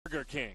Burger King.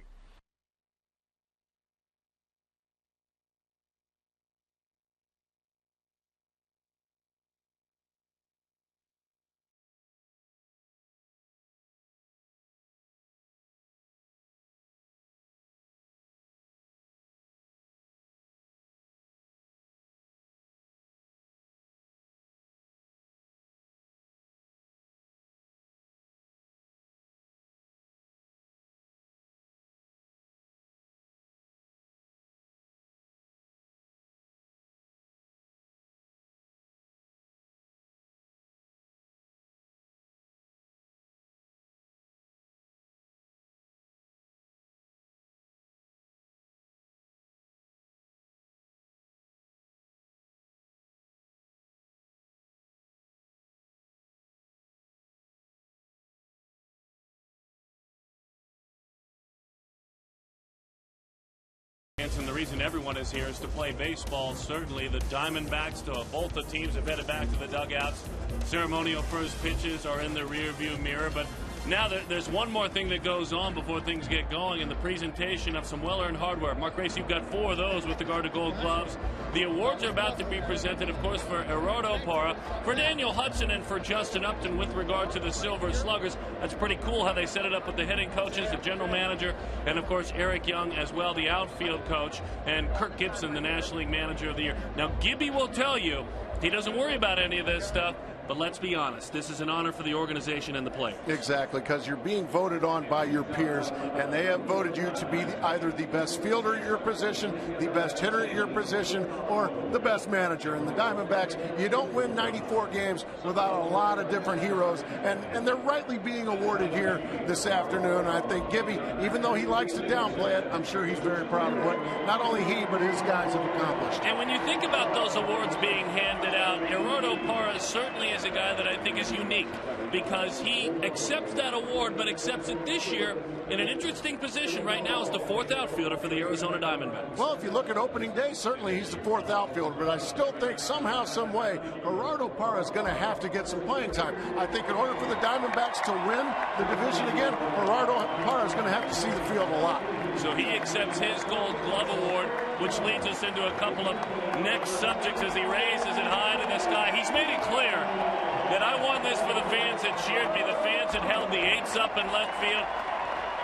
And the reason everyone is here is to play baseball. Certainly the Diamondbacks, both the teams have headed back to the dugouts. Ceremonial first pitches are in the rearview mirror, but now there's one more thing that goes on before things get going, in the presentation of some well-earned hardware. Mark Grace, you've got 4 of those with regard to Gold Gloves. The awards are about to be presented, of course, for Gerardo Parra, for Daniel Hudson, and for Justin Upton with regard to the Silver Sluggers. That's pretty cool how they set it up with the hitting coaches, the general manager, and, of course, Eric Young as well, the outfield coach, and Kirk Gibson, the National League Manager of the Year. Now, Gibby will tell you he doesn't worry about any of this stuff. But let's be honest, this is an honor for the organization and the players. Exactly, because you're being voted on by your peers, and they have voted you to be either the best fielder at your position, the best hitter at your position, or the best manager. And the Diamondbacks, you don't win 94 games without a lot of different heroes, and they're rightly being awarded here this afternoon. I think Gibby, even though he likes to downplay it, I'm sure he's very proud of what not only he but his guys have accomplished. And when you think about those awards being handed out, Gerardo Parra certainly is a guy that I think is unique because he accepts that award, but accepts it this year in an interesting position right now as the 4th outfielder for the Arizona Diamondbacks. Well, if you look at opening day, certainly he's the 4th outfielder, but I still think somehow, some way, Gerardo Parra is going to have to get some playing time. I think in order for the Diamondbacks to win the division again, Gerardo Parra is going to have to see the field a lot. So he accepts his Gold Glove Award, which leads us into a couple of next subjects as he raises it high to the sky. He's made it clear that I won this for the fans that cheered me, the fans that held the 8s up in left field.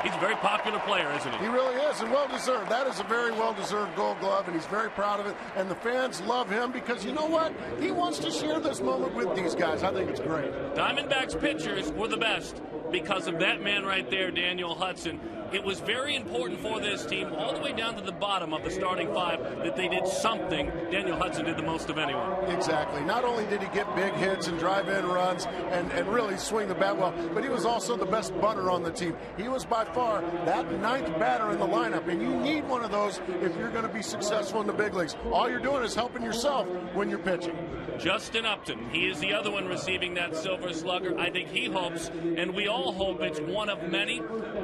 He's a very popular player, isn't he? He really is, and well-deserved. That is a very well-deserved Gold Glove, and he's very proud of it. And the fans love him because, you know what? He wants to share this moment with these guys. I think it's great. Diamondbacks pitchers were the best because of that man right there, Daniel Hudson. It was very important for this team, all the way down to the bottom of the starting 5, that they did something. Daniel Hudson did the most of anyone. Exactly. Not only did he get big hits and drive in runs and really swing the bat well, but he was also the best bunter on the team. He was by far that 9th batter in the lineup, and you need one of those if you're going to be successful in the big leagues. All you're doing is helping yourself when you're pitching. Justin Upton, he is the other one receiving that Silver Slugger. I think he hopes, and we all hope, it's one of many.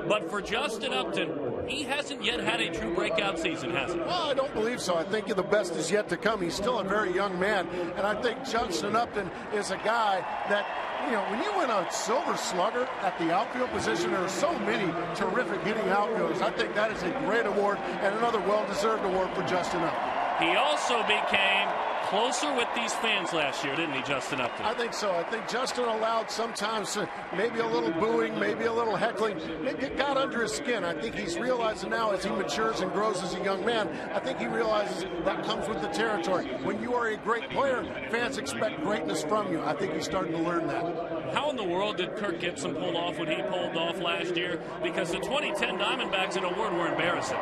But for Justin Upton, he hasn't yet had a true breakout season, has he? Well, I don't believe so. I think the best is yet to come. He's still a very young man, and I think Justin Upton is a guy that, you know, when you win a Silver Slugger at the outfield position, there are so many terrific hitting outfielders. I think that is a great award and another well-deserved award for Justin Upton. He also became closer with these fans last year, didn't he, Justin Upton? I think so. I think Justin allowed sometimes maybe a little booing, maybe a little heckling. It got under his skin. I think he's realizing now as he matures and grows as a young man, I think he realizes that comes with the territory. When you are a great player, fans expect greatness from you. I think he's starting to learn that. How in the world did Kirk Gibson pull off what he pulled off last year? Because the 2010 Diamondbacks, in a word, were embarrassing.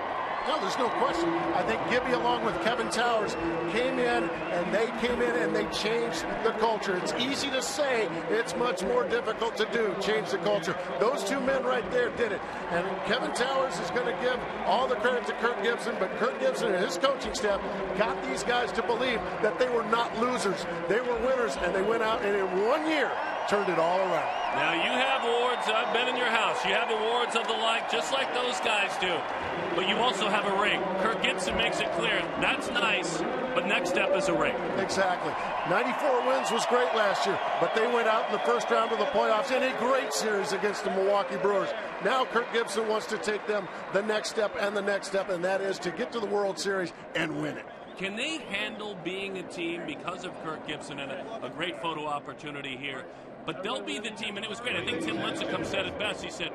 No, there's no question. I think Gibby, along with Kevin Towers, came in and they changed the culture. It's easy to say, it's much more difficult to do, change the culture. Those 2 men right there did it. And Kevin Towers is going to give all the credit to Kirk Gibson, but Kirk Gibson and his coaching staff got these guys to believe that they were not losers. They were winners, and they went out and in 1 year turned it all around. Now, you have awards. I've been in your house. You have awards of the like, just like those guys do. But you also have a ring. Kirk Gibson makes it clear. That's nice. but next step is a ring. Exactly. 94 wins was great last year, but they went out in the first round of the playoffs in a great series against the Milwaukee Brewers. Now Kirk Gibson wants to take them the next step, and that is to get to the World Series and win it. Can they handle being a team because of Kirk Gibson and a great photo opportunity here? But they'll be the team, and it was great. I think Tim Lincecum said it best. He said,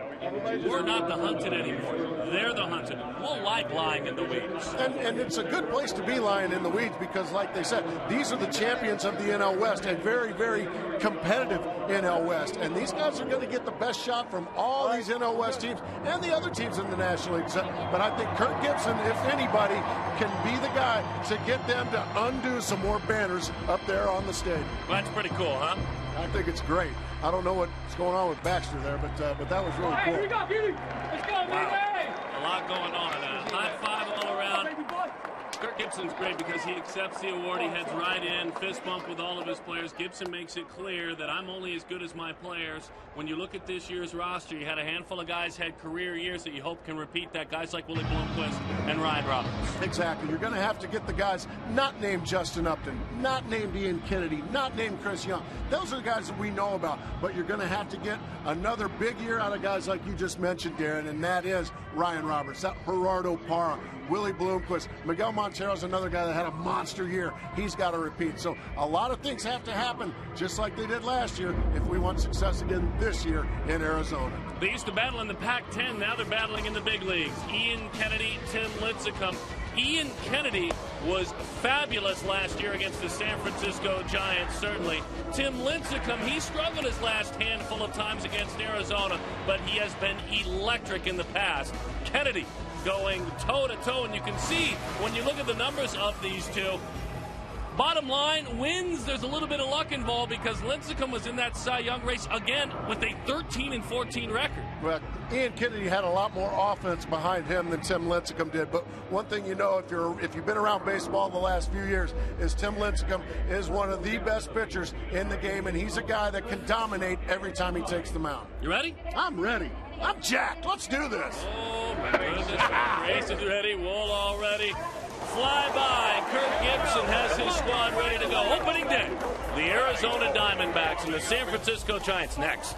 we're not the hunted anymore. They're the hunted. We'll like lying in the weeds. And it's a good place to be lying in the weeds because, like they said, these are the champions of the NL West, a very, very competitive NL West. And these guys are going to get the best shot from all these NL West teams and the other teams in the National League. But I think Kirk Gibson, if anybody, can be the guy to get them to undo some more banners up there on the stage. Well, that's pretty cool, huh? I think it's great. I don't know what's going on with Baxter there, but that was really cool. Here we go, Beauty. Let's go, baby. A lot going on. High five all around. Kirk Gibson's great because he accepts the award. He heads right in, fist bump with all of his players. Gibson makes it clear that I'm only as good as my players. When you look at this year's roster, you had a handful of guys had career years that you hope can repeat that. Guys like Willie Bloomquist and Ryan Roberts. Exactly. You're going to have to get the guys not named Justin Upton, not named Ian Kennedy, not named Chris Young. Those are the guys that we know about. But you're going to have to get another big year out of guys like you just mentioned, Darren, and that is Ryan Roberts, that Gerardo Parra, Willie Bloomquist. Miguel Montero's another guy that had a monster year. He's got to repeat. So a lot of things have to happen, just like they did last year, if we want success again this year in Arizona. They used to battle in the Pac-10. Now they're battling in the big leagues. Ian Kennedy, Tim Lincecum. Ian Kennedy was fabulous last year against the San Francisco Giants, certainly. Tim Lincecum, he struggled his last handful of times against Arizona, but he has been electric in the past. Kennedy going toe-to-toe, and you can see when you look at the numbers of these two, bottom line, wins, there's a little bit of luck involved because Lincecum was in that Cy Young race again with a 13-14 record. Well, Ian Kennedy had a lot more offense behind him than Tim Lincecum did. But one thing you know, if you've been around baseball the last few years, is Tim Lincecum is one of the best pitchers in the game, and he's a guy that can dominate every time he takes the mound. You ready? I'm ready. I'm jacked. Let's do this. Oh, my goodness. Race is ready. Wool all ready. Fly by. Kirk Gibson has his squad ready to go. Opening day, the Arizona Diamondbacks and the San Francisco Giants next.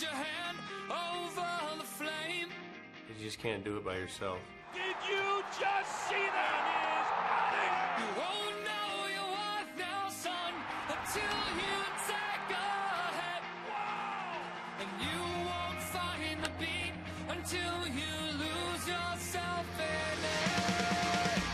Your hand over the flame. You just can't do it by yourself. Did you just see that? You won't know your worth now, son, until you take a hit. And you won't find the beat until you lose yourself in it.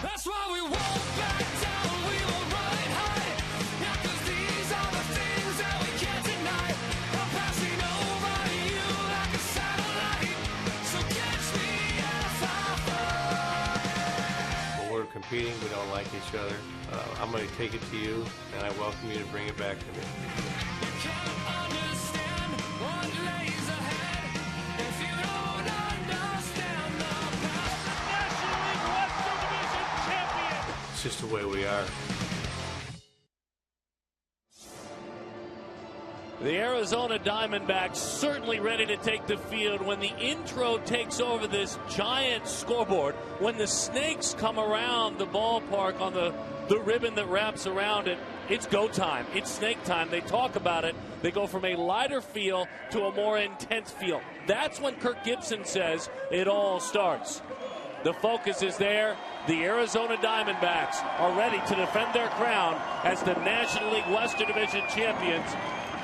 That's why we won't back down, we will ride high. Yeah, 'cause these are the things that we can't deny. I'm passing over you like a satellite, so catch me if I fall. When we're competing, we don't like each other. I'm going to take it to you, and I welcome you to bring it back to me. You can't understand what lays ahead if you don't understand the path. National League Western Division champion. It's just the way we are. The Arizona Diamondbacks certainly ready to take the field when the intro takes over this giant scoreboard. When the snakes come around the ballpark on the ribbon that wraps around it, it's go time. It's snake time. They talk about it. They go from a lighter feel to a more intense feel. That's when Kirk Gibson says it all starts. The focus is there. The Arizona Diamondbacks are ready to defend their crown as the National League Western Division champions,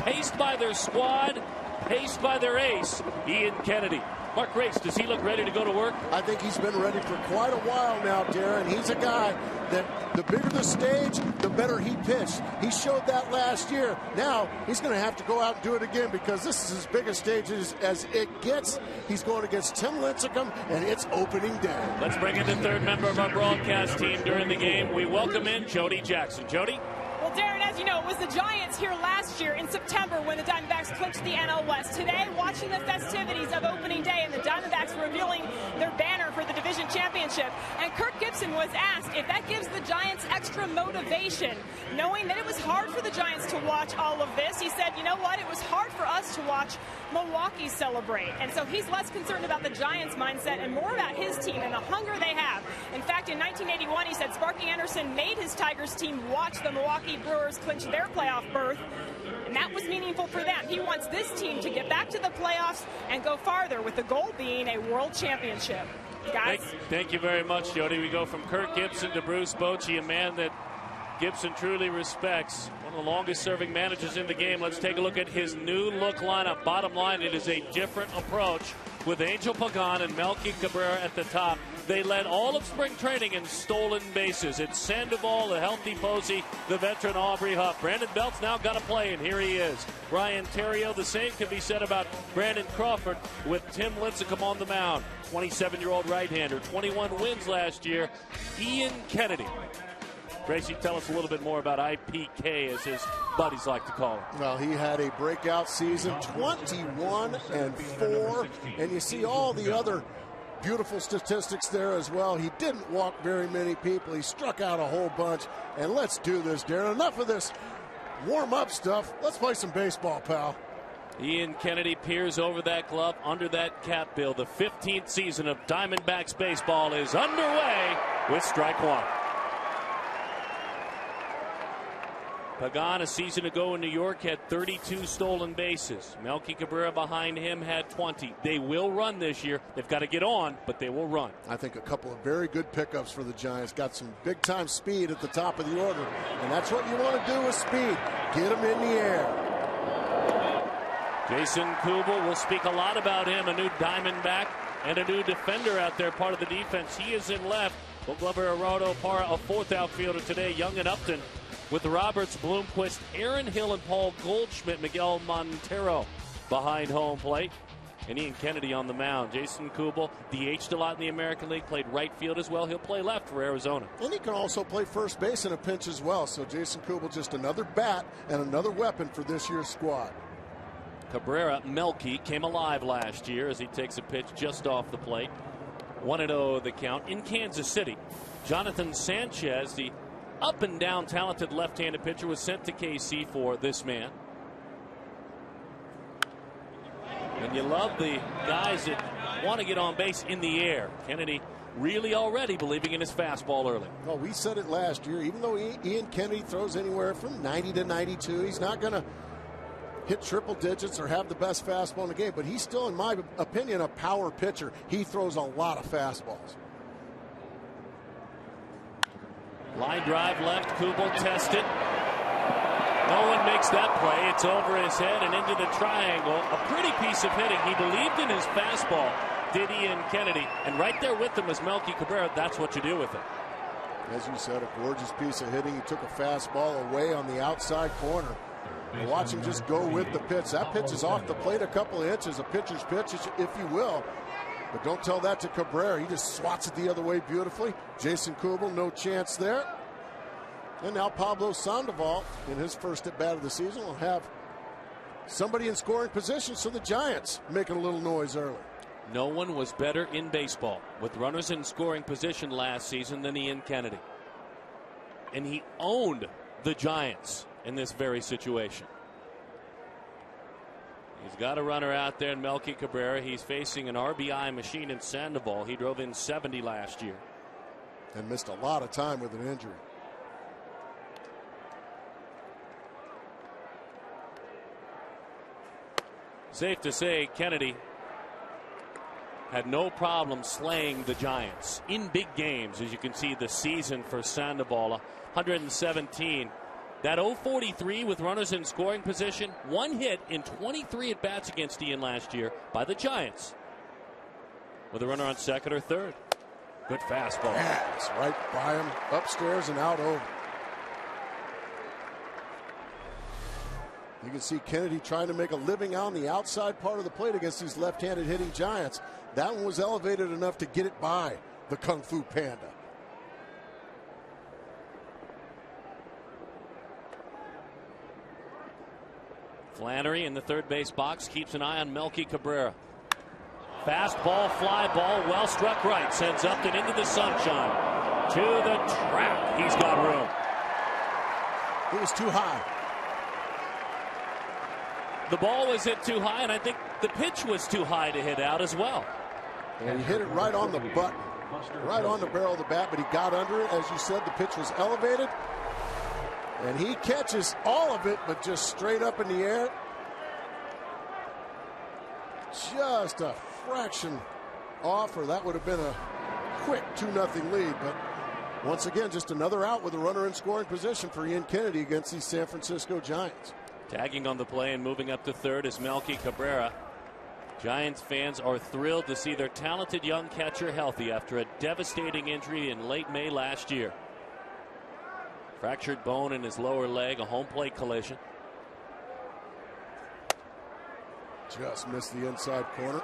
paced by their squad, paced by their ace, Ian Kennedy. Mark Grace, does he look ready to go to work? I think he's been ready for quite a while now, Darren. He's a guy that the bigger the stage, the better he pitched. He showed that last year. Now he's going to have to go out and do it again because this is as big a stage as it gets. He's going against Tim Lincecum, and it's opening day. Let's bring in the third member of our broadcast team during the game. We welcome in Jody Jackson. Jody? Well, Darren, as you know, it was the Giants here last year in September when the Diamondbacks clinched the NL West. Today, watching the festivities of opening day and the Diamondbacks revealing their banner for the division championship. And Kirk Gibson was asked if that gives the Giants extra motivation, knowing that it was hard for the Giants to watch all of this. He said, you know what, it was hard for us to watch Milwaukee celebrate. And so he's less concerned about the Giants' mindset and more about his team and the hunger they have. In fact, in 1981, he said Sparky Anderson made his Tigers team watch the Milwaukee Brewers clinch their playoff berth, and that was meaningful for them. He wants this team to get back to the playoffs and go farther, with the goal being a world championship. Guys? Thank you very much, Jody. We go from Kirk Gibson to Bruce Bochy, a man that Gibson truly respects. One of the longest-serving managers in the game. Let's take a look at his new look lineup. Bottom line, it is a different approach with Angel Pagan and Melky Cabrera at the top. They led all of spring training in stolen bases. It's Sandoval, the healthy Posey, the veteran Aubrey Huff. Brandon Belt's now got to play, and here he is. Ryan Theriot, the same can be said about Brandon Crawford with Tim Lincecum on the mound. 27-year-old right-hander, 21 wins last year. Ian Kennedy. Gracie, tell us a little bit more about IPK, as his buddies like to call him. Well, he had a breakout season, 21-4, and you see all the other beautiful statistics there as well. He didn't walk very many people. He struck out a whole bunch. And let's do this, Darren. Enough of this warm-up stuff. Let's play some baseball, pal. Ian Kennedy peers over that glove under that cap bill. The 15th season of Diamondbacks baseball is underway with strike one. Pagan, a season ago in New York, had 32 stolen bases. Melky Cabrera behind him had 20. They will run this year. They've got to get on, but they will run. I think a couple of very good pickups for the Giants. Got some big-time speed at the top of the order, and that's what you want to do with speed. Get them in the air. Jason Kubel, we'll speak a lot about him, a new Diamondback and a new defender out there, part of the defense. He is in left. Well, Glover Arroyo Parra, a fourth outfielder today, Young and Upton. With Roberts, Bloomquist, Aaron Hill, and Paul Goldschmidt, Miguel Montero behind home plate. And Ian Kennedy on the mound. Jason Kubel, DH'd a lot in the American League, played right field as well. He'll play left for Arizona. And he can also play first base in a pinch as well. So Jason Kubel, just another bat and another weapon for this year's squad. Cabrera, Melky, came alive last year as he takes a pitch just off the plate. 1-0 the count in Kansas City. Jonathan Sanchez, the up-and-down talented left-handed pitcher, was sent to KC for this man. And you love the guys that want to get on base in the air. Kennedy really already believing in his fastball early. Well, we said it last year. Even though Ian Kennedy throws anywhere from 90 to 92, he's not going to hit triple digits or have the best fastball in the game. But he's still, in my opinion, a power pitcher. He throws a lot of fastballs. Line drive left, Kubel tested. No one makes that play. It's over his head and into the triangle. A pretty piece of hitting. He believed in his fastball, did Ian Kennedy. And right there with him is Melky Cabrera. That's what you do with it. As you said, a gorgeous piece of hitting. He took a fastball away on the outside corner. And watch him just go with the pitch. That pitch is off the plate a couple of inches, a pitcher's pitch, if you will. But don't tell that to Cabrera. He just swats it the other way beautifully. Jason Kubel, no chance there. And now Pablo Sandoval, in his first at bat of the season, will have somebody in scoring position, so the Giants making a little noise early. No one was better in baseball with runners in scoring position last season than Ian Kennedy. And he owned the Giants in this very situation. He's got a runner out there in Melky Cabrera. He's facing an RBI machine in Sandoval. He drove in 70 last year. And missed a lot of time with an injury. Safe to say Kennedy had no problem slaying the Giants in big games. As you can see, the season for Sandoval, 117. That 0-43 with runners in scoring position, one hit in 23 at-bats against Ian last year by the Giants. With a runner on second or third. Good fastball. Yes, right by him, upstairs and out over. You can see Kennedy trying to make a living on the outside part of the plate against these left-handed hitting Giants. That one was elevated enough to get it by the Kung Fu Panda. Flannery in the third base box keeps an eye on Melky Cabrera. Fastball, fly ball, well struck right. Sends Upton into the sunshine. To the track. He's got room. It was too high. The ball was hit too high, and I think the pitch was too high to hit out as well. And he hit it right on the button, right on the barrel of the bat, but he got under it. As you said, the pitch was elevated. And he catches all of it, but just straight up in the air. Just a fraction off, or that would have been a quick 2-0 lead. But once again, just another out with a runner in scoring position for Ian Kennedy against these San Francisco Giants. Tagging on the play and moving up to third is Melky Cabrera. Giants fans are thrilled to see their talented young catcher healthy after a devastating injury in late May last year. Fractured bone in his lower leg, a home plate collision. Just missed the inside corner.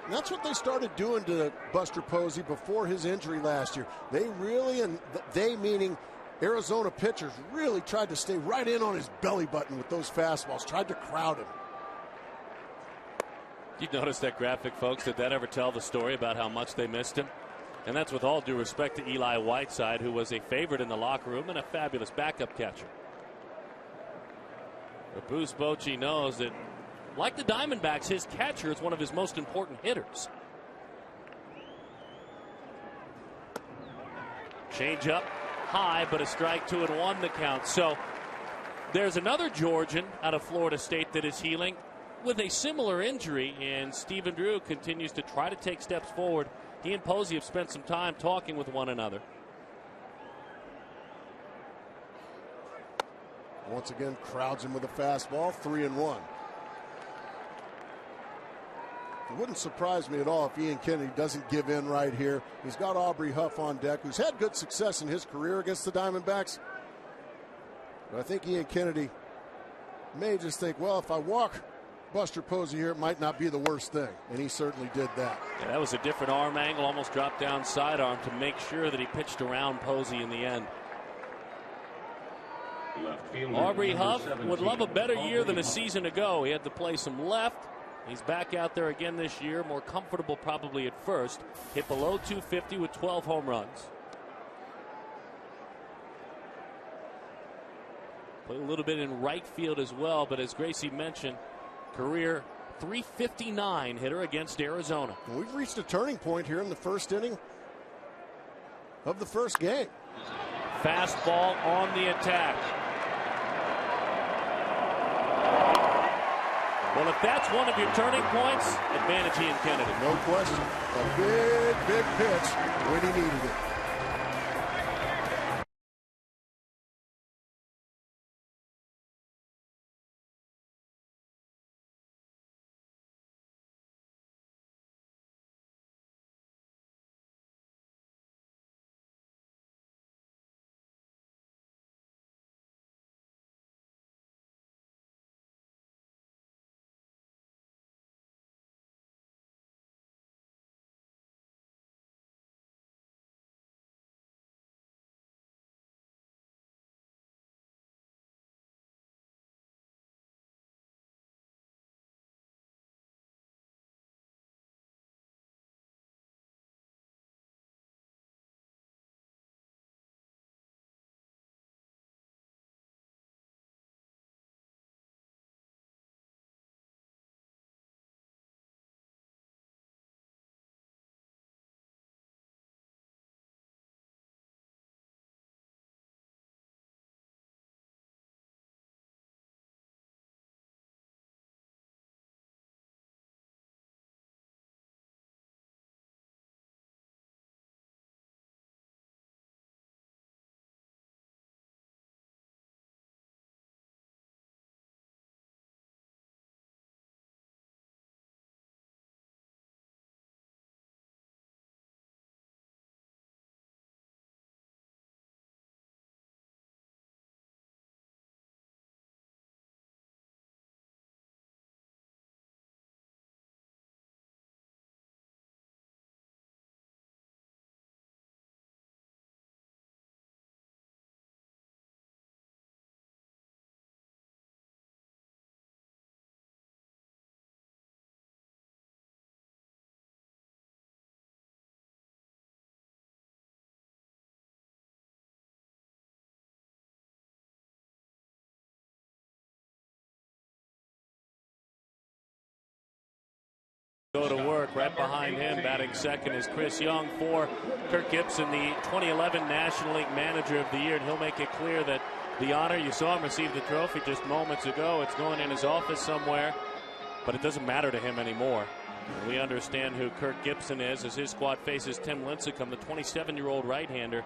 And that's what they started doing to Buster Posey before his injury last year. They really, and they meaning Arizona pitchers, really tried to stay right in on his belly button with those fastballs, tried to crowd him. You notice that graphic, folks? Did that ever tell the story about how much they missed him? And that's with all due respect to Eli Whiteside, who was a favorite in the locker room and a fabulous backup catcher. But Bruce Bochy knows that, like the Diamondbacks, his catcher is one of his most important hitters. Change up high, but a strike, 2-1 the count. So there's another Georgian out of Florida State that is healing with a similar injury, and Stephen Drew continues to try to take steps forward. He and Posey have spent some time talking with one another. Once again, crowds him with a fastball, 3-1. It wouldn't surprise me at all if Ian Kennedy doesn't give in right here. He's got Aubrey Huff on deck, who's had good success in his career against the Diamondbacks. But I think Ian Kennedy may just think, well, if I walk Buster Posey here, it might not be the worst thing. And he certainly did that. Yeah, that was a different arm angle, almost dropped down sidearm to make sure that he pitched around Posey in the end. Aubrey Huff would love a better year than a season ago. He had to play some left. He's back out there again this year, more comfortable probably at first. Hit below 250 with 12 home runs. Played a little bit in right field as well, but as Gracie mentioned, career .359 hitter against Arizona. And we've reached a turning point here in the first inning of the first game. Fastball on the attack. Well, if that's one of your turning points, advantage Ian Kennedy. No question. A big, big pitch when he needed it. Right behind him, batting second, is Chris Young. For Kirk Gibson, the 2011 National League Manager of the Year, and he'll make it clear that the honor, you saw him receive the trophy just moments ago. It's going in his office somewhere, but it doesn't matter to him anymore. And we understand who Kirk Gibson is as his squad faces Tim Lincecum, the 27-year-old right-hander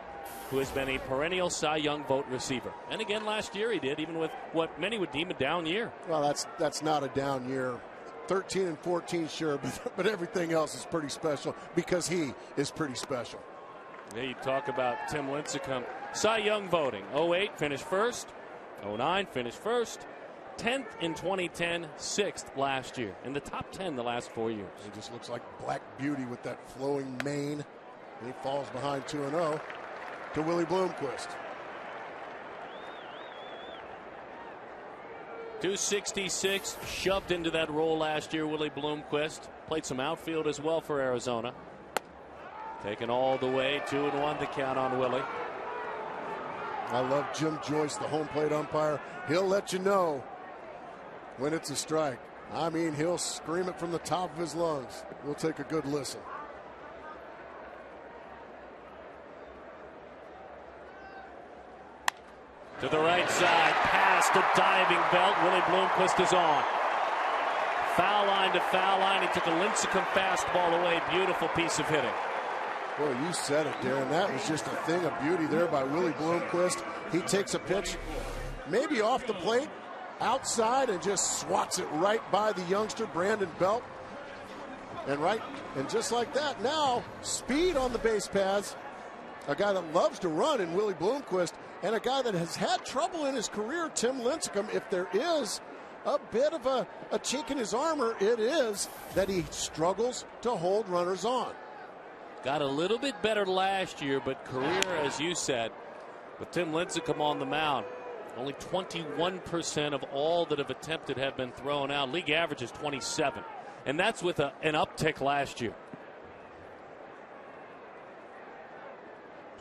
who has been a perennial Cy Young vote receiver. And again, last year he did, even with what many would deem a down year. Well, that's not a down year. 13 and 14, sure, but everything else is pretty special because he is pretty special. Yeah, you talk about Tim Lincecum. Cy Young voting. 08 finished first. 09 finished first. 10th in 2010, 6th last year. In the top 10 the last 4 years. He just looks like Black Beauty with that flowing mane. And he falls behind 2-0 to Willie Bloomquist. 266 shoved into that role last year, Willie Bloomquist. Played some outfield as well for Arizona. Taken all the way, 2-1 the count on Willie. I love Jim Joyce, the home plate umpire. He'll let you know when it's a strike. I mean, he'll scream it from the top of his lungs. We'll take a good listen. To the right side, past a diving belt. Willie Bloomquist is on. Foul line to foul line. He took a Lincecum fastball away. Beautiful piece of hitting. Boy, you said it, Darren. That was just a thing of beauty there by Willie Bloomquist. He takes a pitch, maybe off the plate, outside, and just swats it right by the youngster, Brandon Belt. And just like that, now speed on the base paths. A guy that loves to run in Willie Bloomquist, and a guy that has had trouble in his career, Tim Lincecum. If there is a bit of a chink in his armor, it is that he struggles to hold runners on. Got a little bit better last year, but career, as you said, with Tim Lincecum on the mound, only 21% of all that have attempted have been thrown out. League average is 27, and that's with an uptick last year.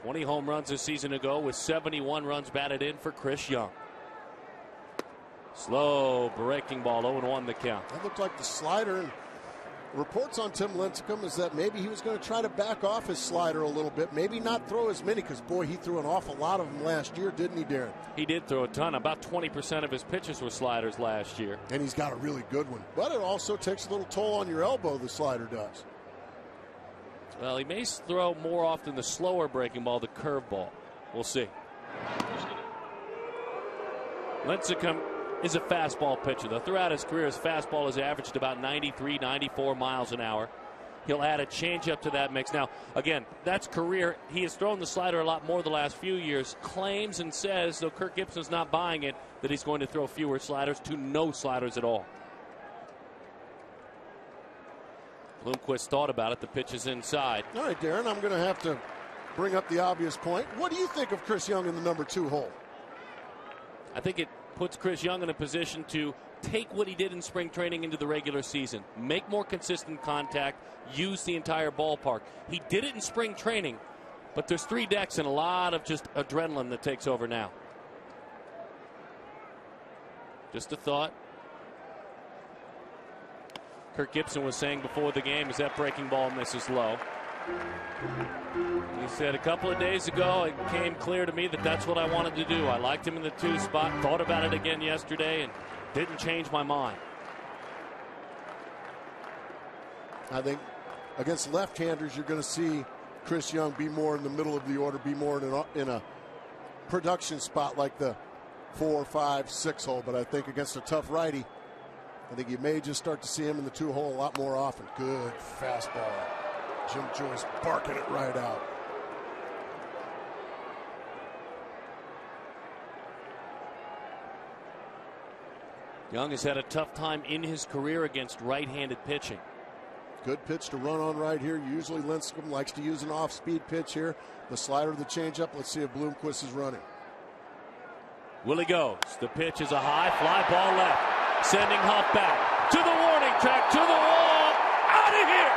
20 home runs a season ago with 71 runs batted in for Chris Young. Slow breaking ball, 0-1 the count. That looked like the slider. And reports on Tim Lincecum is that maybe he was going to try to back off his slider a little bit, maybe not throw as many, because boy, he threw an awful lot of them last year, didn't he, Darren? He did throw a ton. About 20% of his pitches were sliders last year. And he's got a really good one. But it also takes a little toll on your elbow, the slider does. Well, he may throw more often the slower breaking ball, the curveball. We'll see. Lincecum is a fastball pitcher, though. Throughout his career, his fastball has averaged about 93, 94 miles an hour. He'll add a changeup to that mix. Now, again, that's career. He has thrown the slider a lot more the last few years. Claims and says, though Kirk Gibson's not buying it, that he's going to throw fewer sliders to no sliders at all. Bloomquist thought about it. The pitch is inside. All right, Darren, I'm going to have to bring up the obvious point. What do you think of Chris Young in the number 2 hole? I think it puts Chris Young in a position to take what he did in spring training into the regular season, make more consistent contact, use the entire ballpark. He did it in spring training, but there's 3 decks and a lot of just adrenaline that takes over now. Just a thought. Kirk Gibson was saying before the game, as that breaking ball misses low. He said a couple of days ago, it became clear to me that that's what I wanted to do. I liked him in the 2 spot, thought about it again yesterday, and didn't change my mind. I think against left-handers, you're going to see Chris Young be more in the middle of the order, be more in a production spot like the 4, 5, 6 hole. But I think against a tough righty, I think you may just start to see him in the 2 hole a lot more often. Good fastball. Jim Joyce barking it right out. Young has had a tough time in his career against right-handed pitching. Good pitch to run on right here. Usually Lincecum likes to use an off-speed pitch here. The slider, the changeup. Let's see if Bloomquist is running. Willie goes. The pitch is a high fly ball left. Sending Huff back to the warning track, to the wall. Out of here!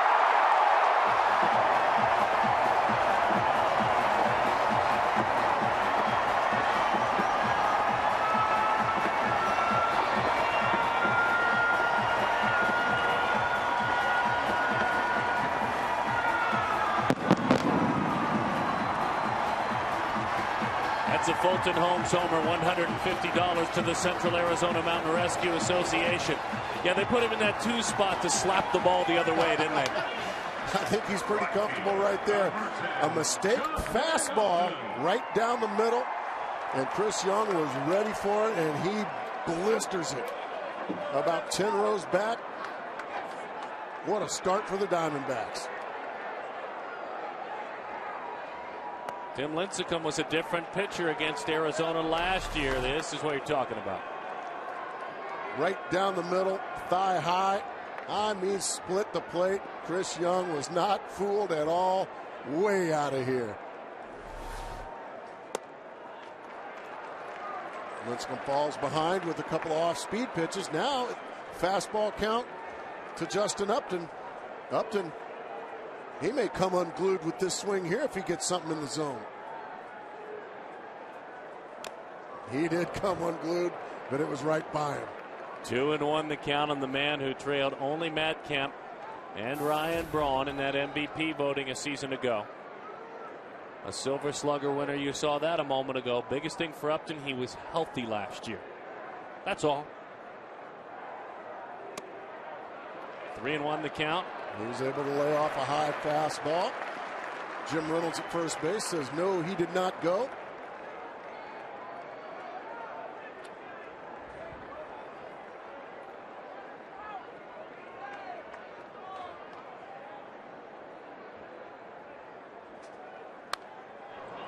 Fulton Holmes homer, $150 to the Central Arizona Mountain Rescue Association. Yeah, they put him in that 2 spot to slap the ball the other way, didn't they? I think he's pretty comfortable right there. A mistake fastball right down the middle, and Chris Young was ready for it, and he blisters it about 10 rows back. What a start for the Diamondbacks. Tim Lincecum was a different pitcher against Arizona last year. This is what you're talking about. Right down the middle, thigh high. I mean, split the plate. Chris Young was not fooled at all. Way out of here. Lincecum falls behind with a couple of off-speed pitches. Now, fastball count to Justin Upton. Upton, he may come unglued with this swing here if he gets something in the zone. He did come unglued, but it was right by him. 2-1 the count on the man who trailed only Matt Kemp and Ryan Braun in that MVP voting a season ago. A Silver Slugger winner, you saw that a moment ago. Biggest thing for Upton, he was healthy last year. That's all. 3-1 the count. He was able to lay off a high fastball. Jim Reynolds at first base says no, he did not go.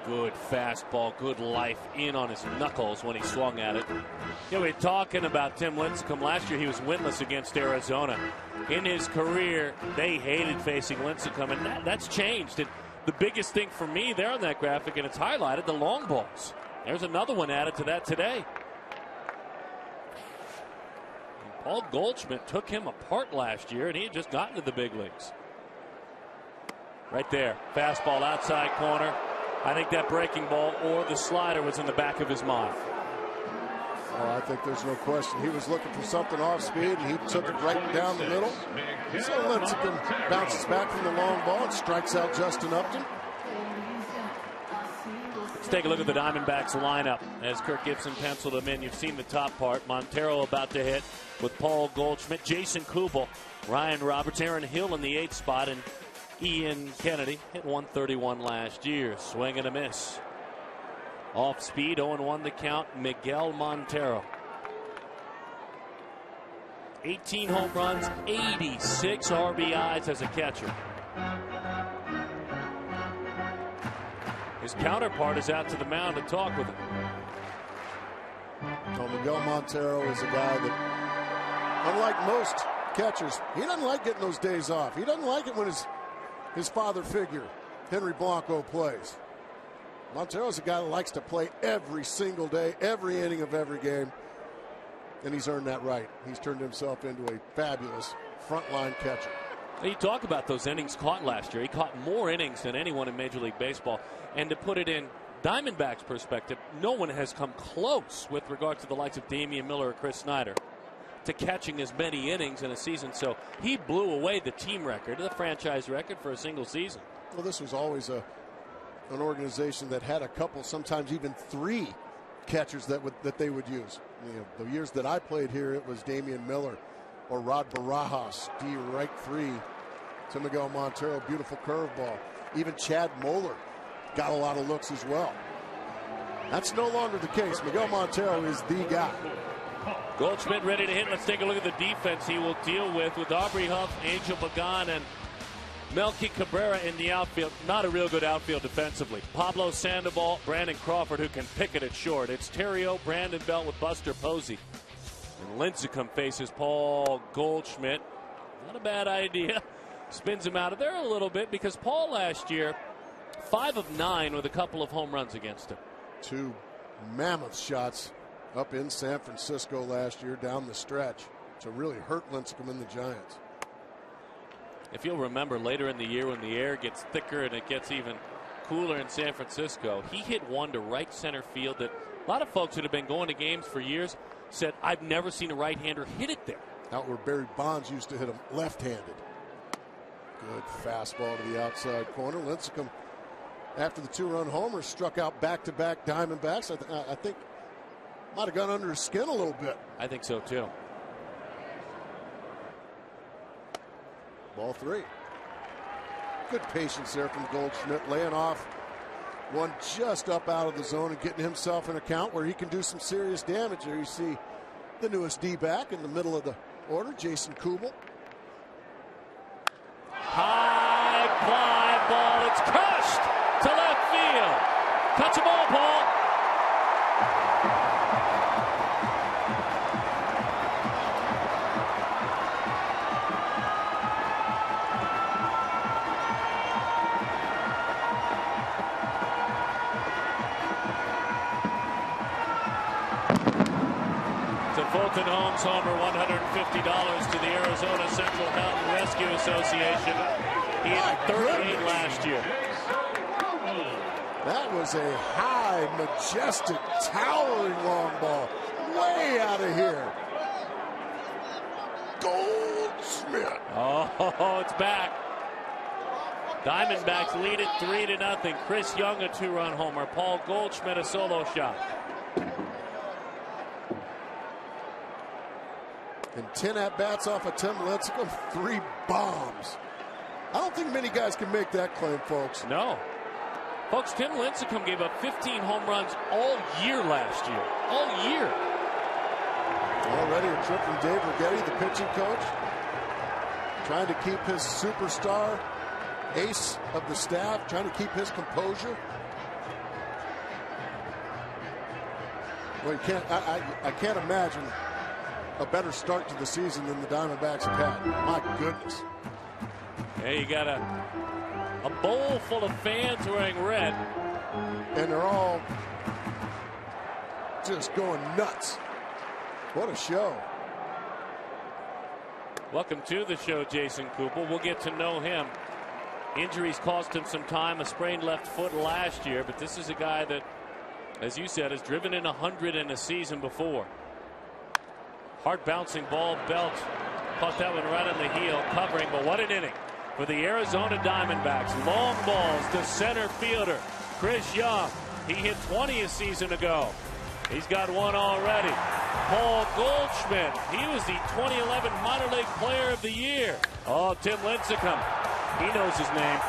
Good fastball, good life in on his knuckles when he swung at it. You know, we're talking about Tim Lincecum. Last year he was winless against Arizona. In his career, they hated facing Lincecum, and that's changed. And the biggest thing for me there on that graphic, and it's highlighted, the long balls. There's another one added to that today. And Paul Goldschmidt took him apart last year, and he had just gotten to the big leagues. Right there, fastball outside corner. I think that breaking ball or the slider was in the back of his mind. Oh, I think there's no question. He was looking for something off speed, and he took it right down the middle. So Lincecum bounces back from the long ball and strikes out Justin Upton. Let's take a look at the Diamondbacks lineup as Kirk Gibson penciled them in. You've seen the top part. Montero about to hit with Paul Goldschmidt, Jason Kubel, Ryan Roberts, Aaron Hill in the 8th spot, and Ian Kennedy hit 131 last year. Swing and a miss. Off speed, 0-1 the count, Miguel Montero. 18 home runs, 86 RBIs as a catcher. His counterpart is out to the mound to talk with him. So Miguel Montero is a guy that, unlike most catchers, he doesn't like getting those days off. He doesn't like it when his father figure, Henry Blanco, plays. Montero's a guy that likes to play every single day, every inning of every game, and he's earned that right. He's turned himself into a fabulous frontline catcher. You talk about those innings caught last year. He caught more innings than anyone in Major League Baseball. And to put it in Diamondbacks perspective, no one has come close with regard to the likes of Damian Miller or Chris Snyder to catching as many innings in a season. So he blew away the team record, the franchise record for a single season. Well, this was always an organization that had a couple, sometimes even 3 catchers that they would use. You know, the years that I played here, it was Damian Miller or Rod Barajas, D right 3 to Miguel Montero, beautiful curveball. Even Chad Moeller got a lot of looks as well. That's no longer the case. Miguel Montero is the guy. Goldschmidt ready to hit. Let's take a look at the defense he will deal with Aubrey Huff, Angel Pagan, and Melky Cabrera in the outfield. Not a real good outfield defensively. Pablo Sandoval, Brandon Crawford, who can pick it at short. It's Terrio, Brandon Belt with Buster Posey. And Lincecum faces Paul Goldschmidt. Not a bad idea. Spins him out of there a little bit because Paul last year, 5 of 9 with a couple of home runs against him. 2 mammoth shots up in San Francisco last year down the stretch to really hurt Lincecum and the Giants. If you'll remember later in the year when the air gets thicker and it gets even cooler in San Francisco, he hit one to right center field that a lot of folks that have been going to games for years said, I've never seen a right-hander hit it there. Out where Barry Bonds used to hit him left-handed. Good fastball to the outside corner. Lincecum after the 2-run homer, struck out back-to-back Diamondbacks. I think might have gone under his skin a little bit. I think so, too. Ball 3. Good patience there from Goldschmidt, laying off one just up out of the zone and getting himself in a count where he can do some serious damage. There you see the newest D-back in the middle of the order, Jason Kubel. High fly ball. It's crushed to left field. Touch the ball, Paul. Fulton Holmes homer, $150 to the Arizona Central Mountain Rescue Association. He had 38 last year. That was a high, majestic, towering long ball. Way out of here. Goldschmidt. Oh, it's back. Diamondbacks lead it 3-0. Chris Young, a 2-run homer. Paul Goldschmidt, a solo shot. And 10 at-bats off of Tim Lincecum, 3 bombs. I don't think many guys can make that claim, folks. No. Folks, Tim Lincecum gave up 15 home runs all year last year. All year. Already a trip from Dave Righetti, the pitching coach. Trying to keep his superstar, ace of the staff, trying to keep his composure. Well, you can't. I can't imagine a better start to the season than the Diamondbacks have had. My goodness. Hey, you got a bowl full of fans wearing red. And they're all just going nuts. What a show. Welcome to the show, Jason Kubel. We'll get to know him. Injuries cost him some time, a sprained left foot last year, but this is a guy that, as you said, has driven in 100 in a season before. Hard bouncing ball. Belt caught that one right on the heel, covering, but what an inning for the Arizona Diamondbacks. Long balls to center fielder Chris Young. He hit 20 a season ago. He's got one already. Paul Goldschmidt, he was the 2011 Minor League Player of the Year. Oh, Tim Lincecum, he knows his name.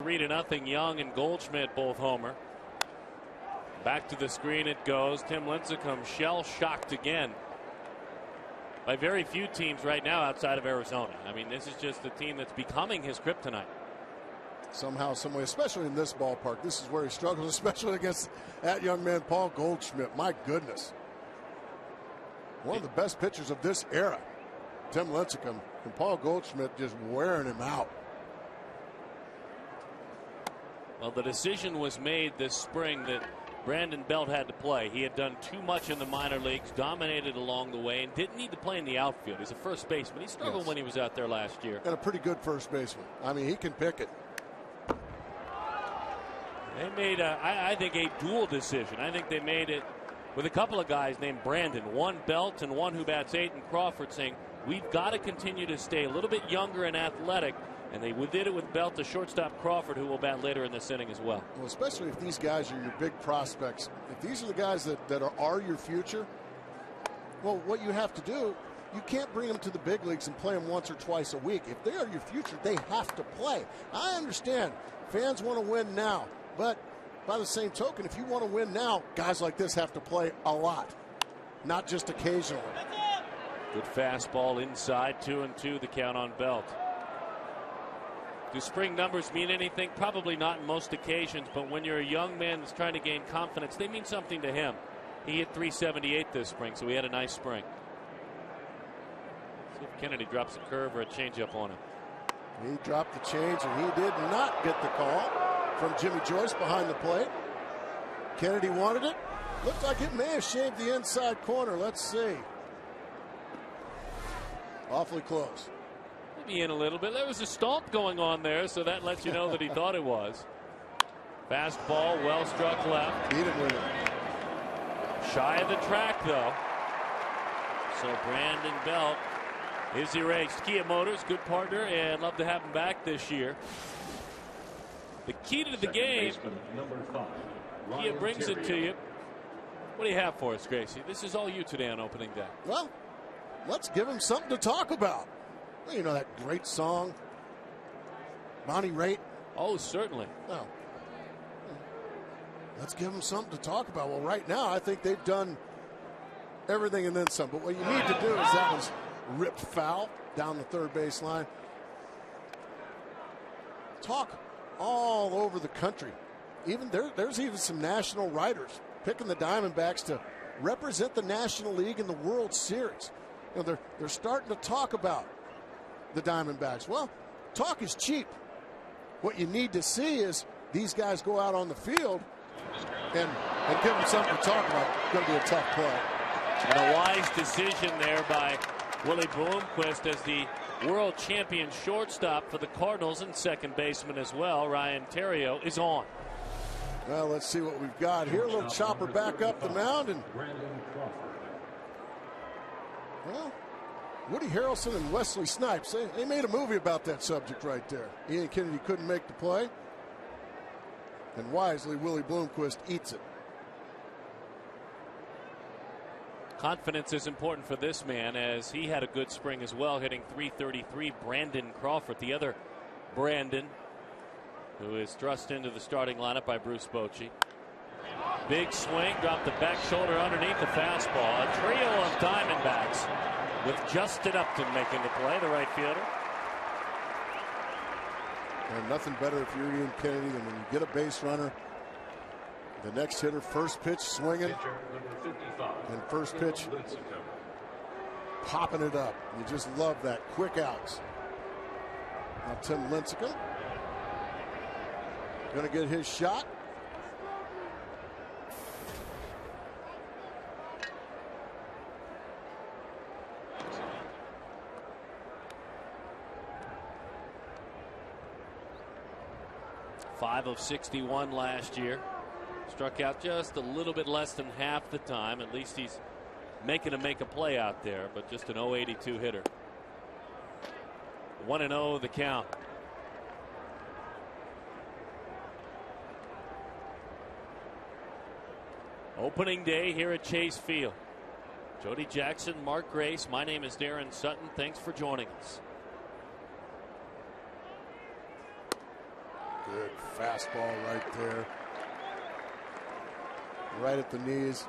Three to nothing. Young and Goldschmidt both homer. Back to the screen it goes. Tim Lincecum shell shocked again. by very few teams right now outside of Arizona. I mean, this is just a team that's becoming his kryptonite. Somehow, some way, especially in this ballpark, this is where he struggles, especially against that young man, Paul Goldschmidt. My goodness. One of the best pitchers of this era, Tim Lincecum, and Paul Goldschmidt just wearing him out. Well, the decision was made this spring that Brandon Belt had to play. He had done too much in the minor leagues, dominated along the way, and didn't need to play in the outfield. He's a first baseman. He struggled when he was out there last year. And a pretty good first baseman. I mean, he can pick it. They made, I think, a dual decision. I think they made it with a couple of guys named Brandon, one Belt and one who bats 8 in Crawford, saying we've got to continue to stay a little bit younger and athletic. And they did it with Belt, the shortstop Crawford, who will bat later in this inning as well. Well, especially if these guys are your big prospects. If these are the guys that are your future, well, what you have to do, you can't bring them to the big leagues and play them once or twice a week. If they are your future, they have to play. I understand fans want to win now, but by the same token, if you want to win now, guys like this have to play a lot, not just occasionally. Good fastball inside, 2-2, the count on Belt. Do spring numbers mean anything? Probably not in most occasions, but when you're a young man that's trying to gain confidence, they mean something to him. He hit .378 this spring, so he had a nice spring. See if Kennedy drops a curve or a changeup on him. He dropped the change, and he did not get the call from Jimmy Joyce behind the plate. Kennedy wanted it. Looked like it may have shaved the inside corner. Let's see. Awfully close. Maybe in a little bit. There was a stomp going on there, so that lets you know that he thought it was. Fastball, well struck left. Beat him with it. Shy of the track, though. So Brandon Belt is erased. Kia Motors, good partner, and love to have him back this year. The key to the game, Kia brings it to you. What do you have for us, Gracie? This is all you today on opening day. Well, let's give him something to talk about. Well, you know that great song, Bonnie Raitt? Oh, certainly. No. Let's give them something to talk about. Well, right now, I think they've done everything and then some. But what you need to do is that was ripped foul down the third base line. Talk all over the country. Even there's even some national writers picking the Diamondbacks to represent the National League in the World Series. You know, they're starting to talk about the Diamondbacks. Well, talk is cheap. What you need to see is these guys go out on the field and give them something to talk about. It's going to be a tough play. And a wise decision there by Willie Bloomquist as the world champion shortstop for the Cardinals and second baseman as well. Ryan Theriot is on. Well, let's see what we've got here. A little chopper back up the mound. And well, Woody Harrelson and Wesley Snipes, they made a movie about that subject right there. Ian Kennedy couldn't make the play. And wisely, Willie Bloomquist eats it. Confidence is important for this man as he had a good spring as well, hitting .333. Brandon Crawford, the other Brandon, who is thrust into the starting lineup by Bruce Bochy. Big swing, dropped the back shoulder underneath the fastball. A trio of Diamondbacks with Justin Upton making the play, the right fielder. And nothing better if you're Ian Kennedy than when you get a base runner, the next hitter, first pitch swinging, and first pitch popping it up. You just love that. Quick outs. Now Tim Lincecum going to get his shot. Five of 61 last year. Struck out just a little bit less than half the time. At least he's making make a play out there, but just an .082 hitter. 1-0 the count. Opening day here at Chase Field. Jody Jackson, Mark Grace. My name is Darren Sutton. Thanks for joining us. Good fastball right there. Right at the knees.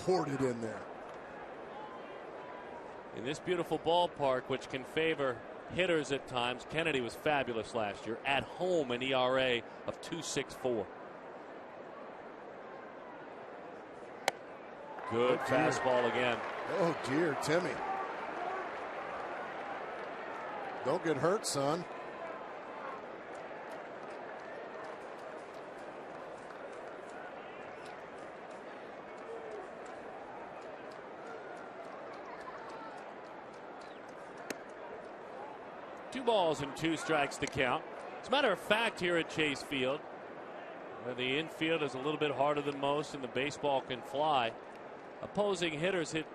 Poured it in there. in this beautiful ballpark, which can favor hitters at times. Kennedy was fabulous last year. At home, an ERA of 2.64. Good fastball again. Oh, dear, Timmy. Don't get hurt, son. Two balls and 2 strikes to count. As a matter of fact, here at Chase Field, where the infield is a little bit harder than most and the baseball can fly, opposing hitters hit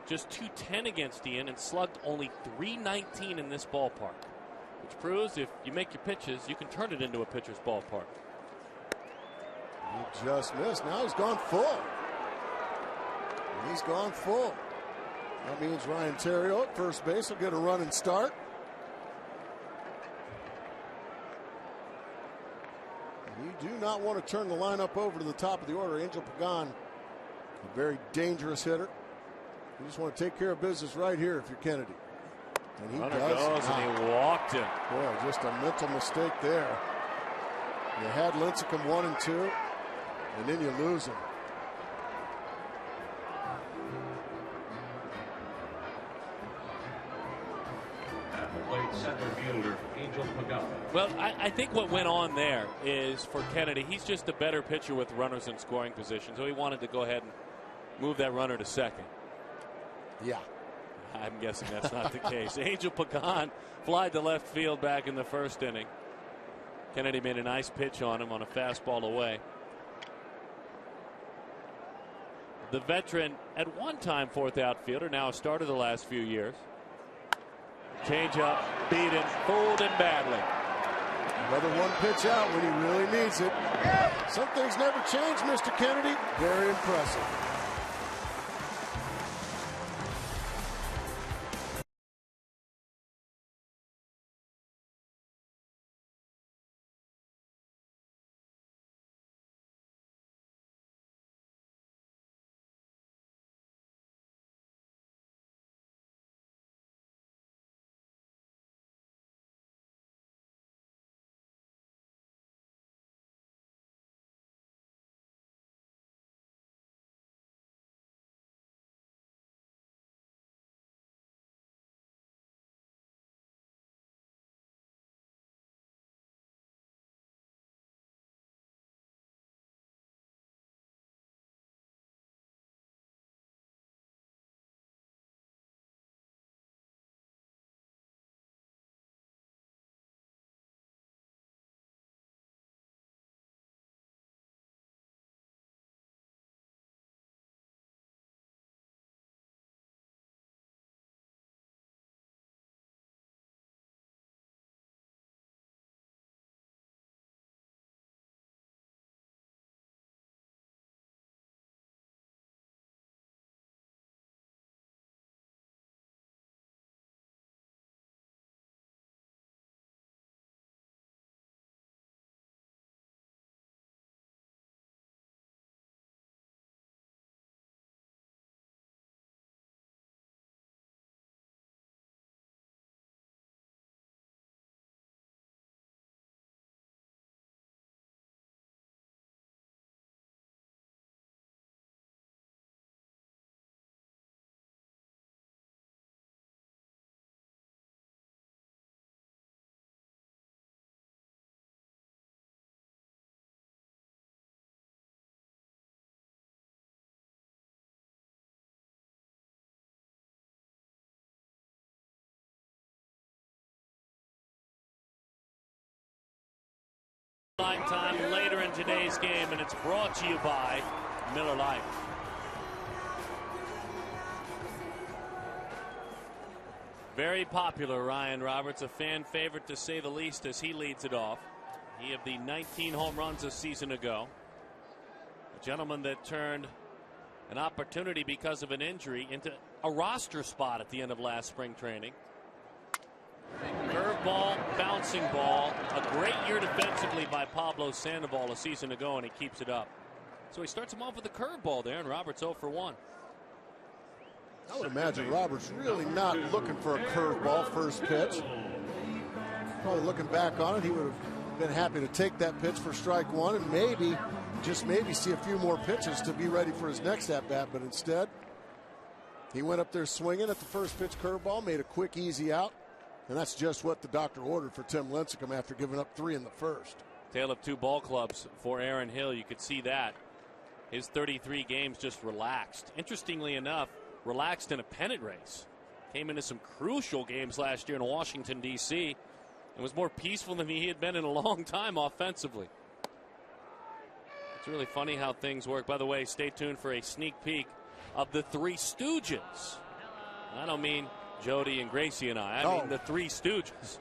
just .210 against Ian and slugged only .319 in this ballpark, which proves if you make your pitches, you can turn it into a pitcher's ballpark. He just missed. Now he's gone full. He's gone full. That means Ryan Theriot at first base will get a run and start. You do not want to turn the lineup over to the top of the order. Angel Pagan, a very dangerous hitter. You just want to take care of business right here if you're Kennedy. And he does. And he walked him. Boy, just a mental mistake there. You had Lincecum 1 and 2, and then you lose him. Center fielder Angel Pagan. Well, I think what went on there is for Kennedy, he's just a better pitcher with runners in scoring position, so he wanted to go ahead and move that runner to second. Yeah. I'm guessing that's not the case. Angel Pagan flied to left field back in the first inning. Kennedy made a nice pitch on him on a fastball away. The veteran, at one time fourth outfielder, now a starter the last few years. Change up, beaten, fooled him badly. Another one pitch out when he really needs it. Some things never change, Mr. Kennedy. Very impressive. Time later in today's game, and it's brought to you by Miller Lite. Very popular, Ryan Roberts, a fan favorite to say the least as he leads it off. He had the 19 home runs a season ago. A gentleman that turned an opportunity because of an injury into a roster spot at the end of last spring training. Curveball, bouncing ball. A great year defensively by Pablo Sandoval a season ago, and he keeps it up. So he starts him off with a curveball there, and Roberts 0 for 1. I would imagine Roberts really not looking for a curveball first pitch. Probably looking back on it, he would have been happy to take that pitch for strike one and maybe, just maybe, see a few more pitches to be ready for his next at-bat. But instead, he went up there swinging at the first pitch curveball, made a quick, easy out. And that's just what the doctor ordered for Tim Lincecum after giving up 3 in the first. Tale of two ball clubs for Aaron Hill. You could see that. His 33 games just relaxed. Interestingly enough, relaxed in a pennant race. Came into some crucial games last year in Washington, D.C. and was more peaceful than he had been in a long time offensively. It's really funny how things work. By the way, stay tuned for a sneak peek of the Three Stooges. I don't mean Jody and Gracie and I mean the Three Stooges.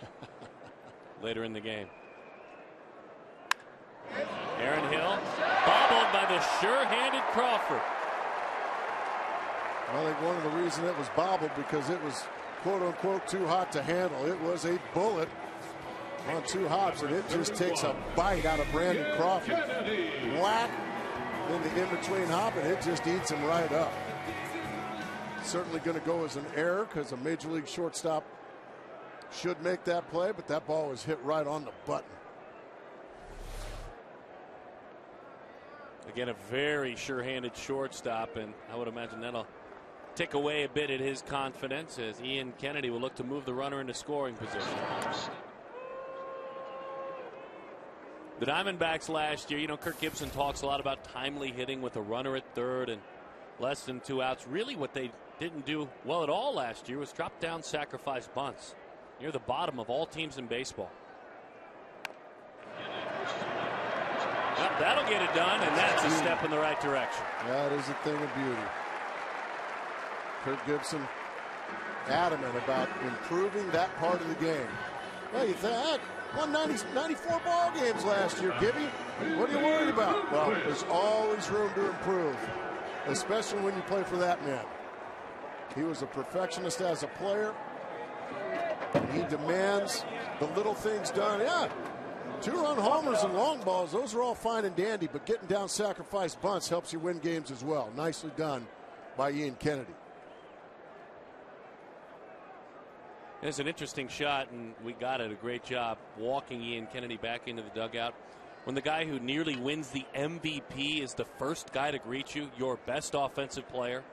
Later in the game. Aaron Hill bobbled by the sure-handed Crawford. I think one of the reasons it was bobbled because it was quote-unquote too hot to handle. It was a bullet on 2 hops, and it just takes a bite out of Brandon Crawford. Whack in the in-between hop, and it just eats him right up. Certainly going to go as an error because a major league shortstop should make that play, but that ball was hit right on the button. Again, a very sure-handed shortstop, and I would imagine that'll take away a bit of his confidence as Ian Kennedy will look to move the runner into scoring position. The Diamondbacks last year, you know, Kirk Gibson talks a lot about timely hitting with a runner at third and less than 2 outs. Really what they didn't do well at all last year was drop down sacrifice bunts. Near the bottom of all teams in baseball. Well, that'll get it done, and that's a step in the right direction. That is a thing of beauty. Kirk Gibson adamant about improving that part of the game. Well, you think, won 94 ball games last year, Gibby. What are you worried about? Well, there's always room to improve, especially when you play for that man. He was a perfectionist as a player. He demands the little things done. Yeah, 2-run homers and long balls, those are all fine and dandy, but getting down sacrifice bunts helps you win games as well. Nicely done by Ian Kennedy. It's an interesting shot, and we got it. A great job walking Ian Kennedy back into the dugout. When the guy who nearly wins the MVP is the first guy to greet you, your best offensive player.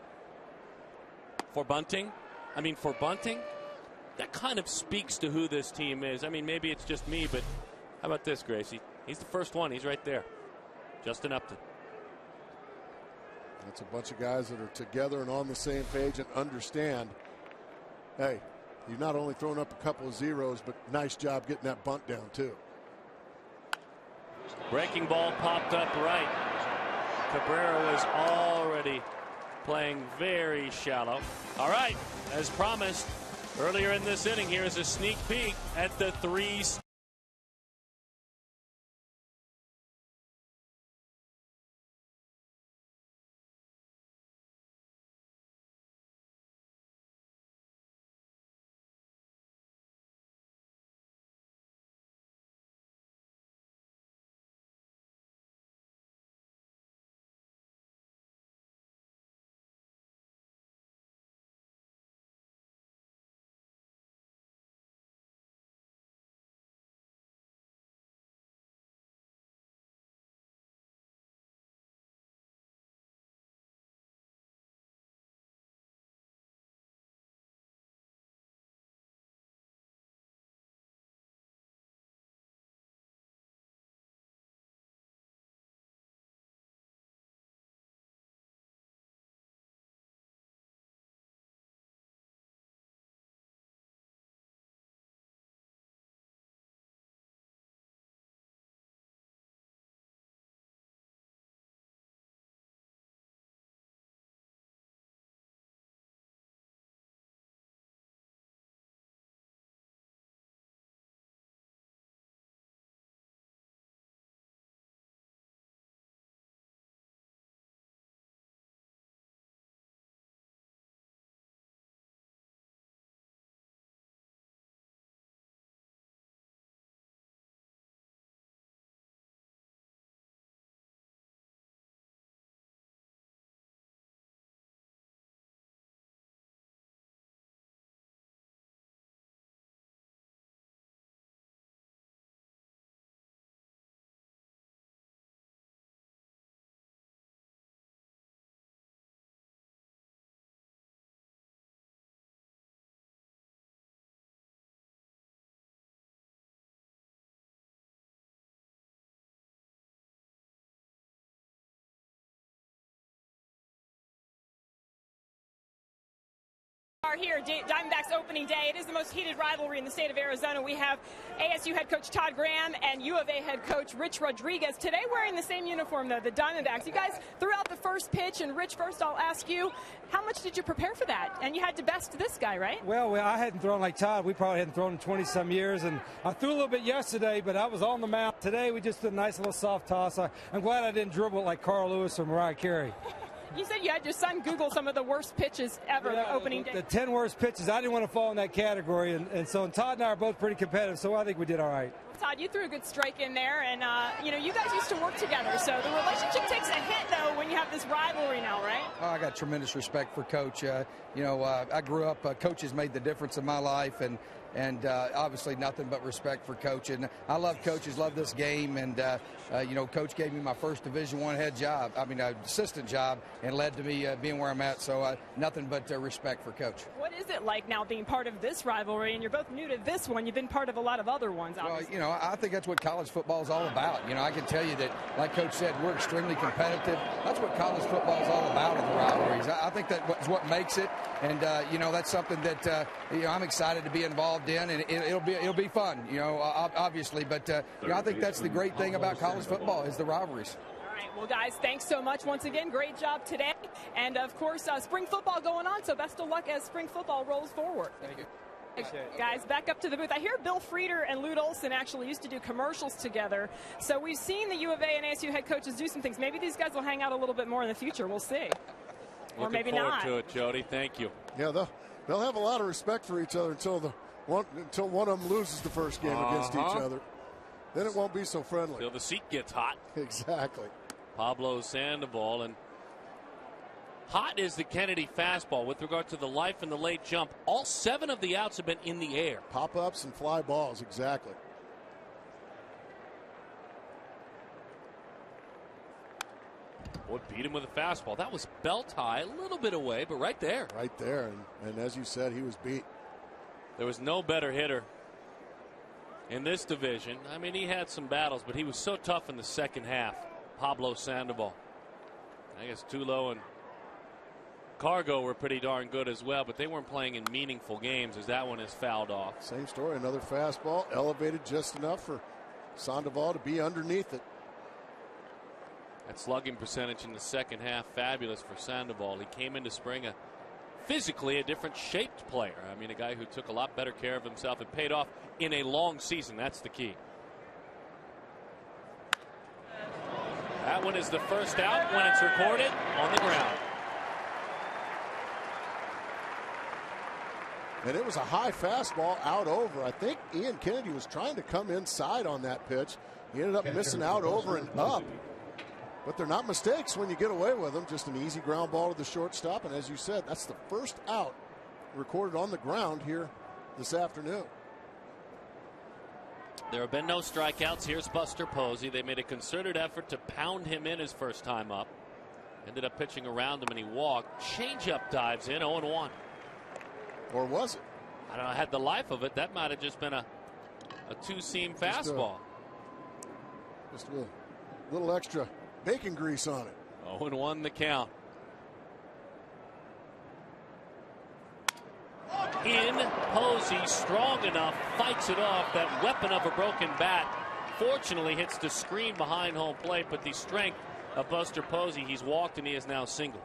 For bunting, that kind of speaks to who this team is. I mean, maybe it's just me, but how about this, Gracie? He's the first one. He's right there. Justin Upton. That's a bunch of guys that are together and on the same page and understand, hey, you've not only thrown up a couple of zeros, but nice job getting that bunt down, too. Breaking ball popped up right. Cabrera was already playing very shallow. All right, as promised, earlier in this inning, here's a sneak peek at the 3 Are here, Diamondbacks opening day. It is the most heated rivalry in the state of Arizona. We have ASU head coach Todd Graham and U of A head coach Rich Rodriguez. Today wearing the same uniform, though, the Diamondbacks. You guys threw out the first pitch, and Rich, first I'll ask you, how much did you prepare for that? And you had to best this guy, right? Well, I hadn't thrown like Todd. We probably hadn't thrown in 20-some years, and I threw a little bit yesterday, but I was on the mound. Today we just did a nice little soft toss. I'm glad I didn't dribble it like Carl Lewis or Mariah Carey. You said you had your son Google some of the worst pitches ever, the opening day. The 10 worst pitches. I didn't want to fall in that category, and Todd and I are both pretty competitive, so I think we did all right. Todd, you threw a good strike in there, and, you guys used to work together, so the relationship takes a hit, though, when you have this rivalry now, right? Oh, I got tremendous respect for Coach. I grew up, coaches made the difference in my life, and obviously nothing but respect for Coach. And I love coaches, love this game, and, Coach gave me my first Division I head job, assistant job, and led to me being where I'm at, so nothing but respect for Coach. What is it like now being part of this rivalry, and you're both new to this one? You've been part of a lot of other ones, obviously. Well, I think that's what college football is all about. I can tell you that, like Coach said, we're extremely competitive. That's what college football is all about, in the rivalries. I think that's what makes it, and, that's something that, I'm excited to be involved in, and it'll be fun, obviously. But, I think that's the great thing about college football is the rivalries. All right, well, guys, thanks so much once again. Great job today. And, of course, spring football going on, so best of luck as spring football rolls forward. Thank you. Guys, back up to the booth. I hear Bill Frieder and Lute Olson actually used to do commercials together. So we've seen the U of A and ASU head coaches do some things. Maybe these guys will hang out a little bit more in the future. We'll see. Or maybe not. Looking forward to it, Jody. Thank you. Yeah, they'll have a lot of respect for each other until one of them loses the first game against each other. Then it won't be so friendly. Till the seat gets hot. Exactly. Pablo Sandoval, and hot is the Kennedy fastball with regard to the life and the late jump. All 7 of the outs have been in the air. Pop-ups and fly balls, exactly. Would beat him with a fastball. That was belt high, a little bit away, but right there. Right there, and as you said, he was beat. There was no better hitter in this division. He had some battles, but he was so tough in the second half. Pablo Sandoval. I guess Tulo and Cargo were pretty darn good as well, but they weren't playing in meaningful games as that one is fouled off. Same story, another fastball elevated just enough for Sandoval to be underneath it. That slugging percentage in the second half, fabulous for Sandoval. He came into spring physically a different shaped player. A guy who took a lot better care of himself. It paid off in a long season. That's the key. That one is the first out when it's recorded on the ground. And it was a high fastball out over. I think Ian Kennedy was trying to come inside on that pitch. He ended up missing out over and up. But they're not mistakes when you get away with them. Just an easy ground ball to the shortstop. And as you said, that's the first out recorded on the ground here this afternoon. There have been no strikeouts. Here's Buster Posey. They made a concerted effort to pound him in his first time up. Ended up pitching around him and he walked. Changeup dives in, 0-1. Or was it? I don't know. Had the life of it. That might have just been a two-seam fastball. Just a little extra bacon grease on it. 0-1 the count. In Posey, strong enough, fights it off. That weapon of a broken bat fortunately hits the screen behind home plate, but the strength of Buster Posey, he's walked and he is now singled.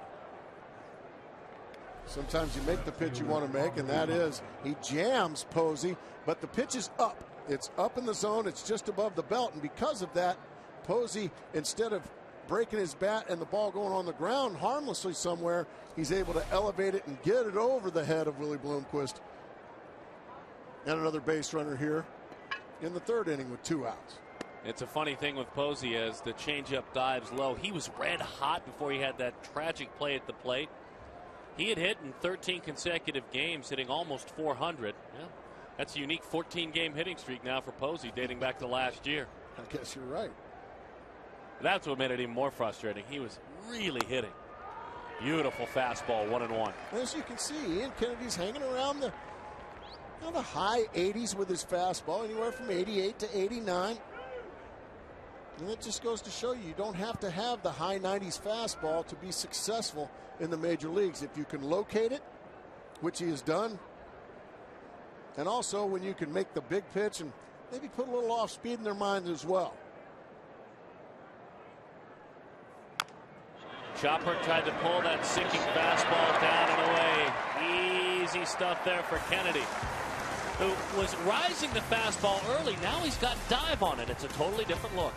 Sometimes you make the pitch you want to make, and that is he jams Posey, but the pitch is up. It's up in the zone. It's just above the belt, and because of that, Posey, instead of breaking his bat and the ball going on the ground harmlessly somewhere, he's able to elevate it and get it over the head of Willie Bloomquist. And another base runner here in the third inning with 2 outs. It's a funny thing with Posey as the changeup dives low. He was red hot before he had that tragic play at the plate. He had hit in 13 consecutive games, hitting almost 400. Yeah, that's a unique 14-game hitting streak now for Posey, dating back to last year. I guess you're right. That's what made it even more frustrating. He was really hitting. Beautiful fastball, 1-1. As you can see, Ian Kennedy's hanging around the high 80s with his fastball, anywhere from 88 to 89. And it just goes to show you don't have to have the high 90s fastball to be successful in the major leagues. If you can locate it, which he has done. And also when you can make the big pitch and maybe put a little off speed in their minds as well. Chopper tried to pull that sinking fastball down and away. Easy stuff there for Kennedy, who was rising the fastball early. Now he's got dive on it. It's a totally different look.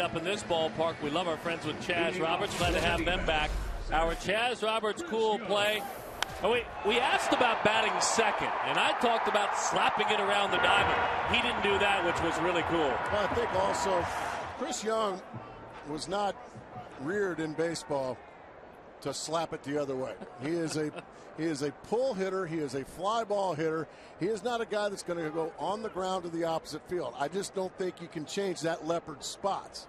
Up in this ballpark, we love our friends with Chaz Roberts. Glad to have them back. Our Chaz Roberts cool play. Oh, we asked about batting second, and I talked about slapping it around the diamond. He didn't do that, which was really cool. Well, I think also Chris Young was not reared in baseball to slap it the other way. He is a pull hitter. He is a fly ball hitter. He is not a guy that's going to go on the ground to the opposite field. I just don't think you can change that leopard's spots.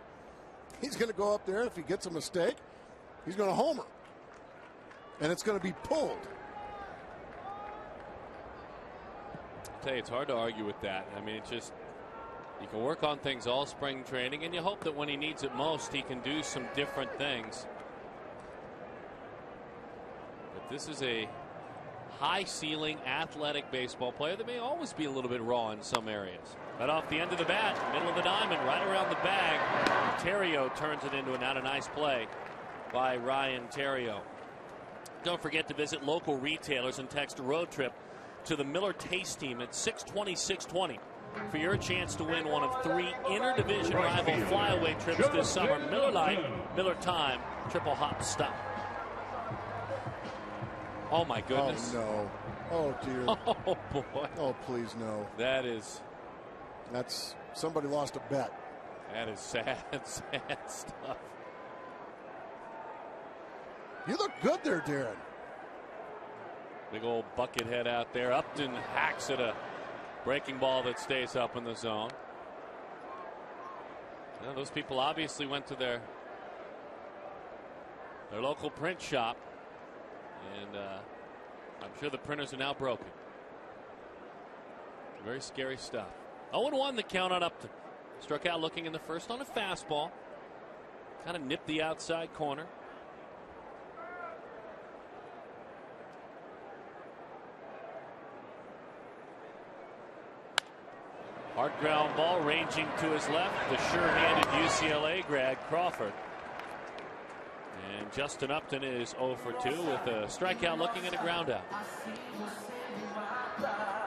He's going to go up there. If he gets a mistake, he's going to homer. And it's going to be pulled. I'll tell you, it's hard to argue with that. I mean, it's just, you can work on things all spring training, and you hope that when he needs it most, he can do some different things. This is a high-ceiling, athletic baseball player that may always be a little bit raw in some areas. Right off the end of the bat, middle of the diamond, right around the bag. Theriot turns it into a nice play by Ryan Theriot. Don't forget to visit local retailers and text road trip to the Miller Taste Team at 620-620 for your chance to win one of 3 interdivision rival flyaway trips this summer. Miller Lite, Miller Time, triple hop stop. Oh, my goodness. Oh, no. Oh, dear. Oh, boy. Oh, please, no. That's somebody lost a bet. That is sad, sad stuff. You look good there, Darren. Big old bucket head out there. Upton hacks at a breaking ball that stays up in the zone. Now, those people obviously went to their local print shop. And I'm sure the printers are now broken. Very scary stuff. 0-1 the count on Upton. Struck out looking in the first on a fastball. Kind of nipped the outside corner. Hard ground ball ranging to his left. The sure-handed UCLA grad Crawford. And Justin Upton is 0 for 2 with a strikeout looking at a ground out.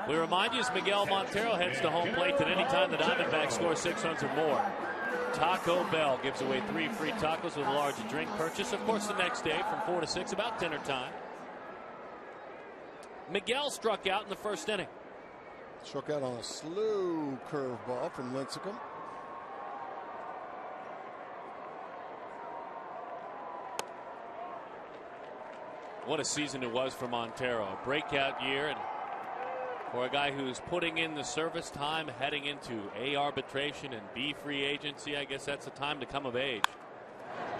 We remind you as Miguel Montero heads to home plate that any time the Diamondbacks score 6 runs or more, Taco Bell gives away 3 free tacos with a large drink purchase. Of course, the next day from 4 to 6, about dinner time. Miguel struck out in the first inning. Struck out on a slow curveball from Lincecum. What a season it was for Montero. A breakout year, and for a guy who's putting in the service time, heading into A, arbitration, and B, free agency, I guess that's the time to come of age.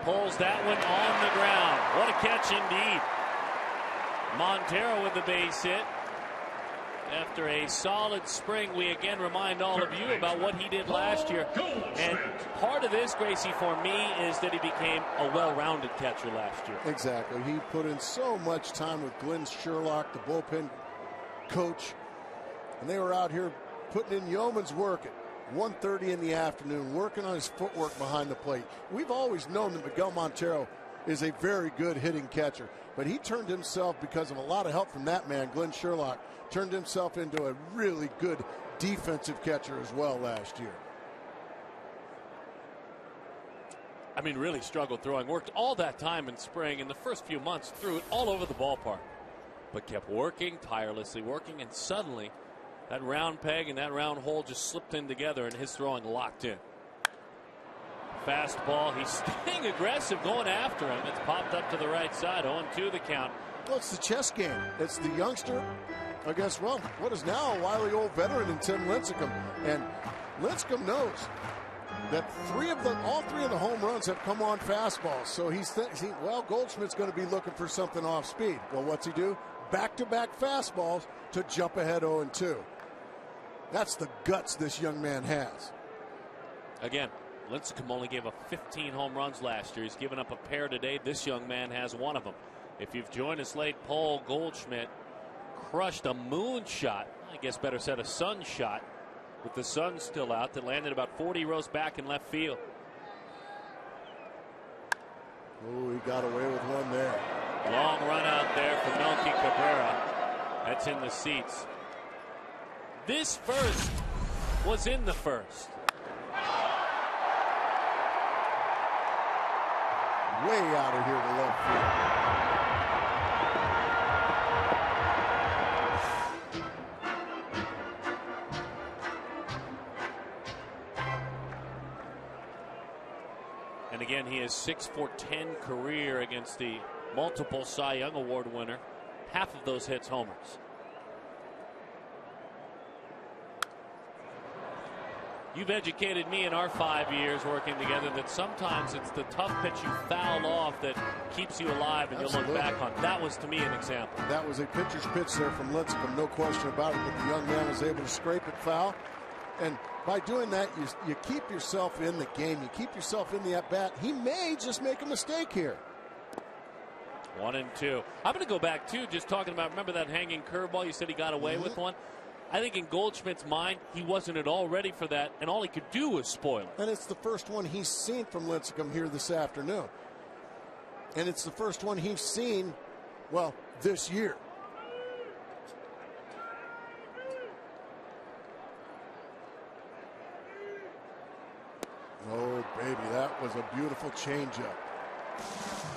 Pulls that one on the ground. What a catch indeed. Montero with the base hit. After a solid spring, we again remind all of you about what he did last year. And part of this, Gracie, for me, is that he became a well-rounded catcher last year. Exactly. He put in so much time with Glenn Sherlock, the bullpen coach. And they were out here putting in yeoman's work at 1:30 in the afternoon, working on his footwork behind the plate. We've always known that Miguel Montero is a very good hitting catcher. But he turned himself, because of a lot of help from that man, Glenn Sherlock, turned himself into a really good defensive catcher as well last year. I mean, really struggled throwing. Worked all that time in spring. In the first few months, threw it all over the ballpark. But kept working, tirelessly working, and suddenly that round peg and that round hole just slipped in together, and his throwing locked in. Fastball. He's staying aggressive, going after him. It's popped up to the right side. 0-2 the count. Well, it's the chess game. It's the youngster against, well, what is now a wily old veteran in Tim Lincecum. And Lincecum knows that all three of the home runs have come on fastballs. So he's well, Goldschmidt's going to be looking for something off speed. Well, what's he do? Back-to-back fastballs to jump ahead 0-2. That's the guts this young man has. Again, Lincecum only gave up 15 home runs last year. He's given up a pair today. This young man has one of them. If you've joined us late, Paul Goldschmidt crushed a moonshot, I guess better said a sunshot, with the sun still out, that landed about 40 rows back in left field. Oh, he got away with one there. Long run out there for Melky Cabrera. That's in the seats. This first was in the first. Way out of here to left field. And again, he is 6 for 10 career against the multiple Cy Young Award winner. Half of those hits homers. You've educated me in our 5 years working together that sometimes it's the tough pitch you foul off that keeps you alive and Absolutely. you'll look back on. That was, to me, an example. That was a pitcher's pitch there from Lincecum, no question about it, but the young man was able to scrape it foul. And by doing that, you keep yourself in the game. You keep yourself in the at-bat. He may just make a mistake here. 1-2. I'm going to go back, too, just talking about, remember that hanging curveball? You said he got away with one? I think in Goldschmidt's mind, he wasn't at all ready for that, and all he could do was spoil it. And it's the first one he's seen from Lincecum here this afternoon. And it's the first one he's seen, well, this year. Oh, baby, that was a beautiful changeup.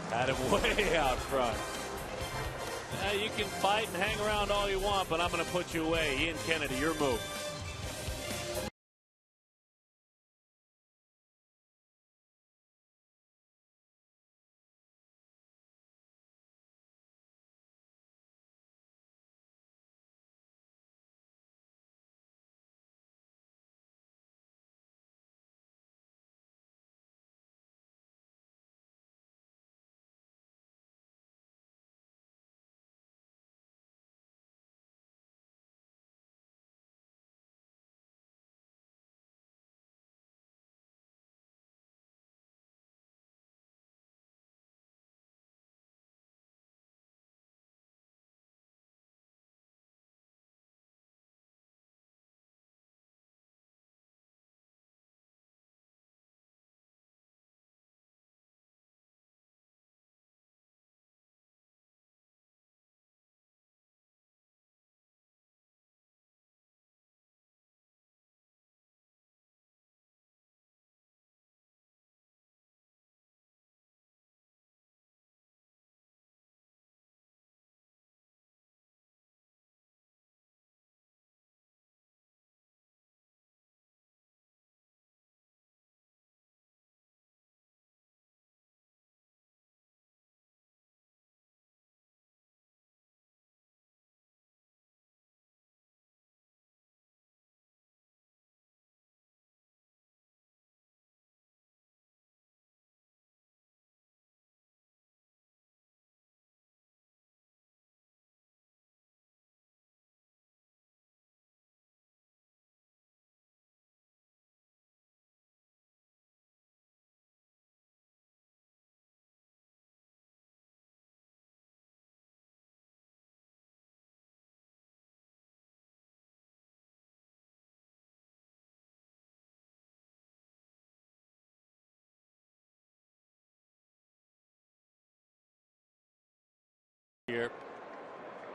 Had him way out front. You can fight and hang around all you want, but I'm going to put you away. Ian Kennedy, your move.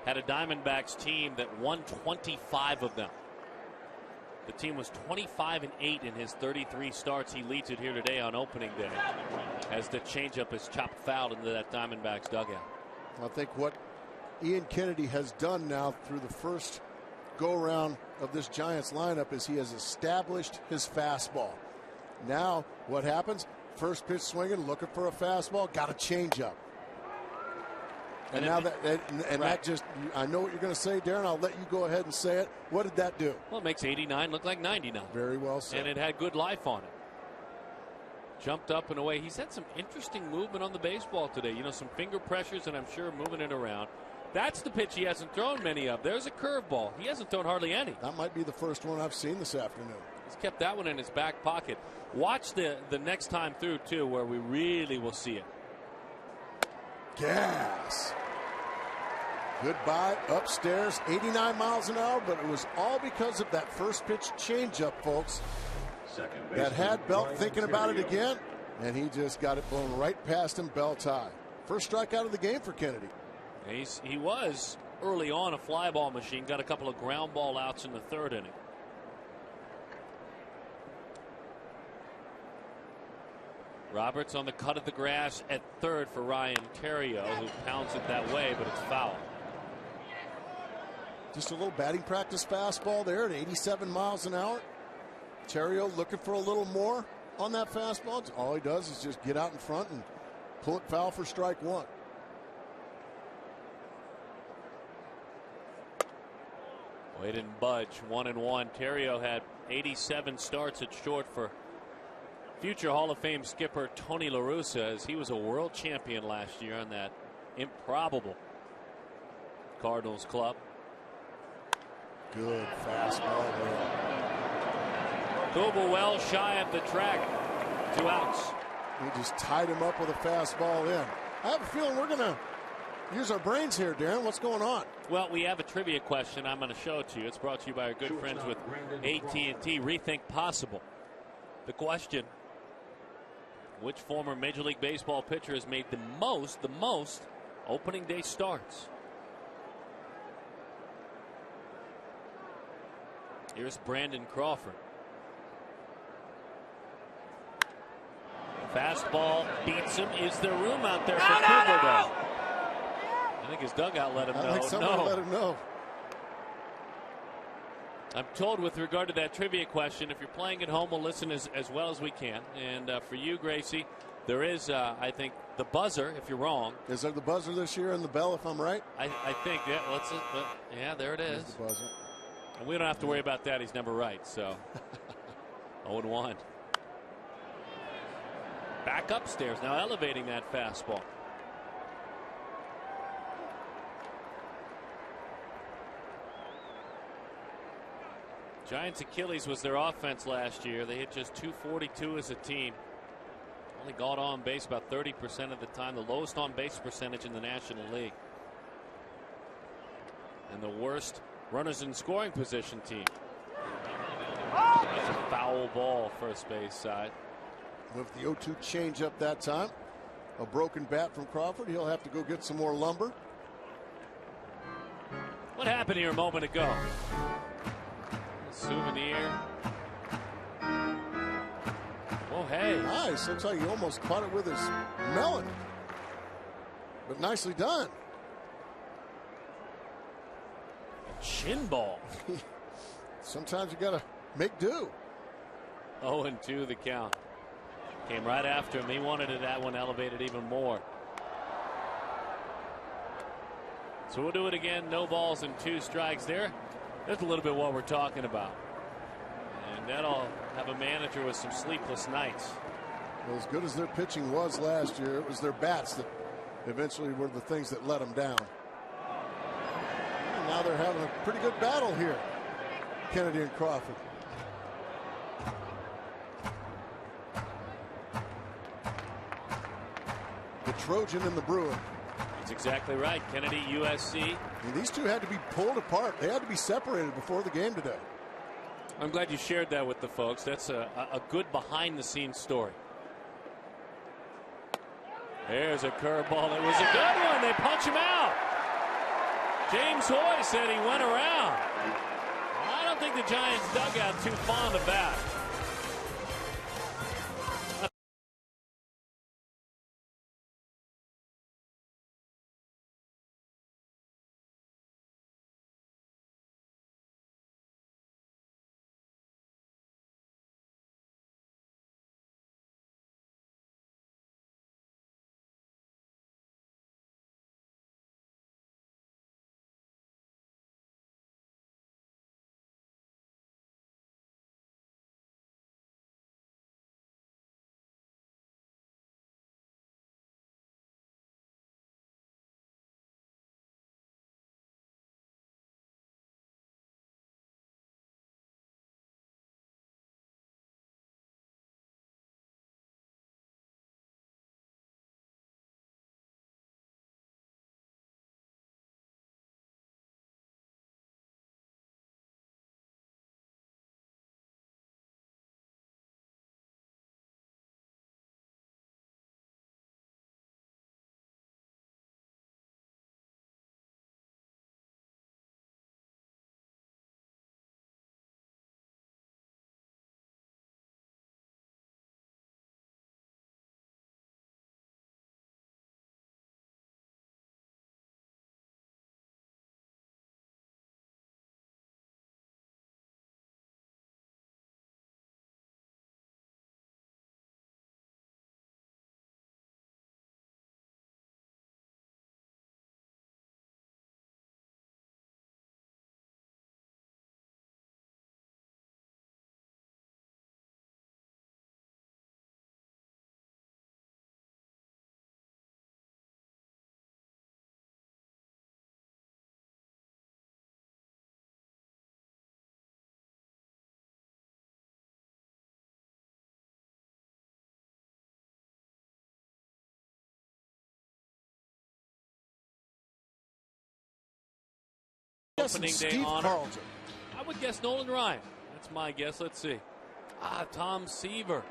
had a Diamondbacks team that won 25 of them. The team was 25-8 in his 33 starts. He leads it here today on opening day as the changeup is chopped foul into that Diamondbacks dugout. I think what Ian Kennedy has done now through the first go-around of this Giants lineup is he has established his fastball. Now what happens? First pitch swinging, looking for a fastball, got a changeup. And now that just, I know what you're going to say, Darren. I'll let you go ahead and say it. What did that do? Well, it makes 89 look like 99. Very well said. And it had good life on it. Jumped up and away. He's had some interesting movement on the baseball today. You know, some finger pressures, and I'm sure moving it around. That's the pitch he hasn't thrown many of. There's a curveball. He hasn't thrown hardly any. That might be the first one I've seen this afternoon. He's kept that one in his back pocket. Watch the next time through, too, where we really will see it. Gas. Goodbye upstairs, 89 miles an hour, but it was all because of that first pitch changeup, folks. That had Belt thinking about it again, and he just got it blown right past him, Bell tie. First strikeout of the game for Kennedy. He was early on a fly ball machine, got a couple of ground ball outs in the third inning. Roberts on the cut of the grass at third for Ryan Theriot, who pounds it that way, but it's foul. Just a little batting practice fastball there at 87 miles an hour. Theriot looking for a little more on that fastball. All he does is just get out in front and pull it foul for strike one. Well, he didn't budge. 1-1. Theriot had 87 starts at short for future Hall of Fame skipper Tony La Russa, as he was a world champion last year on that improbable Cardinals club. Good fastball there. Kubel well shy of the track. 2 outs. He just tied him up with a fastball in. I have a feeling we're going to use our brains here, Darren. What's going on? Well, we have a trivia question. I'm going to show it to you. It's brought to you by our good friends with AT&T. Rethink Possible. The question: which former Major League Baseball pitcher has made the most opening day starts? Here's Brandon Crawford. Fastball beats him. Is there room out there for Kubel, though? I think his dugout let him know. I think someone let him know. I'm told with regard to that trivia question, if you're playing at home, we'll listen as well as we can. And for you, Gracie, there is, I think, the buzzer if you're wrong. Is there the buzzer this year and the bell if I'm right? I think, yeah, yeah, there it is. The buzzer. And we don't have to worry about that. He's never right. So 0-1. Back upstairs now, elevating that fastball. Giants' Achilles was their offense last year. They hit just .242 as a team. Only got on base about 30% of the time, the lowest on base percentage in the National League. And the worst runners in scoring position team. That's a foul ball, first base side. With the 0-2 change up that time. A broken bat from Crawford. He'll have to go get some more lumber. What happened here a moment ago? Souvenir. Oh, hey. Nice. Looks like he almost caught it with his melon. But nicely done. Chin ball. Sometimes you got to make do. 0-2 the count. Came right after him. He wanted that one elevated even more. So we'll do it again. No balls and 2 strikes there. That's a little bit what we're talking about. And that'll have a manager with some sleepless nights. Well, as good as their pitching was last year, it was their bats that eventually were the things that let them down. And now they're having a pretty good battle here, Kennedy and Crawford. The Trojan and the Bruin. That's exactly right. Kennedy, USC. And these two had to be pulled apart. They had to be separated before the game today. I'm glad you shared that with the folks. That's a good behind-the-scenes story. There's a curveball. It was a good one. They punch him out. James Hoy said he went around. I don't think the Giants dugout too fond of that. Opening day honor. Carlton. I would guess Nolan Ryan. That's my guess. Let's see. Tom Seaver.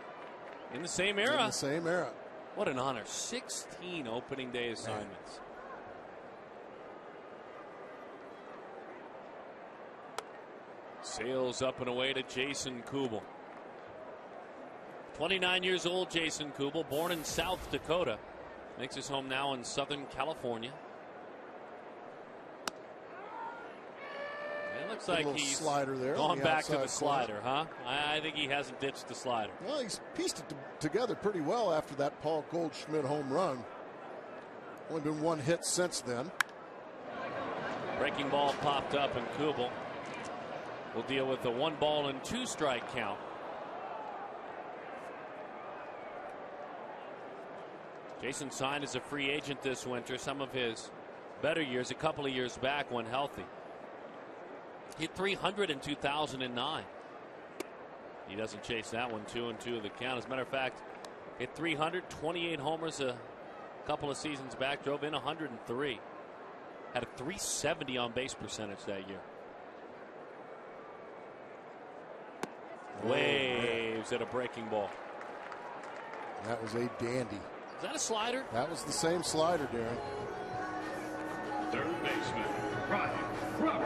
In the same era. In the same era. What an honor. 16 opening day assignments. Sails up and away to Jason Kubel. 29 years old, Jason Kubel, born in South Dakota. Makes his home now in Southern California. It looks like he's slider there gone back to the slider, huh? I think he hasn't ditched the slider. Well, he's pieced it together pretty well after that Paul Goldschmidt home run. Only been one hit since then. Breaking ball popped up, and Kubel will deal with the 1-2 strike count. Jason signed as a free agent this winter. Some of his better years, a couple of years back when healthy. Hit 300 in 2009. He doesn't chase that one. 2-2 of the count. As a matter of fact, hit 300, 28 homers a couple of seasons back. Drove in 103. Had a 370 on base percentage that year. Waves at a breaking ball. That was a dandy. Is that a slider? That was the same slider, Darren. Third baseman, Ryan.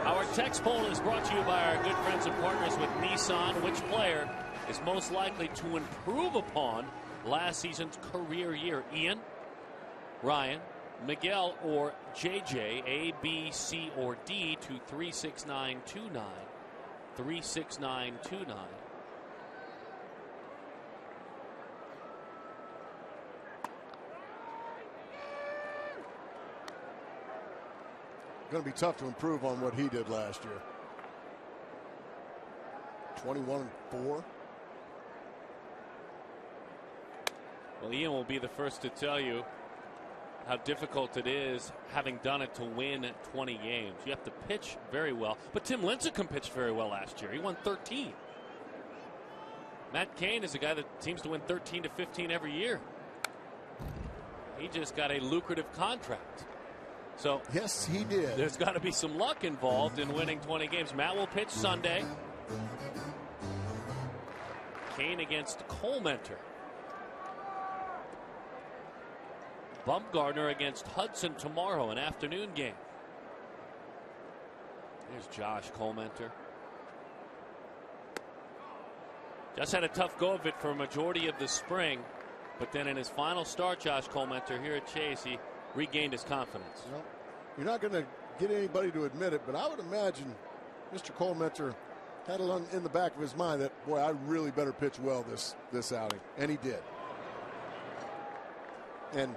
Our text poll is brought to you by our good friends and partners with Nissan. Which player is most likely to improve upon last season's career year? Ian, Ryan, Miguel, or JJ? A, B, C, or D to 36929. 36929. Going to be tough to improve on what he did last year. 21-4. Well, Ian will be the first to tell you how difficult it is having done it to win 20 games. You have to pitch very well. But Tim Lincecum pitched very well last year. He won 13. Matt Cain is a guy that seems to win 13 to 15 every year. He just got a lucrative contract. So yes, he did. There's got to be some luck involved in winning 20 games. Matt will pitch Sunday. Cain against Colementor. Bumgarner against Hudson tomorrow, an afternoon game. Here's Josh Colmenter. Just had a tough go of it for a majority of the spring, but then in his final start, Josh Colmenter here at Chase, he regained his confidence. Well, you're not going to get anybody to admit it, but I would imagine Mr. Colmenter had it in the back of his mind that, boy, I really better pitch well this outing, and he did. And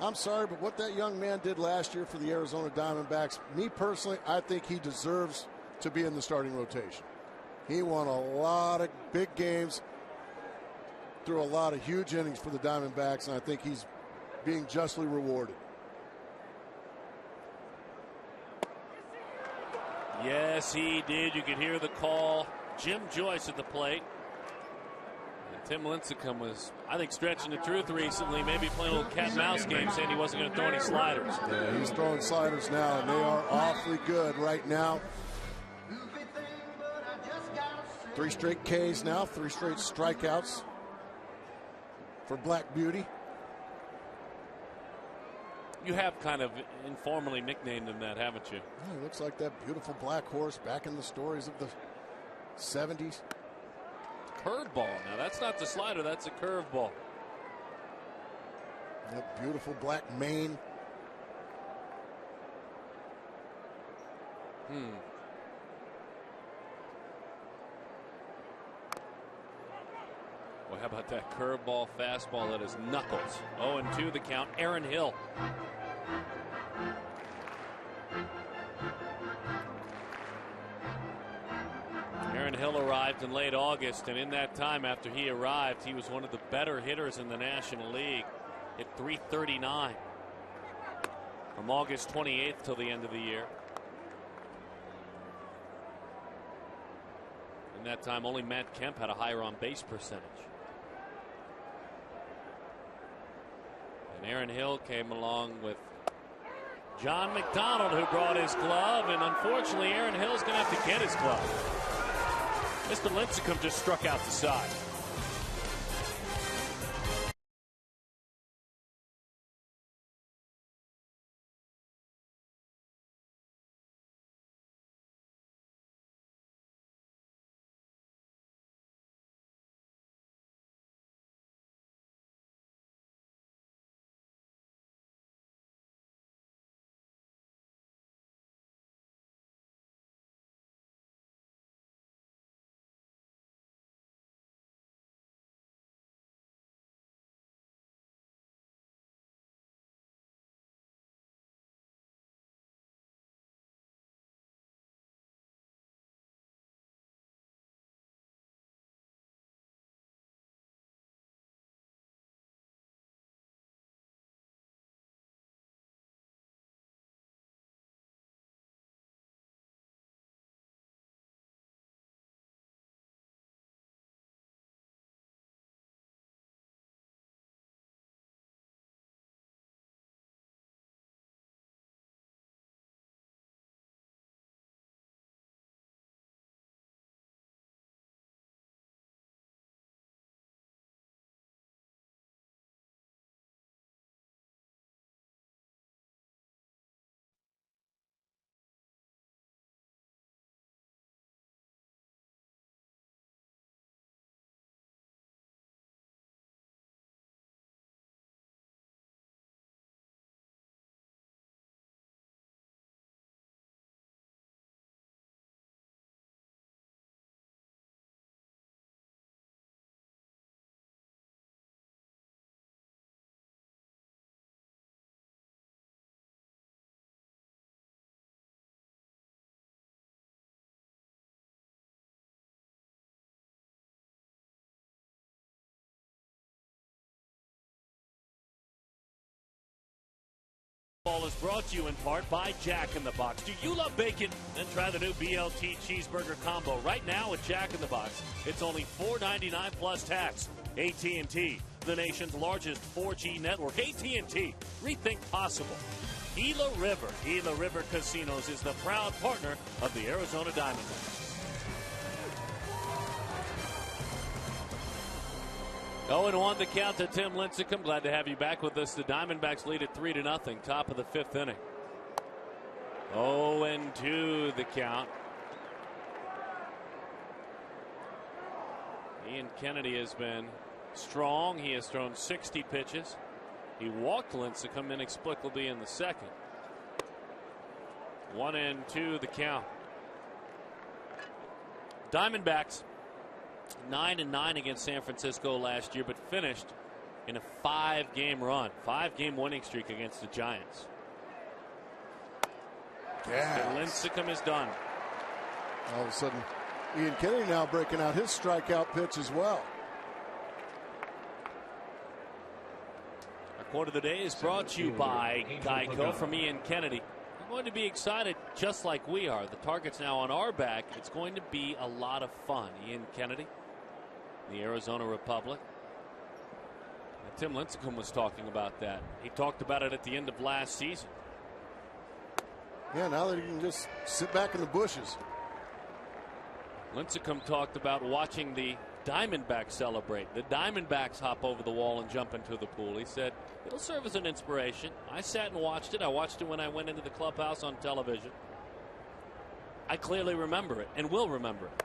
I'm sorry, but what that young man did last year for the Arizona Diamondbacks, me personally, I think he deserves to be in the starting rotation. He won a lot of big games, threw a lot of huge innings for the Diamondbacks, and I think he's being justly rewarded. Yes, he did. You could hear the call. Jim Joyce at the plate. And Tim Lincecum was, I think, stretching the truth recently, maybe playing a little cat and mouse game, saying he wasn't going to throw any sliders. Yeah, he's throwing sliders now, and they are awfully good right now. 3 straight Ks now, 3 straight strikeouts for Black Beauty. You have kind of informally nicknamed him that, haven't you? Yeah, he looks like that beautiful black horse back in the stories of the 70s. Curveball. Now, that's not the slider, that's a curveball. That beautiful black mane. Well, how about that curveball fastball that is knuckles? 0-2 the count. Aaron Hill. Aaron Hill arrived in late August, and in that time after he arrived, he was one of the better hitters in the National League. Hit .339 from August 28th till the end of the year. In that time, only Matt Kemp had a higher on base percentage. And Aaron Hill came along with John McDonald, who brought his glove, and unfortunately Aaron Hill's going to have to get his glove. Mr. Lincecum just struck out the side. Ball is brought to you in part by Jack in the Box. Do you love bacon? Then try the new BLT cheeseburger combo right now at Jack in the Box. It's only $4.99 plus tax. AT&T, the nation's largest 4G network. AT&T, rethink possible. Gila River Casinos is the proud partner of the Arizona Diamondbacks. 0-1 the count to Tim Lincecum. Glad to have you back with us. The Diamondbacks lead at 3-0, top of the 5th inning. 0-2 the count. Ian Kennedy has been strong. He has thrown 60 pitches. He walked Lincecum inexplicably in the second. 1-2 the count. Diamondbacks 9-9 against San Francisco last year, but finished in a 5-game run, 5-game winning streak against the Giants. Yeah. Lincecum is done. All of a sudden, Ian Kennedy now breaking out his strikeout pitch as well. Our quote of the day is brought to you by Geico from Ian Kennedy. You're going to be excited just like we are. The target's now on our back. It's going to be a lot of fun. Ian Kennedy, the Arizona Republic. And Tim Lincecum was talking about that. He talked about it at the end of last season. Yeah, now that he can just sit back in the bushes. Lincecum talked about watching the Diamondbacks celebrate. The Diamondbacks hop over the wall and jump into the pool. He said, it'll serve as an inspiration. I sat and watched it. I watched it when I went into the clubhouse on television. I clearly remember it and will remember it.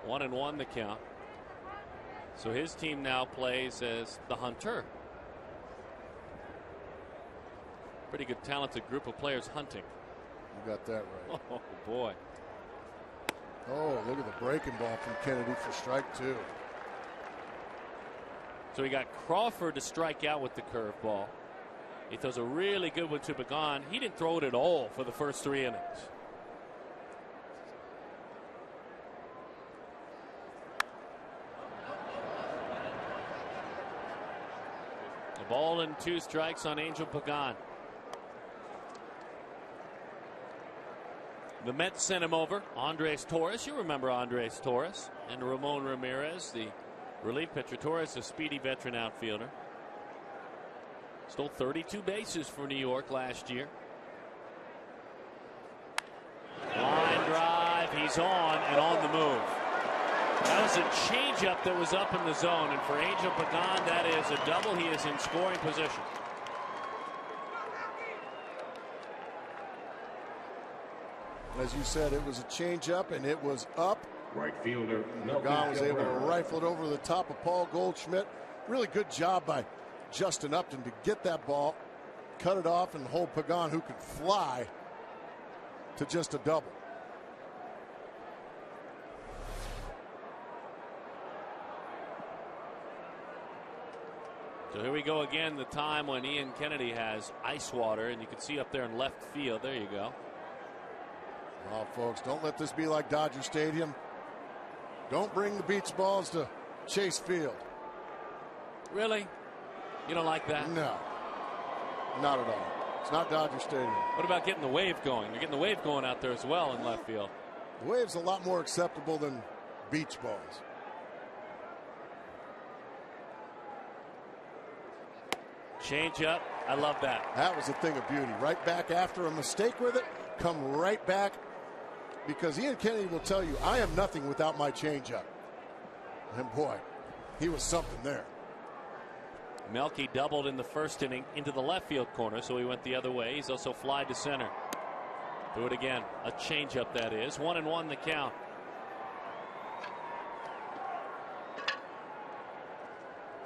1-1 the count. So his team now plays as the Hunter. Pretty good, talented group of players hunting. You got that right. Oh, boy. Oh, look at the breaking ball from Kennedy for strike 2. So he got Crawford to strike out with the curveball. He throws a really good one to Pagan. He didn't throw it at all for the first 3 innings. A ball and 2 strikes on Angel Pagan. The Mets sent him over. Andres Torres, you remember Andres Torres, and Ramon Ramirez, the relief pitcher. Torres, a speedy veteran outfielder. Stole 32 bases for New York last year. Line drive, he's on and on the move. That was a changeup that was up in the zone, and for Angel Pagan, that is a double. He is in scoring position. As you said, it was a changeup, and it was up. Right fielder. Pagan was able to rifle it over the top of Paul Goldschmidt. Really good job by Justin Upton to get that ball, cut it off, and hold Pagan, who could fly, to just a double. So here we go again, the time when Ian Kennedy has ice water, and you can see up there in left field. There you go. Oh, folks, don't let this be like Dodger Stadium. Don't bring the beach balls to Chase Field. Really? You don't like that? No, not at all. It's not Dodger Stadium. What about getting the wave going? You're getting the wave going out there as well in left field. The wave's a lot more acceptable than beach balls. Change up. I love that. That was a thing of beauty. Right back after a mistake with it, come right back. Because Ian Kennedy will tell you, I am nothing without my changeup. And boy, he was something there. Melky doubled in the first inning into the left field corner, so he went the other way. He's also flied to center. Do it again. A changeup, that is. 1-1 the count.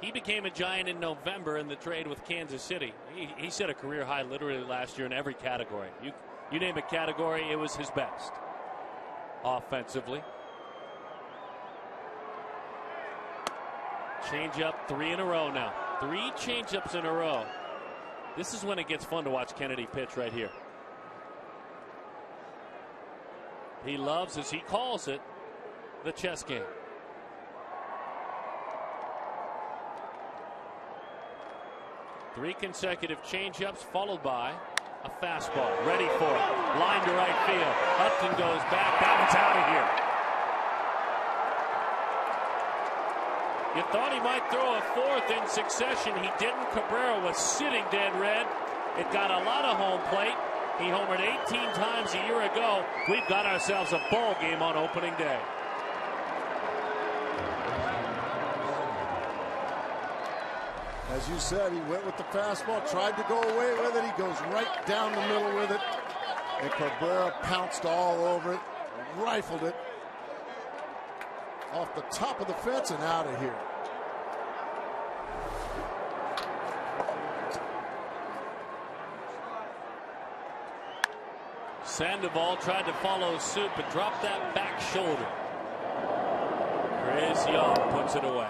He became a Giant in November in the trade with Kansas City. He set a career high literally last year in every category. You name a category, it was his best. Offensively. Changeup 3 in a row now. 3 changeups in a row. This is when it gets fun to watch Kennedy pitch right here. He loves, as he calls it, the chess game. Three consecutive changeups followed by a fastball. Ready for it. Line to right field. Upton goes back. That one's out of here. You thought he might throw a 4th in succession. He didn't. Cabrera was sitting dead red. It got a lot of home plate. He homered 18 times a year ago. We've got ourselves a ball game on opening day. As you said, he went with the fastball, tried to go away with it. He goes right down the middle with it. And Cabrera pounced all over it, rifled it off the top of the fence and out of here. Sandoval tried to follow suit, but dropped that back shoulder. Chris Young puts it away.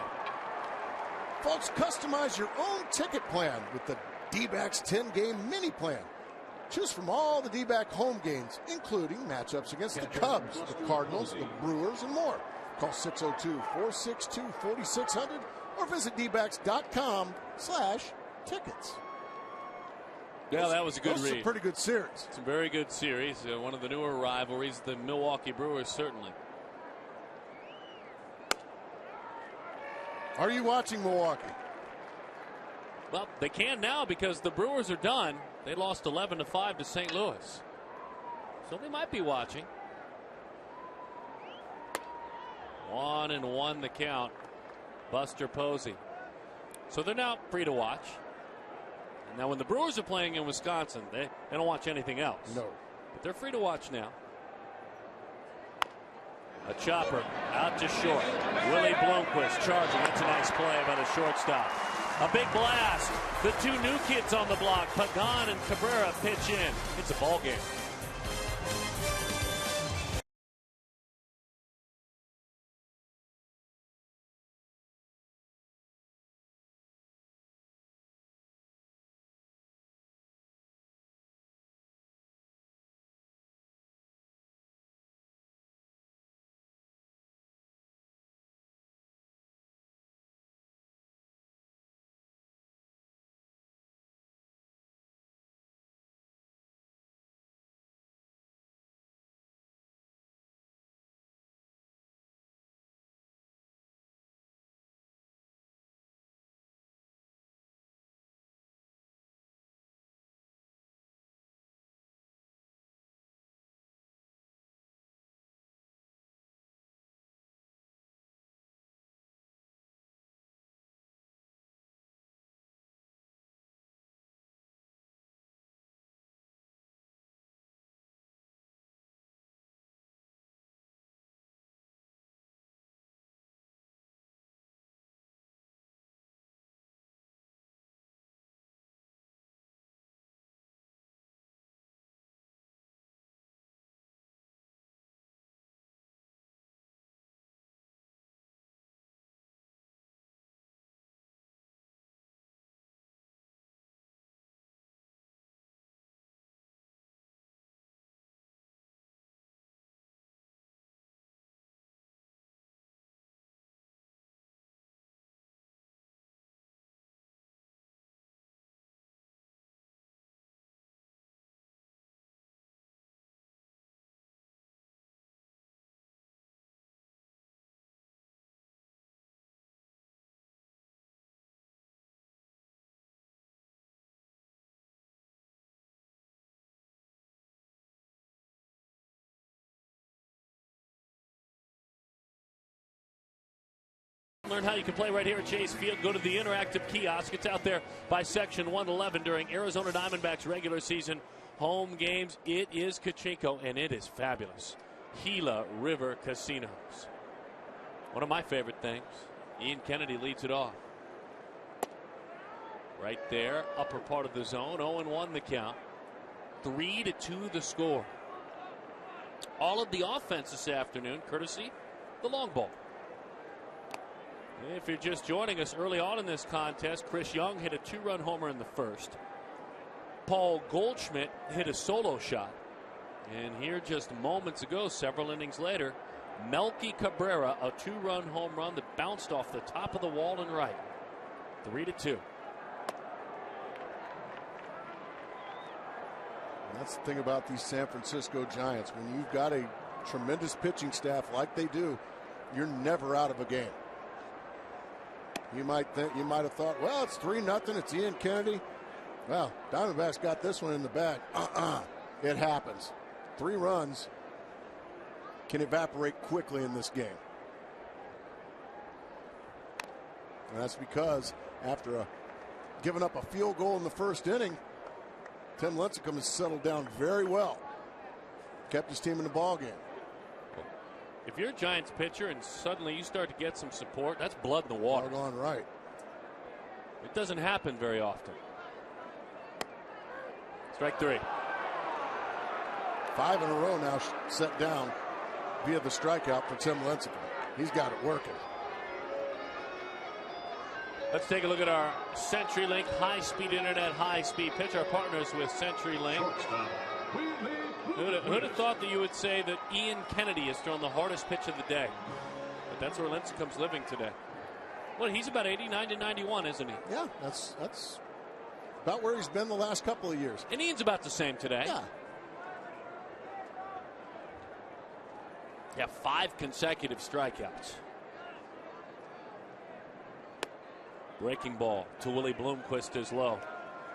Folks, customize your own ticket plan with the D-backs 10-game mini plan. Choose from all the D-back home games, including matchups against the Cubs, the Cardinals, the Brewers, and more. Call 602-462-4600 or visit dbacks.com/tickets. Yeah, that was a good read. This is a pretty good series. It's a very good series. One of the newer rivalries, the Milwaukee Brewers, certainly. Are you watching Milwaukee? Well, they can now because the Brewers are done. They lost 11-5 to St. Louis. So they might be watching. 1-1 the count. Buster Posey. So they're now free to watch. And now when the Brewers are playing in Wisconsin, they don't watch anything else. No. But they're free to watch now. A chopper out to short. Willie Bloomquist charging. That's a nice play by the shortstop. A big blast. The two new kids on the block, Pagan and Cabrera, pitch in. It's a ball game. Learn how you can play right here at Chase Field. Go to the interactive kiosk. It's out there by section 111 during Arizona Diamondbacks regular season home games. It is Kachinko, and it is fabulous. Gila River Casinos. One of my favorite things. Ian Kennedy leads it off. Right there, upper part of the zone. 0-1 the count. 3-2 the score. All of the offense this afternoon, courtesy the long ball. If you're just joining us early on in this contest, Chris Young hit a 2-run homer in the first. Paul Goldschmidt hit a solo shot. And here just moments ago, several innings later, Melky Cabrera, a 2-run home run that bounced off the top of the wall and right. 3-2. That's the thing about these San Francisco Giants. When you've got a tremendous pitching staff like they do, you're never out of a game. You might have thought, well, it's 3-0. It's Ian Kennedy. Well, Diamondbacks got this one in the bag. It happens. 3 runs can evaporate quickly in this game. And that's because after a giving up a field goal in the first inning, Tim Lincecum has settled down very well. Kept his team in the ball game. If you're a Giants pitcher and suddenly you start to get some support, that's blood in the water. Doggone right. It doesn't happen very often. Strike 3. 5 in a row now set down via the strikeout for Tim Lincecum. He's got it working. Let's take a look at our CenturyLink high-speed internet, high-speed pitch. Our partners with CenturyLink. Who'd have thought that you would say that Ian Kennedy has thrown the hardest pitch of the day? But that's where Lincecum's living today. Well, he's about 89 to 91, isn't he? Yeah, that's about where he's been the last couple of years. And Ian's about the same today. Yeah. Yeah, 5 consecutive strikeouts. Breaking ball to Willie Bloomquist is low.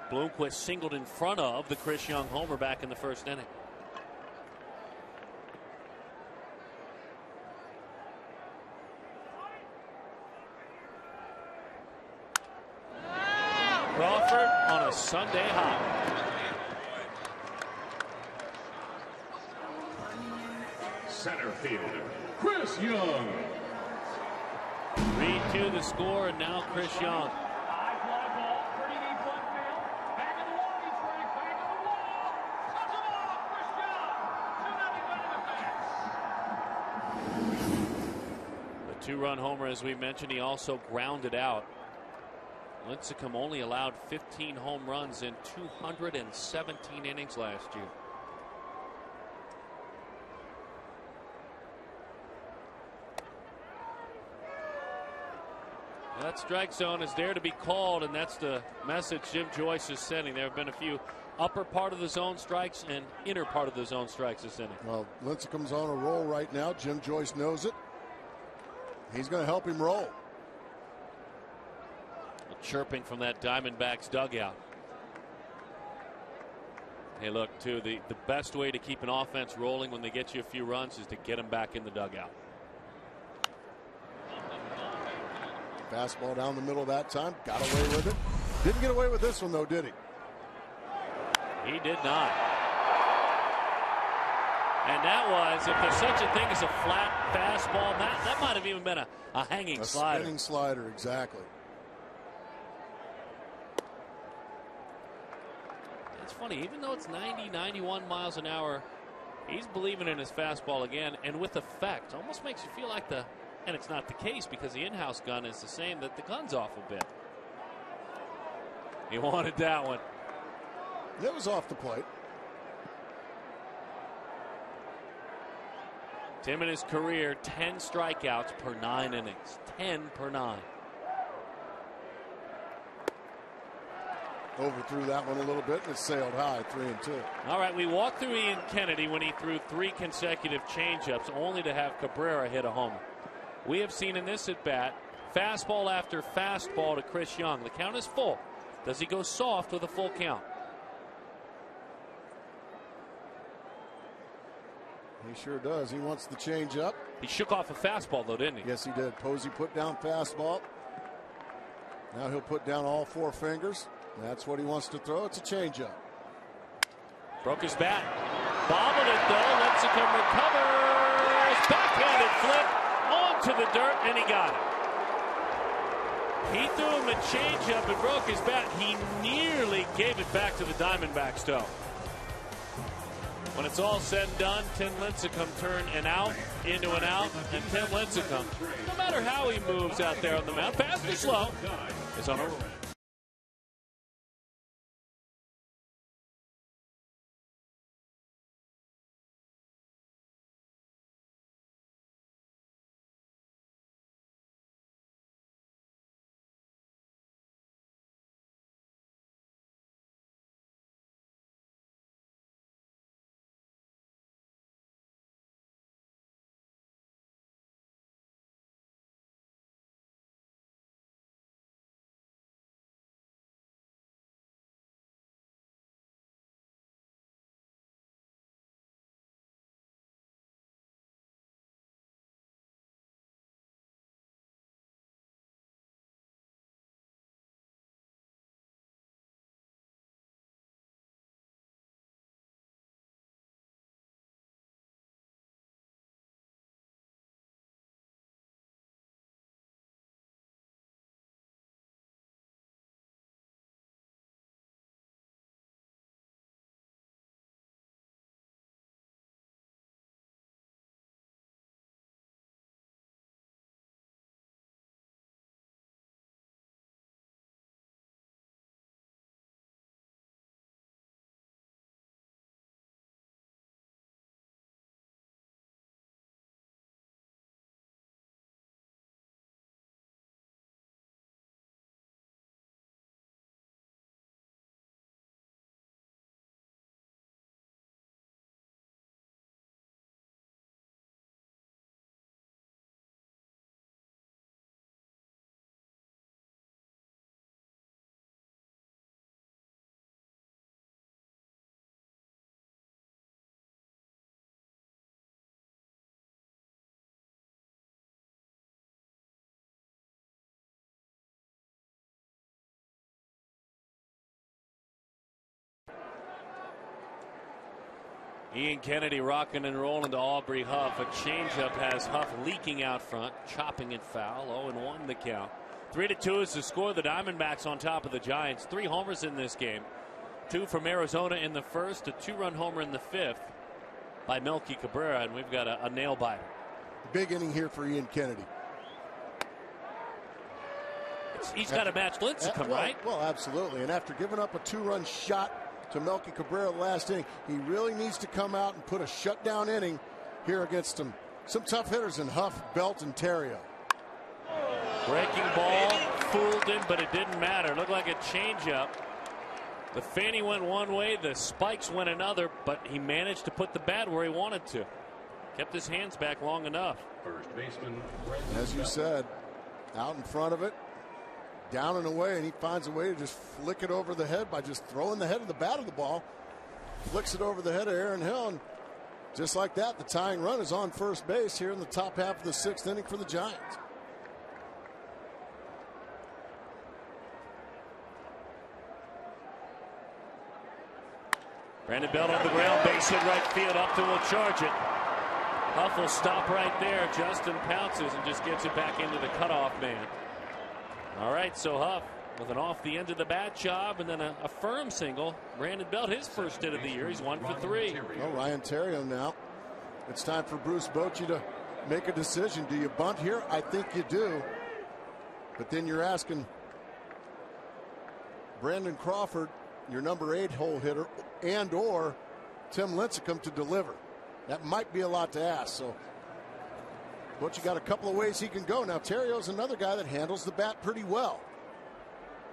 Bloomquist singled in front of the Chris Young homer back in the first inning. Crawford on a Sunday high. Center fielder, Chris Young. 3-2 the score, and now Chris Young. The 2-run homer, as we mentioned, he also grounded out. Lincecum only allowed 15 home runs in 217 innings last year. That strike zone is there to be called, and that's the message Jim Joyce is sending. There have been a few upper part of the zone strikes and inner part of the zone strikes this inning. Well, Lincecum's on a roll right now. Jim Joyce knows it. He's going to help him roll. Chirping from that Diamondbacks dugout. Hey, look, too, the best way to keep an offense rolling when they get you a few runs is to get them back in the dugout. Fastball down the middle that time. Got away with it. Didn't get away with this one, though, did he? He did not. And that was, if there's such a thing as a flat fastball, that might have even been a hanging slider. A spinning slider, exactly. It's funny, even though it's 90, 91 miles an hour, he's believing in his fastball again, and with effect. Almost makes you feel like and it's not the case because the in-house gun is the same, that the gun's off a bit. He wanted that one. It was off the plate. Tim in his career, 10 strikeouts per 9 innings. 10 per 9. Overthrew that one a little bit, and it sailed high, 3-2. All right, we walked through Ian Kennedy when he threw 3 consecutive changeups, only to have Cabrera hit a homer. We have seen in this at-bat, fastball after fastball to Chris Young. The count is full. Does he go soft with a full count? He sure does. He wants the change up. He shook off a fastball, though, didn't he? Yes, he did. Posey put down fastball. Now he'll put down all 4 fingers. That's what he wants to throw. It's a changeup. Broke his bat. Bobbled it, though. Lincecum recovers. Backhanded flip onto the dirt, and he got it. He threw him a changeup and broke his bat. He nearly gave it back to the Diamondbacks, though. When it's all said and done, Tim Lincecum turned an out into an out, and Tim Lincecum, no matter how he moves out there on the mound, fast or slow, is on a roll. Ian Kennedy rocking and rolling to Aubrey Huff. A changeup has Huff leaking out front, chopping it foul. 0-1 the count. 3-2 is the score. The Diamondbacks on top of the Giants. 3 homers in this game. 2 from Arizona in the first, a 2-run homer in the 5th by Melky Cabrera, and we've got a nail biter. Big inning here for Ian Kennedy. He's got to match Lincecum, right? Well, absolutely. And after giving up a 2-run shot to Melky Cabrera last inning, he really needs to come out and put a shutdown inning here against some tough hitters in Huff, Belt, and Terrio. Breaking ball fooled him, but it didn't matter. Looked like a changeup. The fanny went one way, the spikes went another, but he managed to put the bat where he wanted to. Kept his hands back long enough. First baseman, as you said, out in front of it, down and away, and he finds a way to just flick it over the head by just throwing the head of the bat of the ball. Flicks it over the head of Aaron Hill, and just like that, the tying run is on first base here in the top half of the 6th inning for the Giants. Brandon Belt on the ground, base hit right field, Upton will charge it. Huff will stop right there. Justin pounces and just gets it back into the cutoff man. All right, so Huff with an off the end of the bat job and then a firm single. Brandon Belt, his first hit of the year. He's 1 for 3. Oh, Ryan Terrio now. It's time for Bruce Bochy to make a decision. Do you bunt here? I think you do. But then you're asking Brandon Crawford, your number 8 hole hitter, and or Tim Lincecum to deliver. That might be a lot to ask. So, but you got a couple of ways he can go. Now, Terrio's another guy that handles the bat pretty well.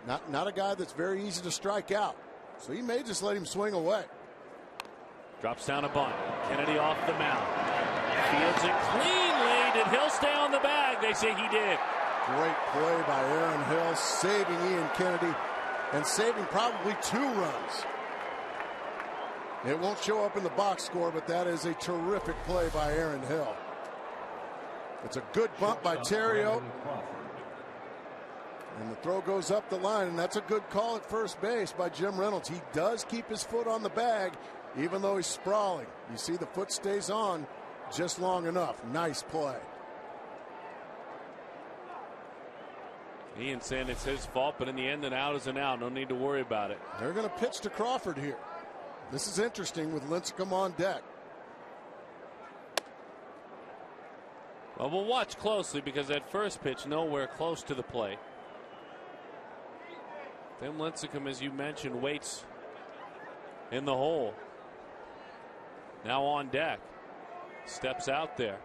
Not a guy that's very easy to strike out. So he may just let him swing away. Drops down a bunt. Kennedy off the mound. Fields it cleanly. Did Hill stay on the bag? They say he did. Great play by Aaron Hill, saving Ian Kennedy and saving probably 2 runs. It won't show up in the box score, but that is a terrific play by Aaron Hill. It's a good bump by Terrio. And the throw goes up the line, and that's a good call at first base by Jim Reynolds. He does keep his foot on the bag, even though he's sprawling. You see the foot stays on just long enough. Nice play. Ian saying it's his fault, but in the end, an out is an out. No need to worry about it. They're going to pitch to Crawford here. This is interesting with Lincecum on deck. Well, we'll watch closely because that first pitch nowhere close to the plate. Then Lincecum, as you mentioned, waits in the hole. Now on deck. Steps out there.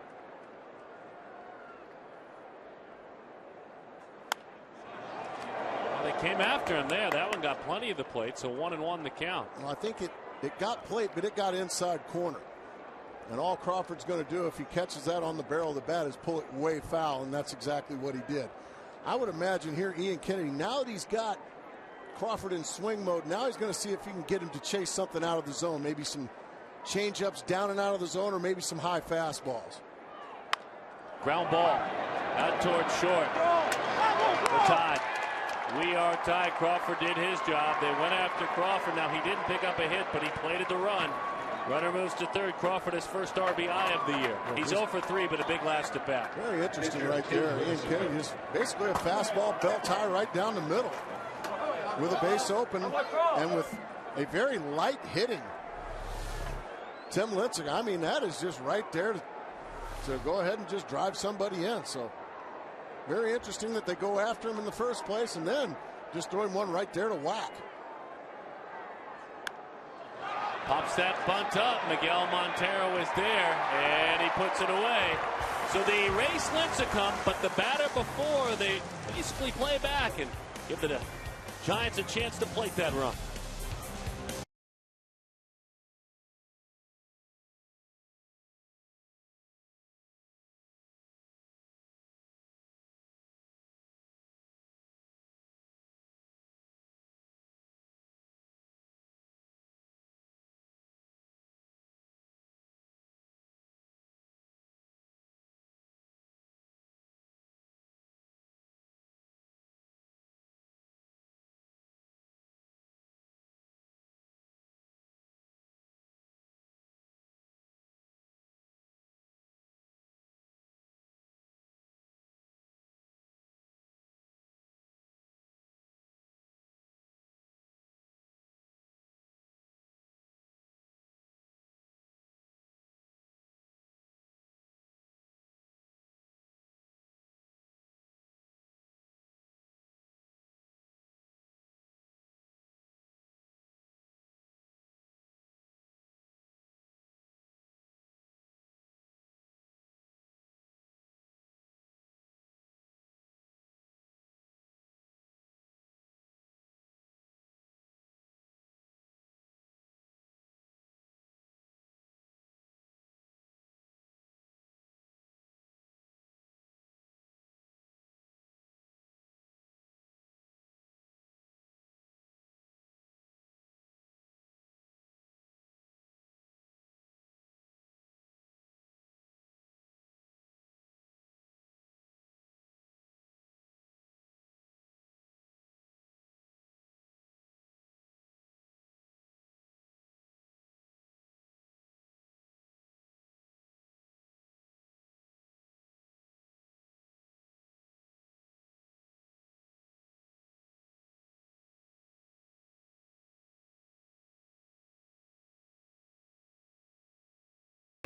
Well, they came after him there. That one got plenty of the plate, so 1-1 the count. Well, I think it got plate, but it got inside corner. And all Crawford's going to do if he catches that on the barrel of the bat is pull it way foul, and that's exactly what he did. I would imagine here Ian Kennedy, now that he's got Crawford in swing mode, now he's going to see if he can get him to chase something out of the zone. Maybe some change-ups down and out of the zone, or maybe some high fastballs. Ground ball out towards short. We're tied. We are tied. Crawford did his job. They went after Crawford. Now, he didn't pick up a hit, but he plated the run. Runner moves to third. Crawford his first RBI of the year. He's 0 for 3, but a big last at bat. Very interesting right there. Ian Kennedy is basically a fastball belt tie right down the middle with a base open and with a very light hitting Tim Lincecum. I mean, that is just right there to go ahead and just drive somebody in. So very interesting that they go after him in the first place and then just throw him one right there to whack. Pops that bunt up. Miguel Montero is there, and he puts it away. So they erase Lincecum, but the batter before, they basically play back and give the Giants a chance to plate that run.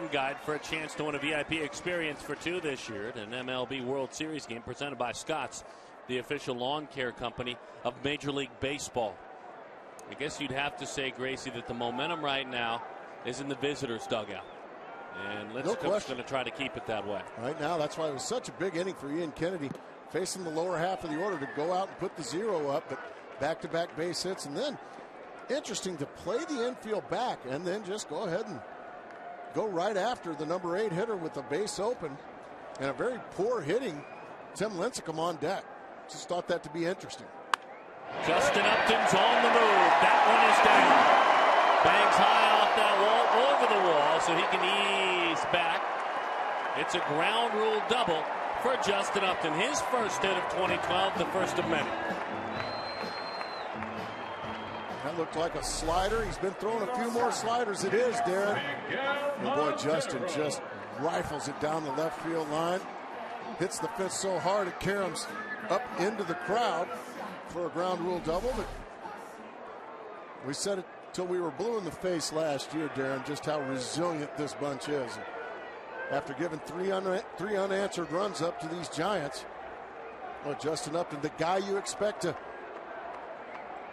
betting guide for a chance to win a VIP experience for two this year at an MLB World Series game presented by Scotts, the official lawn care company of Major League Baseball. I guess you'd have to say, Gracie, that the momentum right now is in the visitors' dugout. And Lincecum's going to try to keep it that way. Right now, that's why it was such a big inning for Ian Kennedy, facing the lower half of the order to go out and put the 0 up, but back-to-back base hits. And then, interesting to play the infield back and then just go ahead and go right after the number 8 hitter with the base open. And a very poor hitting Tim Lincecum on deck. Just thought that to be interesting. Justin Upton's on the move. That one is down. Bangs high off that wall, over the wall, so he can ease back. It's a ground rule double for Justin Upton. His first hit of 2012, the first of many. That looked like a slider. He's been throwing a few more sliders. It is, Darren. And boy, Justin just rifles it down the left field line. Hits the fence so hard it caroms up into the crowd for a ground rule double. But we said it till we were blue in the face last year, Darren, just how resilient this bunch is. After giving three unanswered runs up to these Giants, well, Justin Upton, the guy you expect to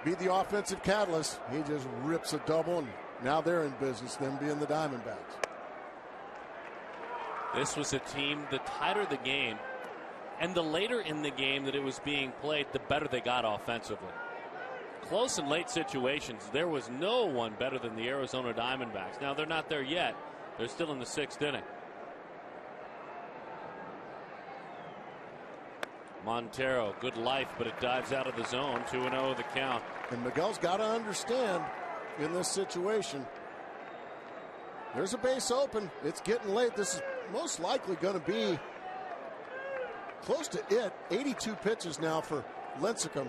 be the offensive catalyst, he just rips a double, and now they're in business, them being the Diamondbacks. This was a team, the tighter the game, and the later in the game that it was being played, the better they got offensively. Close and late situations, there was no one better than the Arizona Diamondbacks. Now, they're not there yet. They're still in the 6th inning. Montero, good life, but it dives out of the zone. 2-0 the count. And Miguel's got to understand in this situation, there's a base open. It's getting late. This is most likely going to be close to it. 82 pitches now for Lincecum.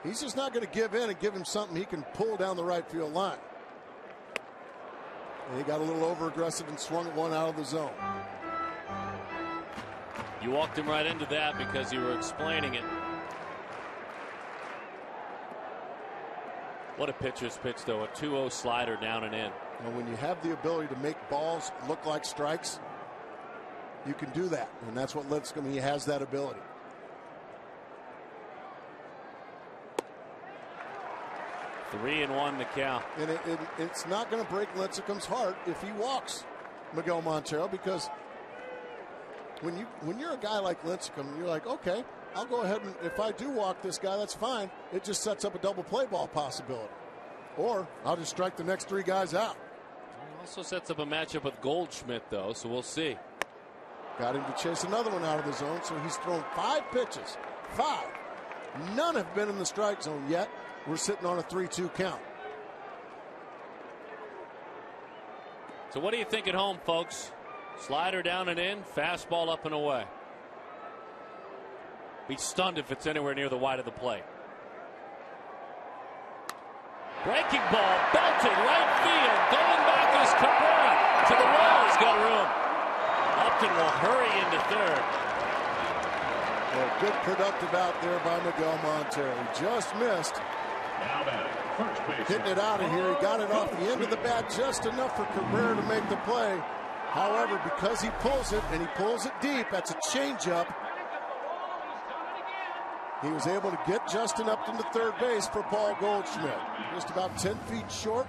He's just not going to give in and give him something he can pull down the right field line. And he got a little over aggressive and swung one out of the zone. You walked him right into that because you were explaining it. What a pitcher's pitch, though. A 2-0 slider down and in. And when you have the ability to make balls look like strikes, you can do that. And that's what Lincecum, he has that ability. Three and one the count. And it's not going to break Lincecum's heart if he walks Miguel Montero, because when you're a guy like Lincecum, you're like, okay, I'll go ahead and if I do walk this guy, that's fine. It just sets up a double play ball possibility. Or I'll just strike the next 3 guys out. It also sets up a matchup with Goldschmidt, though, so we'll see. Got him to chase another one out of the zone, so he's thrown 5 pitches. 5. None have been in the strike zone yet. We're sitting on a 3-2 count. So what do you think at home, folks? Slider down and in, fastball up and away. Be stunned if it's anywhere near the wide of the plate. Breaking ball, belted right field. Going back is Cabrera to the wall. He's got room. Upton will hurry into third. Well, good productive out there by Miguel Montero. He just missed. Hitting it out of here. He got it off the end of the bat just enough for Cabrera to make the play. However, because he pulls it, and he pulls it deep, that's a changeup. He was able to get Justin Upton to third base for Paul Goldschmidt. Just about 10 feet short,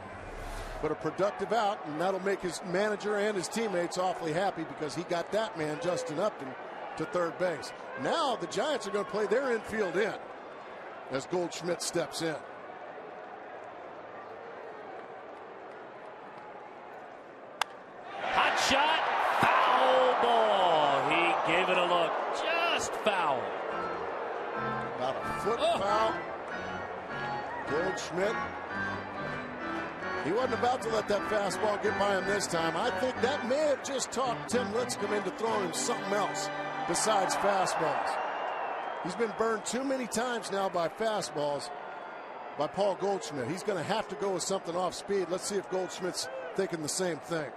but a productive out, and that'll make his manager and his teammates awfully happy because he got that man, Justin Upton, to third base. Now the Giants are going to play their infield in as Goldschmidt steps in. Hot shot, foul ball. He gave it a look, just foul. About a foot foul. Goldschmidt, he wasn't about to let that fastball get by him this time. I think that may have just talked Tim Lincecum into throwing him something else besides fastballs. He's been burned too many times now by fastballs by Paul Goldschmidt. He's going to have to go with something off speed. Let's see if Goldschmidt's thinking the same thing.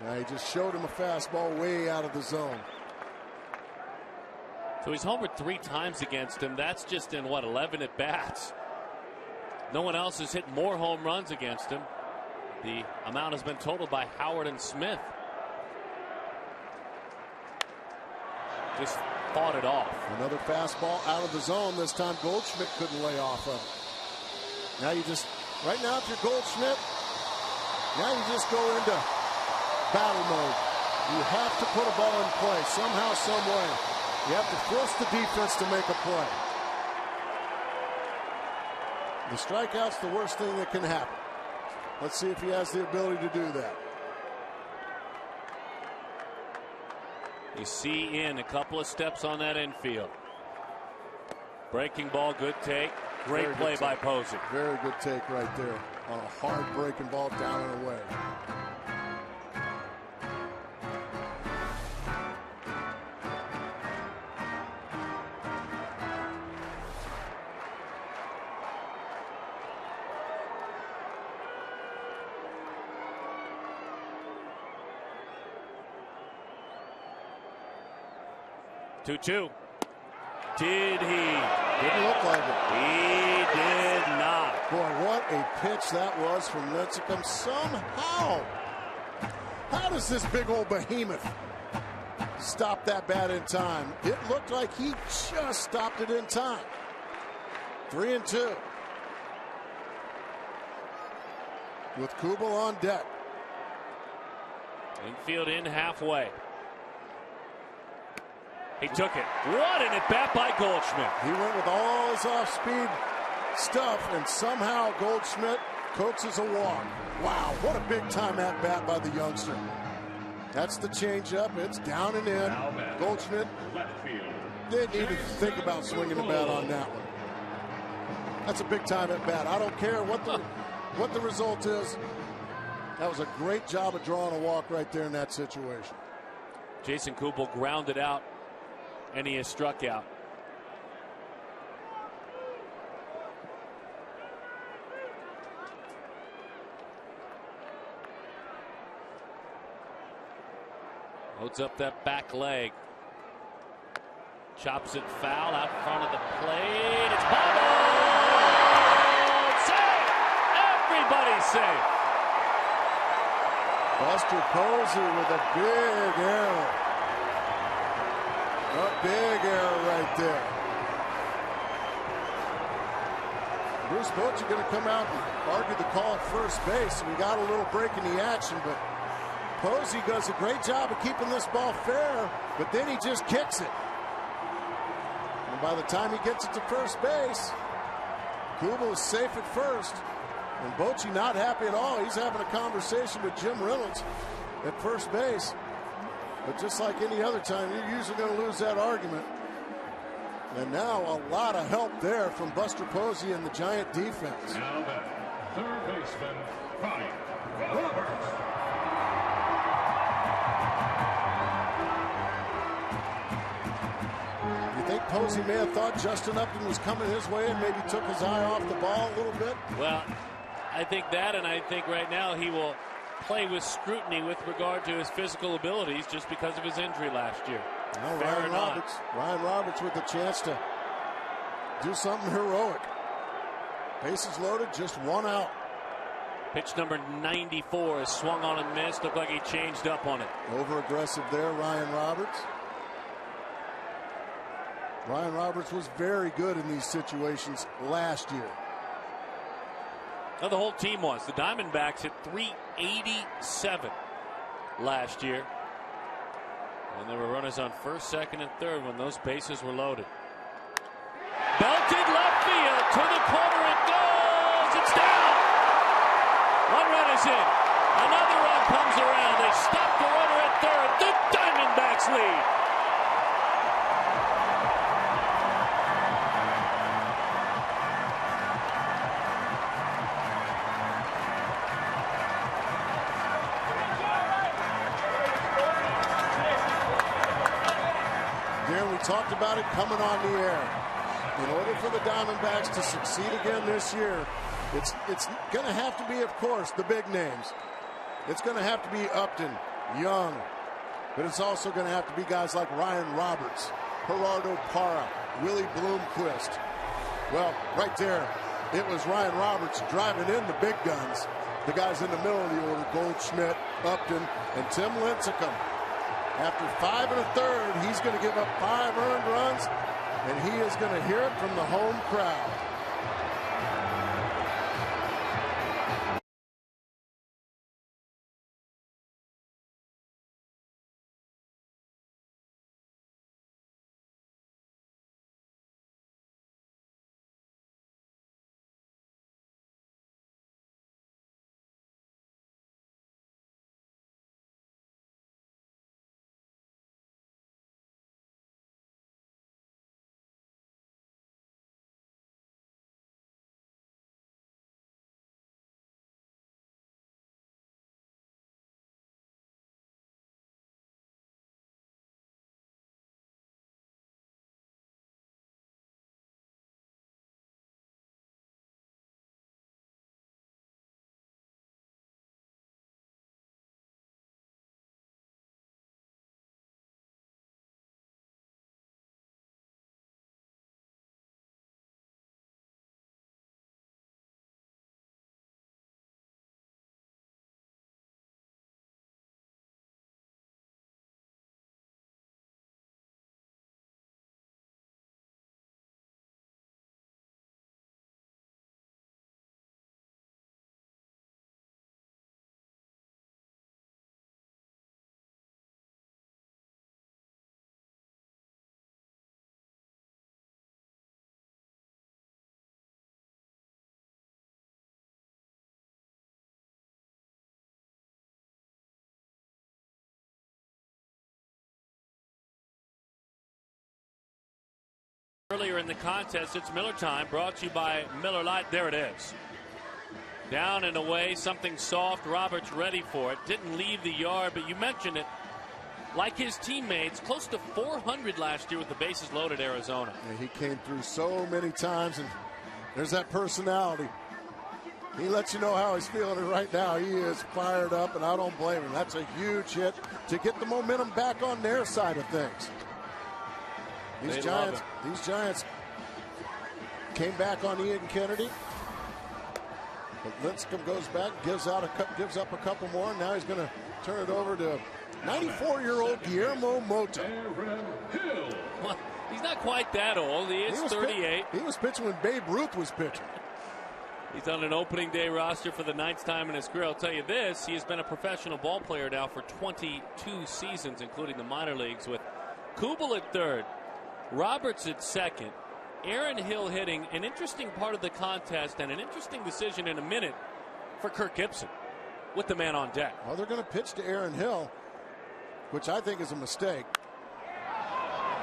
Now he just showed him a fastball way out of the zone. So he's homered 3 times against him. That's just in, what, 11 at-bats. No one else has hit more home runs against him. The amount has been totaled by Howard and Smith. Just fought it off. Another fastball out of the zone. This time Goldschmidt couldn't lay off of it. Now you just, right now if you're Goldschmidt, now you just go into battle mode. You have to put a ball in play somehow, some way. You have to force the defense to make a play. The strikeout's the worst thing that can happen. Let's see if he has the ability to do that. You see in a couple of steps on that infield. Breaking ball, good take. Great play by Posey. Very good take right there on a hard breaking ball down and away. Two. Did he? Didn't look like it. He did not. Boy, what a pitch that was from Lincecum. Somehow, how does this big old behemoth stop that bat in time? It looked like he just stopped it in time. 3-2. With Kubel on deck. Infield in halfway. He took it. What an at-bat by Goldschmidt. He went with all his off-speed stuff, and somehow Goldschmidt coaxes a walk. Wow, what a big-time at-bat by the youngster. That's the changeup. It's down and in. Goldschmidt didn't even think about swinging the bat on that one. That's a big-time at-bat. I don't care what the result is. That was a great job of drawing a walk right there in that situation. Jason Kubel grounded out, and he is struck out. Loads up that back leg. Chops it foul out front of the plate. It's bobbled! Safe! Everybody's safe. Buster Posey with a big error. A big error right there. Bruce Bochy going to come out and argue the call at first base. We got a little break in the action, but Posey does a great job of keeping this ball fair, but then he just kicks it. And by the time he gets it to first base, Kubel is safe at first. And Bochy not happy at all. He's having a conversation with Jim Reynolds at first base. But just like any other time, you're usually going to lose that argument. And now a lot of help there from Buster Posey and the Giant defense. Now the third baseman, Ryan Roberts. You think Posey may have thought Justin Upton was coming his way and maybe took his eye off the ball a little bit? Well, I think that, and I think right now he will play with scrutiny with regard to his physical abilities just because of his injury last year. Well, Ryan Roberts with a chance to do something heroic. Bases loaded, just one out. Pitch number 94 is swung on and missed. Looked like he changed up on it. Over aggressive there, Ryan Roberts. Ryan Roberts was very good in these situations last year. Now the whole team was. The Diamondbacks hit .387 last year. And there were runners on first, second, and third when those bases were loaded. Belted left field to the corner it goes. It's down. One run is in. Another run comes around. They stop the runner at third. The Diamondbacks lead. Talked about it coming on the air. In order for the Diamondbacks to succeed again this year, it's going to have to be, of course, the big names. It's going to have to be Upton, Young, but it's also going to have to be guys like Ryan Roberts, Gerardo Parra, Willie Bloomquist. Well, right there, it was Ryan Roberts driving in the big guns. the guys in the middle of the order, Goldschmidt, Upton, and Tim Lincecum. After 5 1/3, he's going to give up 5 earned runs, and he is going to hear it from the home crowd. Earlier in the contest, it's Miller time, brought to you by Miller Lite. There it is. Down and away, something soft. Roberts ready for it. Didn't leave the yard, but you mentioned it. Like his teammates, close to 400 last year with the bases loaded Arizona. Yeah, he came through so many times, and there's that personality. He lets you know how he's feeling, and right now he is fired up, and I don't blame him. That's a huge hit to get the momentum back on their side of things. These Giants came back on Ian Kennedy. But Lincecum goes back, gives up a couple more, and now he's going to turn it over to 94-year-old Guillermo Mota. Well, he's not quite that old. He is 38. He was pitching when Babe Ruth was pitching. He's on an opening day roster for the 9th time in his career. I'll tell you this, he has been a professional ball player now for 22 seasons, including the minor leagues, with Kubel at third, Roberts at second, Aaron Hill hitting. An interesting part of the contest and an interesting decision in a minute for Kirk Gibson with the man on deck. Well, they're going to pitch to Aaron Hill, which I think is a mistake.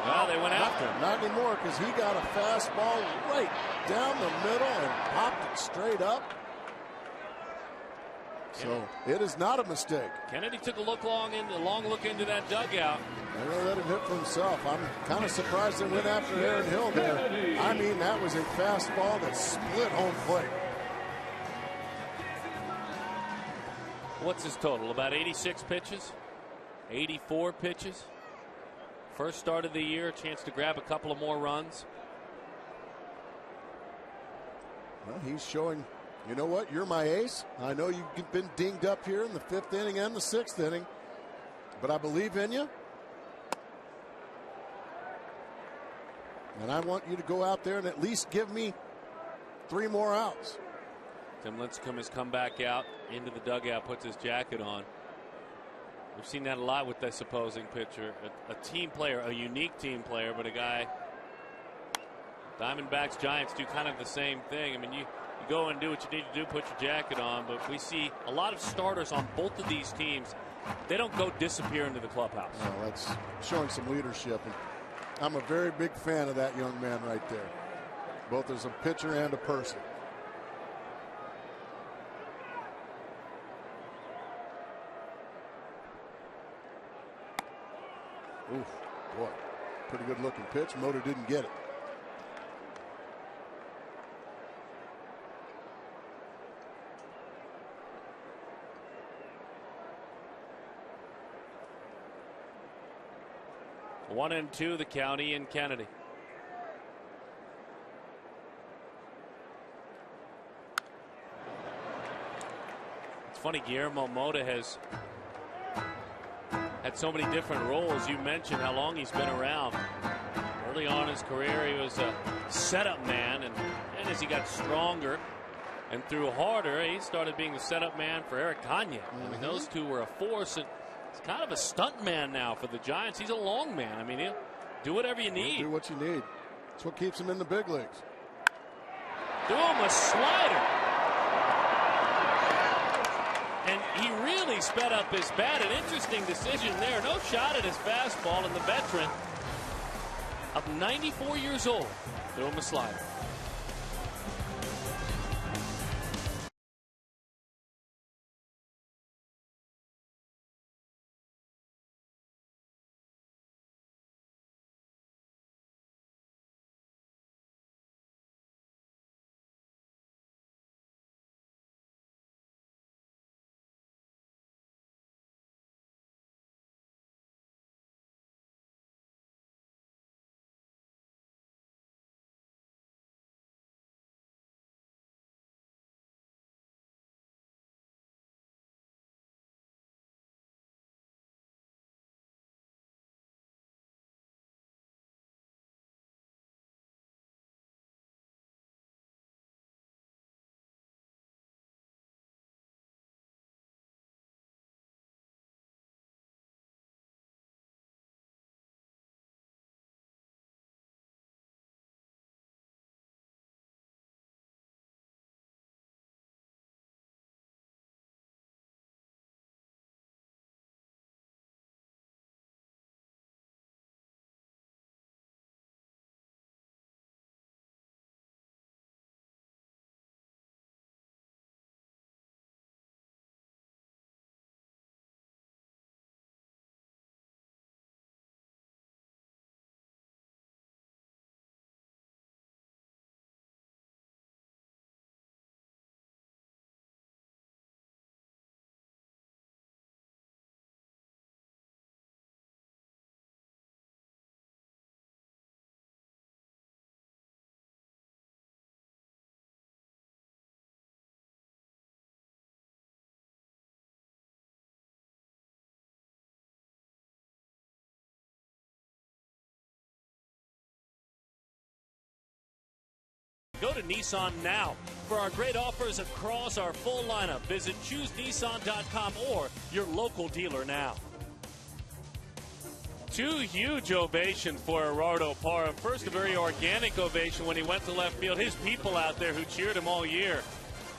Well, they went after him. Not anymore, because he got a fastball right down the middle and popped it straight up. So it is not a mistake. Kennedy took a long look into that dugout. They're going to let him hit for himself. I'm kind of surprised they went after Aaron Hill there. I mean, that was a fastball that split home plate. What's his total? About 86 pitches? 84 pitches? First start of the year, a chance to grab a couple of more runs. Well, he's showing, you know what, you're my ace. I know you've been dinged up here in the 5th inning and the 6th inning, but I believe in you. And I want you to go out there and at least give me 3 more outs. Tim Lincecum has come back out into the dugout, puts his jacket on. We've seen that a lot with this opposing pitcher. A team player, a unique team player, but a guy. Diamondbacks, Giants do kind of the same thing. I mean, you go and do what you need to do, put your jacket on, but we see a lot of starters on both of these teams. They don't go disappear into the clubhouse. No, that's showing some leadership. And I'm a very big fan of that young man right there, both as a pitcher and a person. Oof, boy, pretty good looking pitch. Mota didn't get it. One and two, the county and Kennedy. funny, Guillermo Mota has had so many different roles. You mentioned how long he's been around. Early on in his career, he was a setup man, and as he got stronger and threw harder, he started being the setup man for Eric Gagne. I mean, those two were a force, and he's kind of a stunt man now for the Giants. He's a long man. I mean, he'll do whatever you need. He'll do what you need. That's what keeps him in the big leagues. Threw him a slider. And he really sped up his bat. An interesting decision there. No shot at his fastball, and the veteran of 94 years old threw him a slider. Go to Nissan now for our great offers across our full lineup. Visit ChooseNissan.com or your local dealer now. Two huge ovations for Gerardo Parra. First, a very organic ovation when he went to left field. His people out there who cheered him all year.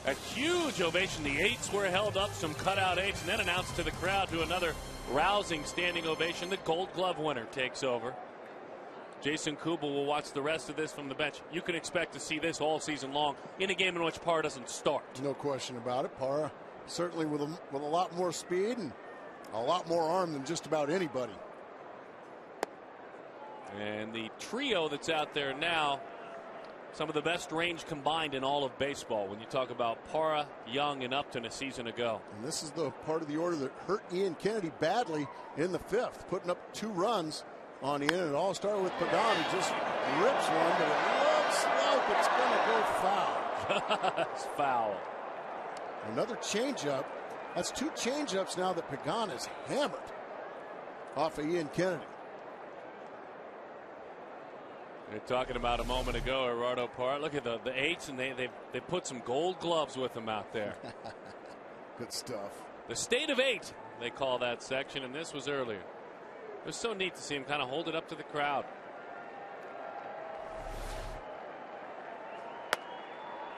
A huge ovation. The eights were held up, some cutout eights, and then announced to the crowd to another rousing standing ovation. The Gold Glove winner takes over. Jason Kubel will watch the rest of this from the bench. You can expect to see this all season long in a game in which Parra doesn't start. No question about it. Parra certainly with a lot more speed and a lot more arm than just about anybody. And the trio that's out there now, some of the best range combined in all of baseball when you talk about Parra, Young, and Upton a season ago. And this is the part of the order that hurt Ian Kennedy badly in the fifth, putting up 2 runs on Ian. It all started with Pagan, who just rips one, but it looks like it's going to go foul. It's foul. Another changeup. That's 2 changeups now that Pagan has hammered off of Ian Kennedy. You're talking about a moment ago, Gerardo Parra. Look at the eights, and they put some Gold Gloves with them out there. Good stuff. The state of 8, they call that section, and this was earlier. It was so neat to see him kind of hold it up to the crowd.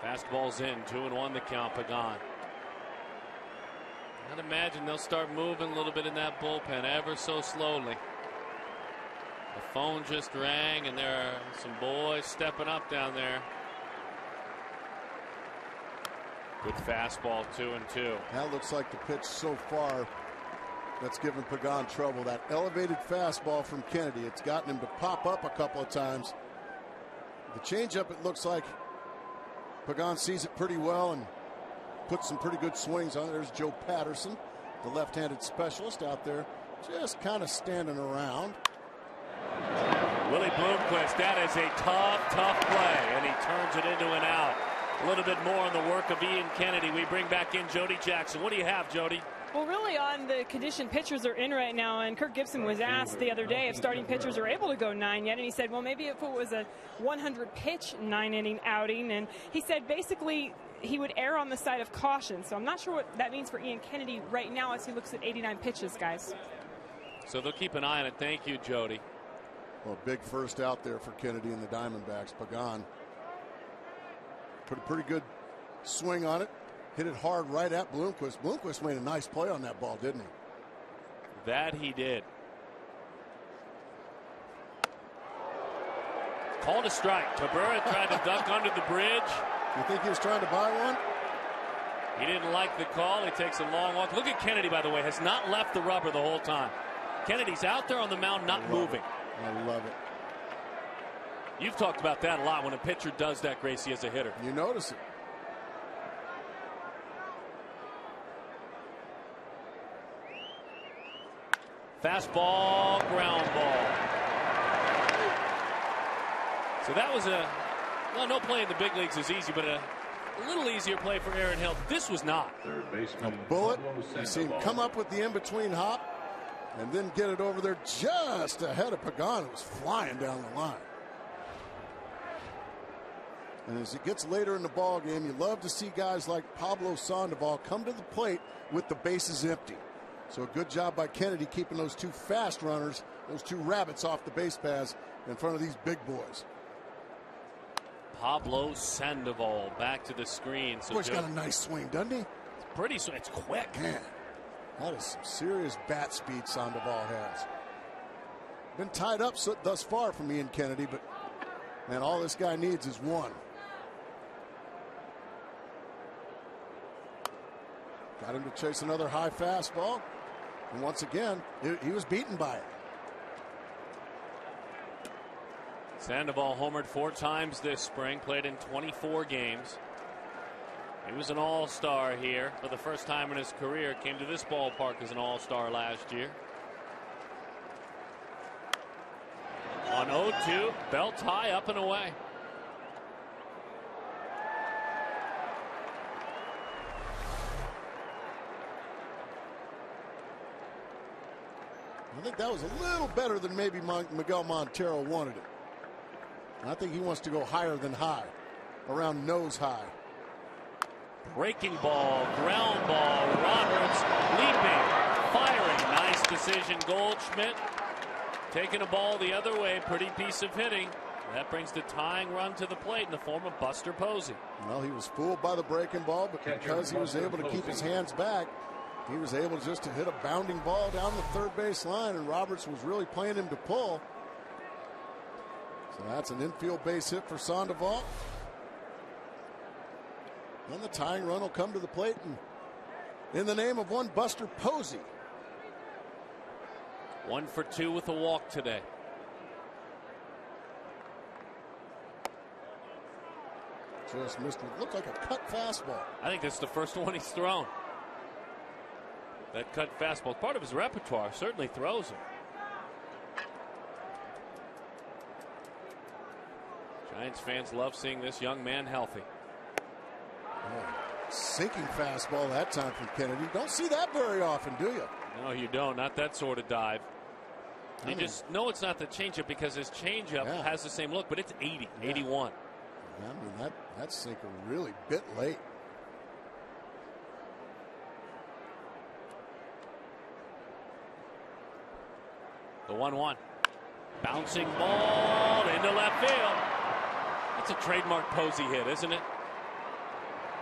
Fastball's in, 2-1 the count. Pagan. I'd imagine they'll start moving a little bit in that bullpen ever so slowly. The phone just rang, and there are some boys stepping up down there. Good fastball, 2-2. That looks like the pitch so far that's given Pagan trouble. That elevated fastball from Kennedy. It's gotten him to pop up a couple of times. The changeup, it looks like Pagan sees it pretty well and puts some pretty good swings on it. There's Joe Patterson, the left-handed specialist out there, just kind of standing around. Willie Bloomquist, that is a tough play, and he turns it into an out. A little bit more on the work of Ian Kennedy. We bring back in Jody Jackson. What do you have, Jody? Well, really on the condition pitchers are in right now, and Kirk Gibson was asked the other day if starting pitchers are able to go 9 yet, and he said, well, maybe if it was a 100-pitch 9-inning outing, and he said basically he would err on the side of caution. So I'm not sure what that means for Ian Kennedy right now as he looks at 89 pitches, guys. So they'll keep an eye on it. Thank you, Jody. Well, big first out there for Kennedy and the Diamondbacks. Pagan put a pretty good swing on it. Hit it hard right at Bloomquist. Bloomquist made a nice play on that ball, didn't he? That he did. Called a strike. Cabrera tried to duck under the bridge. You think he was trying to buy one? He didn't like the call. He takes a long walk. Look at Kennedy, by the way, has not left the rubber the whole time. Kennedy's out there on the mound, not moving. I love it. You've talked about that a lot when a pitcher does that, Gracie, as a hitter. You notice it. Fastball, ground ball. So that was no play in the big leagues is easy, but a little easier play for Aaron Hill. This was not. A bullet. You see him come up with the in-between hop and then get it over there just ahead of Pagan, who was flying down the line. And as it gets later in the ball game, you love to see guys like Pablo Sandoval come to the plate with the bases empty. So a good job by Kennedy keeping those two fast runners, those two rabbits off the base paths in front of these big boys. Pablo Sandoval back to the screen. So Boy's got a nice swing, doesn't he? It's pretty. It's quick. Man, that is some serious bat speed Sandoval has. Been tied up thus far from Ian Kennedy, but man, all this guy needs is one. Got him to chase another high fastball. And once again, he was beaten by it. Sandoval homered 4 times this spring, played in 24 games. He was an all-star here for the first time in his career. Came to this ballpark as an all-star last year. On 0-2, belt high, up and away. I think that was a little better than maybe Miguel Montero wanted it. I think he wants to go higher than high, around nose high. Breaking ball, ground ball, Roberts leaping, firing. Nice decision, Goldschmidt. Taking a ball the other way, pretty piece of hitting. That brings the tying run to the plate in the form of Buster Posey. Well, he was fooled by the breaking ball, but because he was able to keep his hands back, he was able just to hit a bounding ball down the third base line, and Roberts was really playing him to pull. So that's an infield base hit for Sandoval. Then the tying run will come to the plate in the name of one Buster Posey. 1 for 2 with a walk today. Just missed it. Looked like a cut fastball. I think that's the first one he's thrown. That cut fastball, part of his repertoire, certainly throws it. Giants fans love seeing this young man healthy. Oh, sinking fastball that time from Kennedy. Don't see that very often, do you? No, you don't. Not that sort of dive. You just know it's not the changeup because his changeup has the same look, but it's 80, 81. I mean, that sinker really bit late. The 1-1. Bouncing ball into left field. That's a trademark Posey hit, isn't it?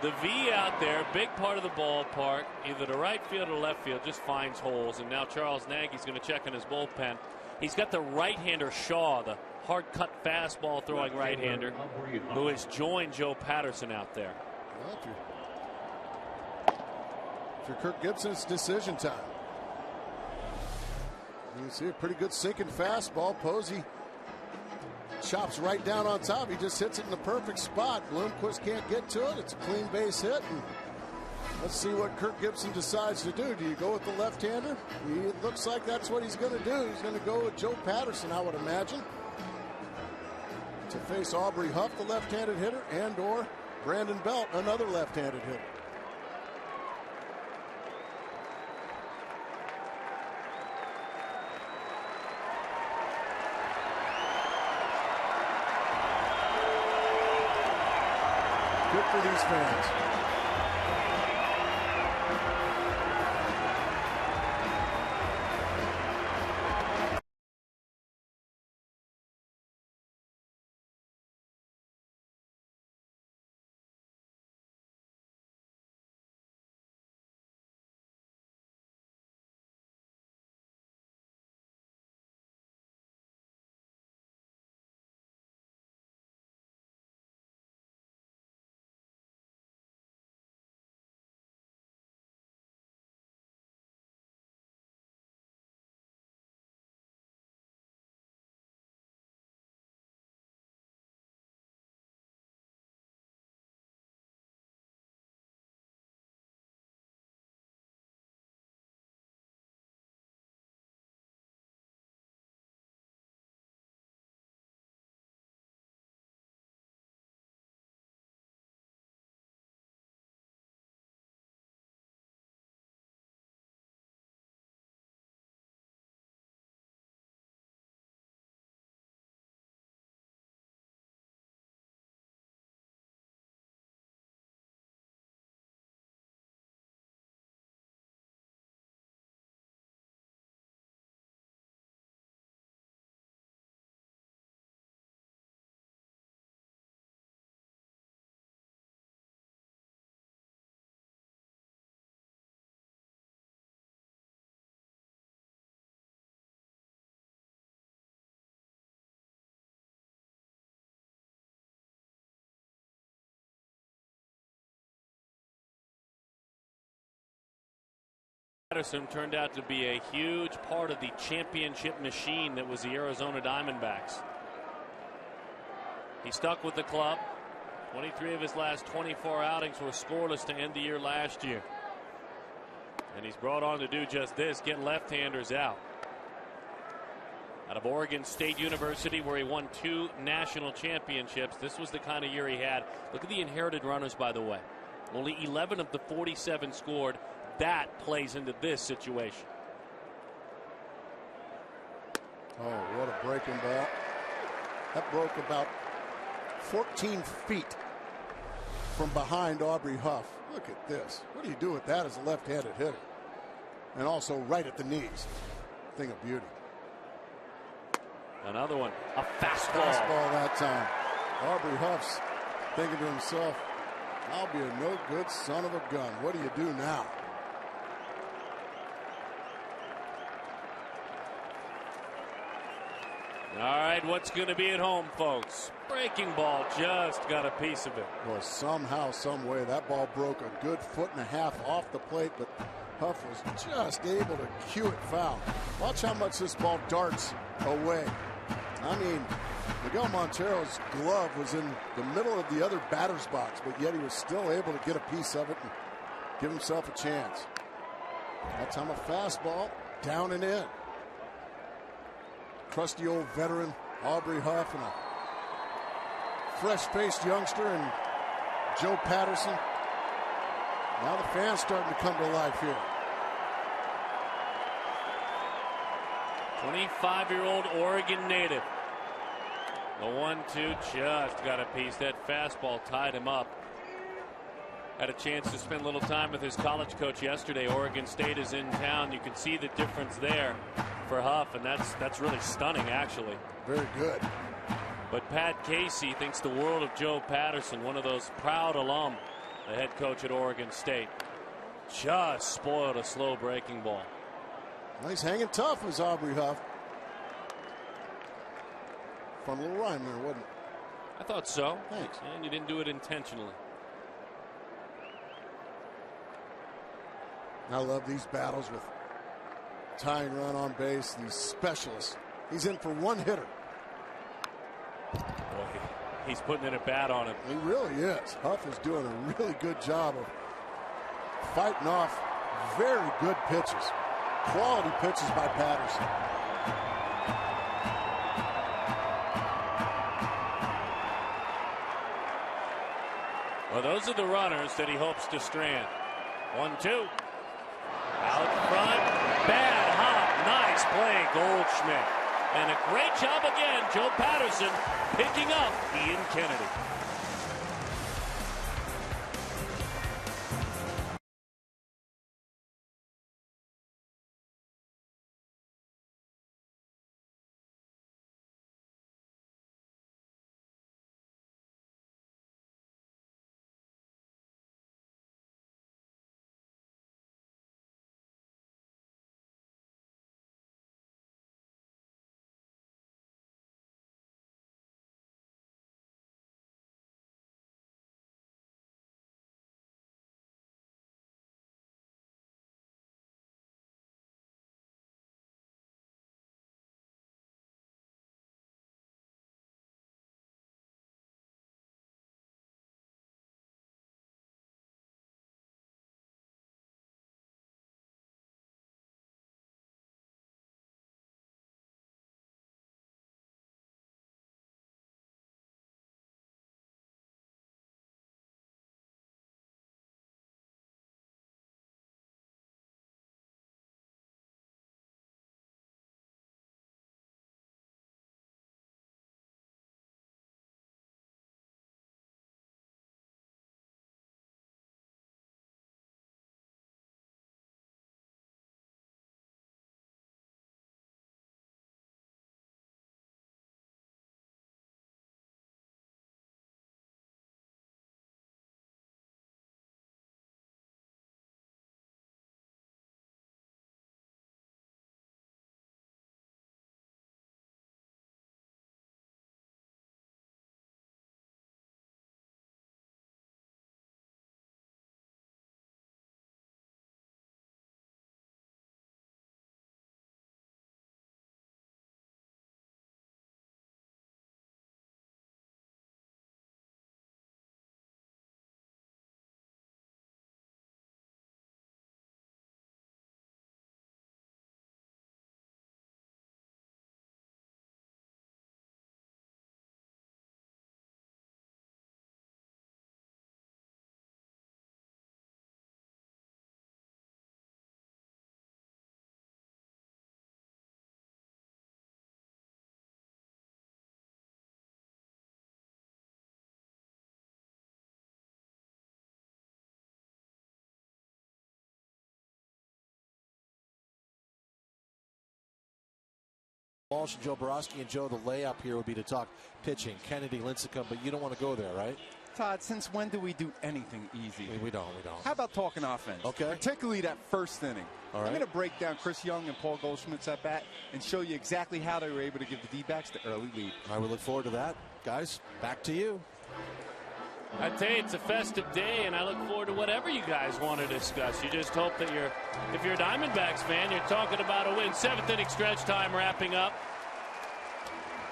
The V out there, big part of the ballpark, either to right field or left field, just finds holes. And now Charles Nagy's going to check on his bullpen. He's got the right-hander Shaw, the hard-cut fastball throwing right-hander, who has joined Joe Patterson out there. Well, if you're Kirk Gibson, it's decision time. You can see a pretty good sinking fastball. Posey chops right down on top. He just hits it in the perfect spot. Bloomquist can't get to it. It's a clean base hit. And let's see what Kirk Gibson decides to do. Do you go with the left-hander? It looks like that's what he's going to do. He's going to go with Joe Patterson, I would imagine, to face Aubrey Huff, the left-handed hitter, and or Brandon Belt, another left-handed hitter. Good for these fans. Patterson turned out to be a huge part of the championship machine that was the Arizona Diamondbacks. He stuck with the club. 23 of his last 24 outings were scoreless to end the year last year. And he's brought on to do just this, get left-handers out. Out of Oregon State University, where he won 2 national championships, this was the kind of year he had. Look at the inherited runners, by the way. Only 11 of the 47 scored. That plays into this situation. Oh, what a breaking ball. That broke about 14 feet from behind Aubrey Huff. Look at this. What do you do with that as a left-handed hitter? And also right at the knees. Thing of beauty. Another one. A fastball. Fastball that time. Aubrey Huff's thinking to himself, I'll be a no good son of a gun. What do you do now? All right, what's going to be at home, folks? Breaking ball, just got a piece of it. Well, somehow, some way, that ball broke a good 1.5 feet off the plate, but Huff was just able to cue it foul. Watch how much this ball darts away. I mean, Miguel Montero's glove was in the middle of the other batter's box, but yet he was still able to get a piece of it and give himself a chance. That time a fastball, down and in. Crusty old veteran Aubrey Huff and a fresh-faced youngster and Joe Patterson. Now the fans starting to come to life here. 25-year-old Oregon native. The 1-2 just got a piece. That fastball tied him up. Had a chance to spend a little time with his college coach yesterday. Oregon State is in town. You can see the difference there for Huff, and that's really stunning, actually. Very good. But Pat Casey thinks the world of Joe Patterson, one of those proud alum, the head coach at Oregon State. Just spoiled a slow breaking ball. Well, he's hanging tough as Aubrey Huff. Fun little rhyme there, wasn't it? I thought so. Thanks. And you didn't do it intentionally. I love these battles with tying run on base, these specialists. He's in for one hitter. Boy, he's putting in a bat on him. He really is. Huff is doing a really good job of fighting off very good pitches. Quality pitches by Patterson. Well, those are the runners that he hopes to strand. 1-2. Out front. Bad hop. Nice play, Goldschmidt. And a great job again, Joe Patterson picking up Ian Kennedy. Walsh and Joe Borowski, and Joe, the layup here would be to talk pitching, Kennedy, Lincecum, but you don't want to go there, right? Todd, since when do we do anything easy? We don't. How about talking offense? Okay. Particularly that first inning. All right. I'm going to break down Chris Young and Paul Goldschmidt's at bat and show you exactly how they were able to give the D-backs the early lead. I would look forward to that. Guys, back to you. I tell you, it's a festive day, and I look forward to whatever you guys want to discuss. You just hope that if you're a Diamondbacks fan, you're talking about a win. 7th inning stretch time wrapping up.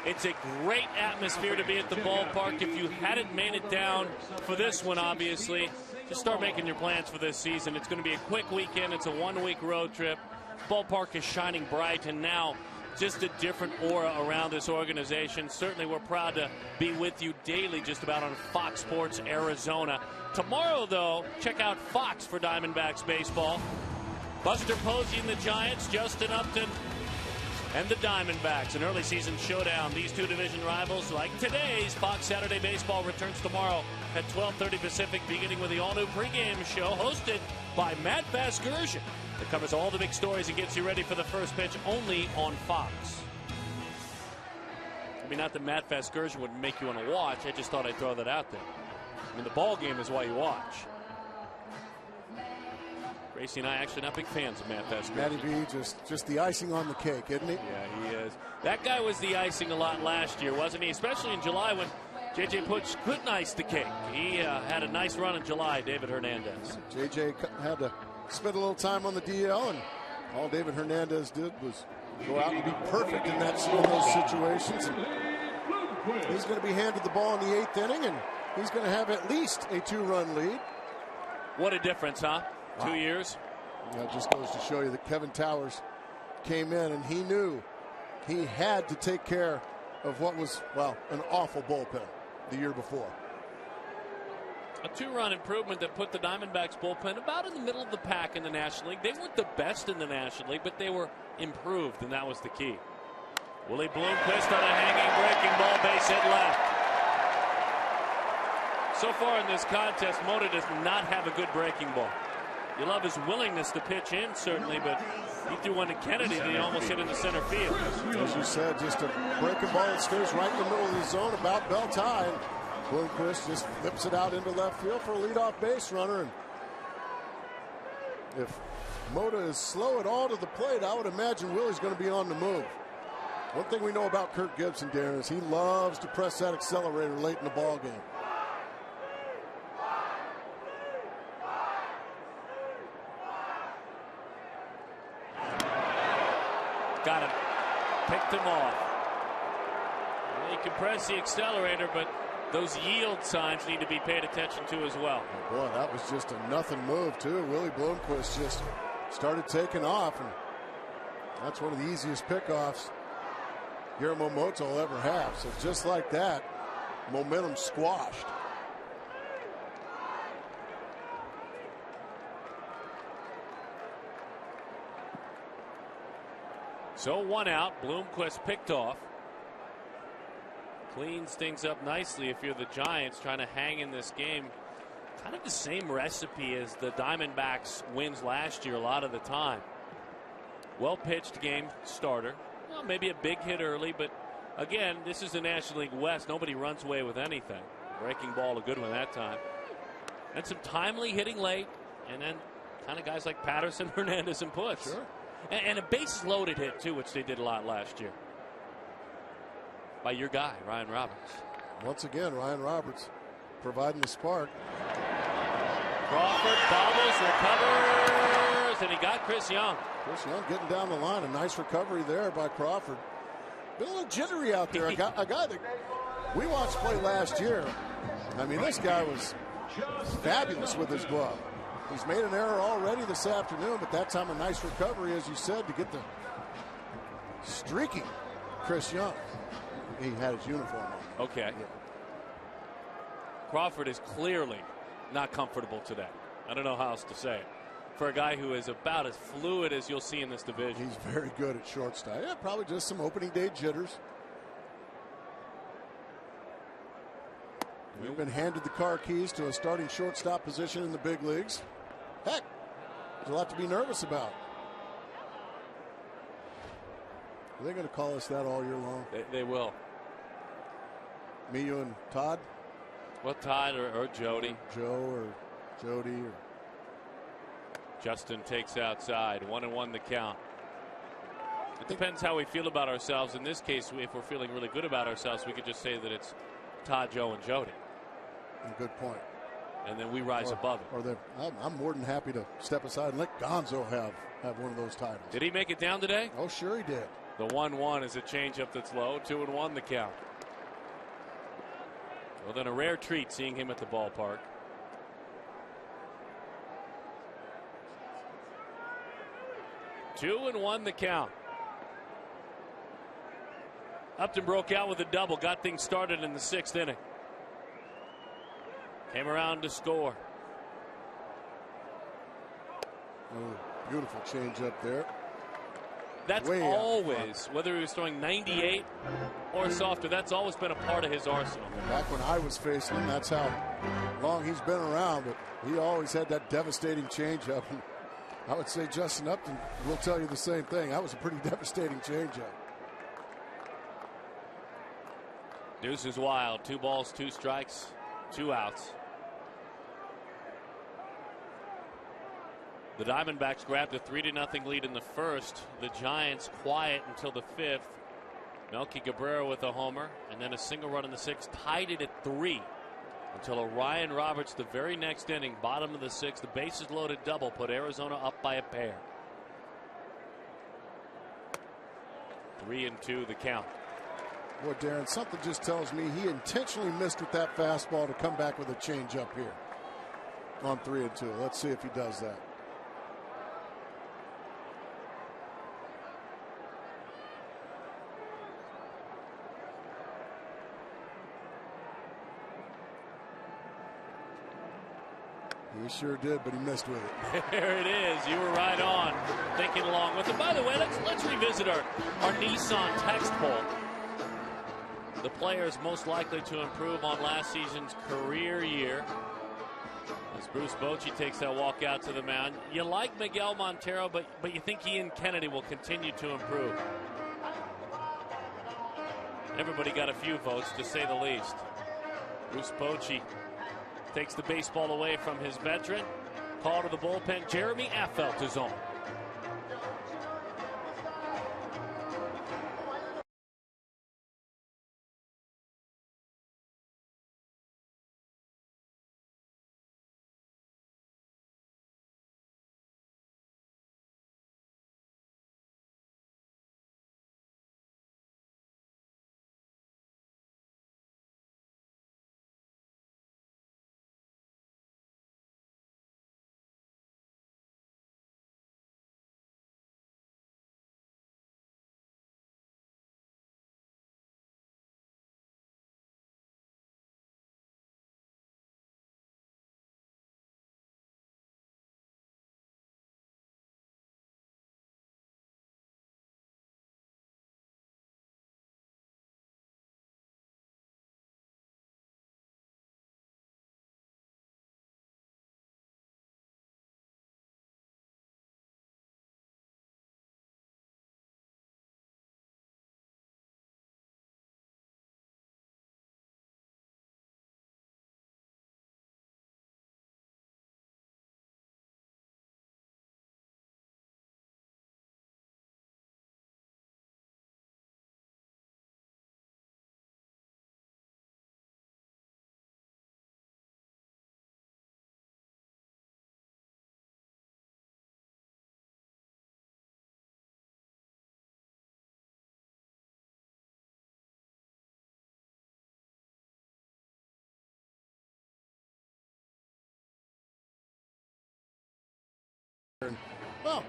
It's a great atmosphere to be at the ballpark. If you hadn't made it down for this one, obviously, just start making your plans for this season. It's going to be a quick weekend. It's a 1-week road trip. Ballpark is shining bright, and now just a different aura around this organization. Certainly, we're proud to be with you daily just about on Fox Sports Arizona. Tomorrow, though, check out Fox for Diamondbacks baseball. Buster Posey and the Giants, Justin Upton and the Diamondbacks. An early season showdown. These two division rivals, like today's Fox Saturday Baseball, returns tomorrow at 12:30 Pacific, beginning with the all-new pregame show hosted by Matt Vasgersian. That covers all the big stories and gets you ready for the first pitch only on Fox. I mean, not that Matt Vasgersian would make you want to watch. I just thought I'd throw that out there. I mean, the ball game is why you watch. Gracie and I actually not big fans of Matt Vasgersian. Matty B, just the icing on the cake, isn't he? Yeah, he is. That guy was the icing a lot last year, wasn't he? Especially in July when J.J. Putsch couldn't ice the cake. He had a nice run in July, David Hernandez. J.J. had to spend a little time on the DL, and all David Hernandez did was go out and be perfect in those situations. And he's going to be handed the ball in the 8th inning, and he's going to have at least a 2-run lead. What a difference, huh? Wow. 2 years. That just goes to show you that Kevin Towers came in and he knew he had to take care of what was, well, an awful bullpen the year before. A 2-run improvement that put the Diamondbacks bullpen about in the middle of the pack in the National League. They weren't the best in the National League, but they were improved, and that was the key. Willie Bloomquist on a hanging breaking ball, base hit left. So far in this contest, Mota does not have a good breaking ball. You love his willingness to pitch in, certainly, but he threw one to Kennedy that he almost hit in the center field. As you said, just a breaking ball that stays right in the middle of the zone, about bell time. Bloomquist just flips it out into left field for a leadoff base runner. And if Mota is slow at all to the plate, I would imagine Willie's going to be on the move. One thing we know about Kirk Gibson, Darren, is he loves to press that accelerator late in the ball game. Got him. Picked him off. Well, you can press the accelerator, but those yield signs need to be paid attention to as well. Oh boy, that was just a nothing move, too. Willie Bloomquist just started taking off, and that's one of the easiest pickoffs Guillermo Mota will ever have. So just like that, momentum squashed. So 1 out. Bloomquist picked off. Cleans things up nicely if you're the Giants trying to hang in this game. Kind of the same recipe as the Diamondbacks wins last year a lot of the time. Well pitched game starter. Well, maybe a big hit early, but again, this is the National League West. Nobody runs away with anything. Breaking ball, a good one that time. And some timely hitting late, and then kind of guys like Patterson, Hernandez, and Push. Sure. And a bases loaded hit, too, which they did a lot last year. By your guy, Ryan Roberts. Once again, Ryan Roberts providing the spark. Crawford bobbles, recovers, and he got Chris Young. Chris Young getting down the line. A nice recovery there by Crawford. Been a little jittery out there. A guy that we watched play last year. I mean, this guy was fabulous with his glove. He's made an error already this afternoon, but that time a nice recovery, as you said, to get the streaking Chris Young. He had his uniform on. Okay. Yeah. Crawford is clearly not comfortable today. I don't know how else to say it. For a guy who is about as fluid as you'll see in this division. He's very good at shortstop. Yeah, probably just some opening day jitters. We've been handed the car keys to a starting shortstop position in the big leagues. Heck, there's a lot to be nervous about. Are they going to call us that all year long? They will. Me, you, and Todd? Well, Todd or Jody. Joe or Jody. Or Justin takes outside. 1-1 the count. It depends how we feel about ourselves. In this case, if we're feeling really good about ourselves, we could just say that it's Todd, Joe, and Jody. Good point. And then we rise above it. Or I'm more than happy to step aside and let Gonzo have one of those titles. Did he make it down today? Oh, sure he did. The 1-1 is a changeup that's low. 2-1 the count. Well, then a rare treat seeing him at the ballpark. Two and 1 the count. Upton broke out with a double, got things started in the 6th inning. Came around to score. Oh, beautiful change up there. That's always, whether he was throwing 98 or softer, that's always been a part of his arsenal. Back when I was facing him, that's how long he's been around, but he always had that devastating changeup. I would say Justin Upton will tell you the same thing. That was a pretty devastating changeup. Deuce is wild. 2 balls, 2 strikes, 2 outs. The Diamondbacks grabbed a 3-0 lead in the first. The Giants quiet until the 5th. Melky Cabrera with a homer and then a single run in the 6th, tied it at 3 until a Ryan Roberts the very next inning, bottom of the 6th, the bases loaded double put Arizona up by a pair. 3-2 the count. Boy, Darren, something just tells me he intentionally missed with that fastball to come back with a changeup here on 3-2. Let's see if he does that. He sure did, but he missed with it. There it is. You were right on, thinking along with it. By the way, let's revisit our Nissan text poll. The players most likely to improve on last season's career year. As Bruce Bochy takes that walk out to the mound. You like Miguel Montero, but you think Ian Kennedy will continue to improve. Everybody got a few votes, to say the least. Bruce Bochy takes the baseball away from his veteran. Call to the bullpen. Jeremy Affeldt is on. Well,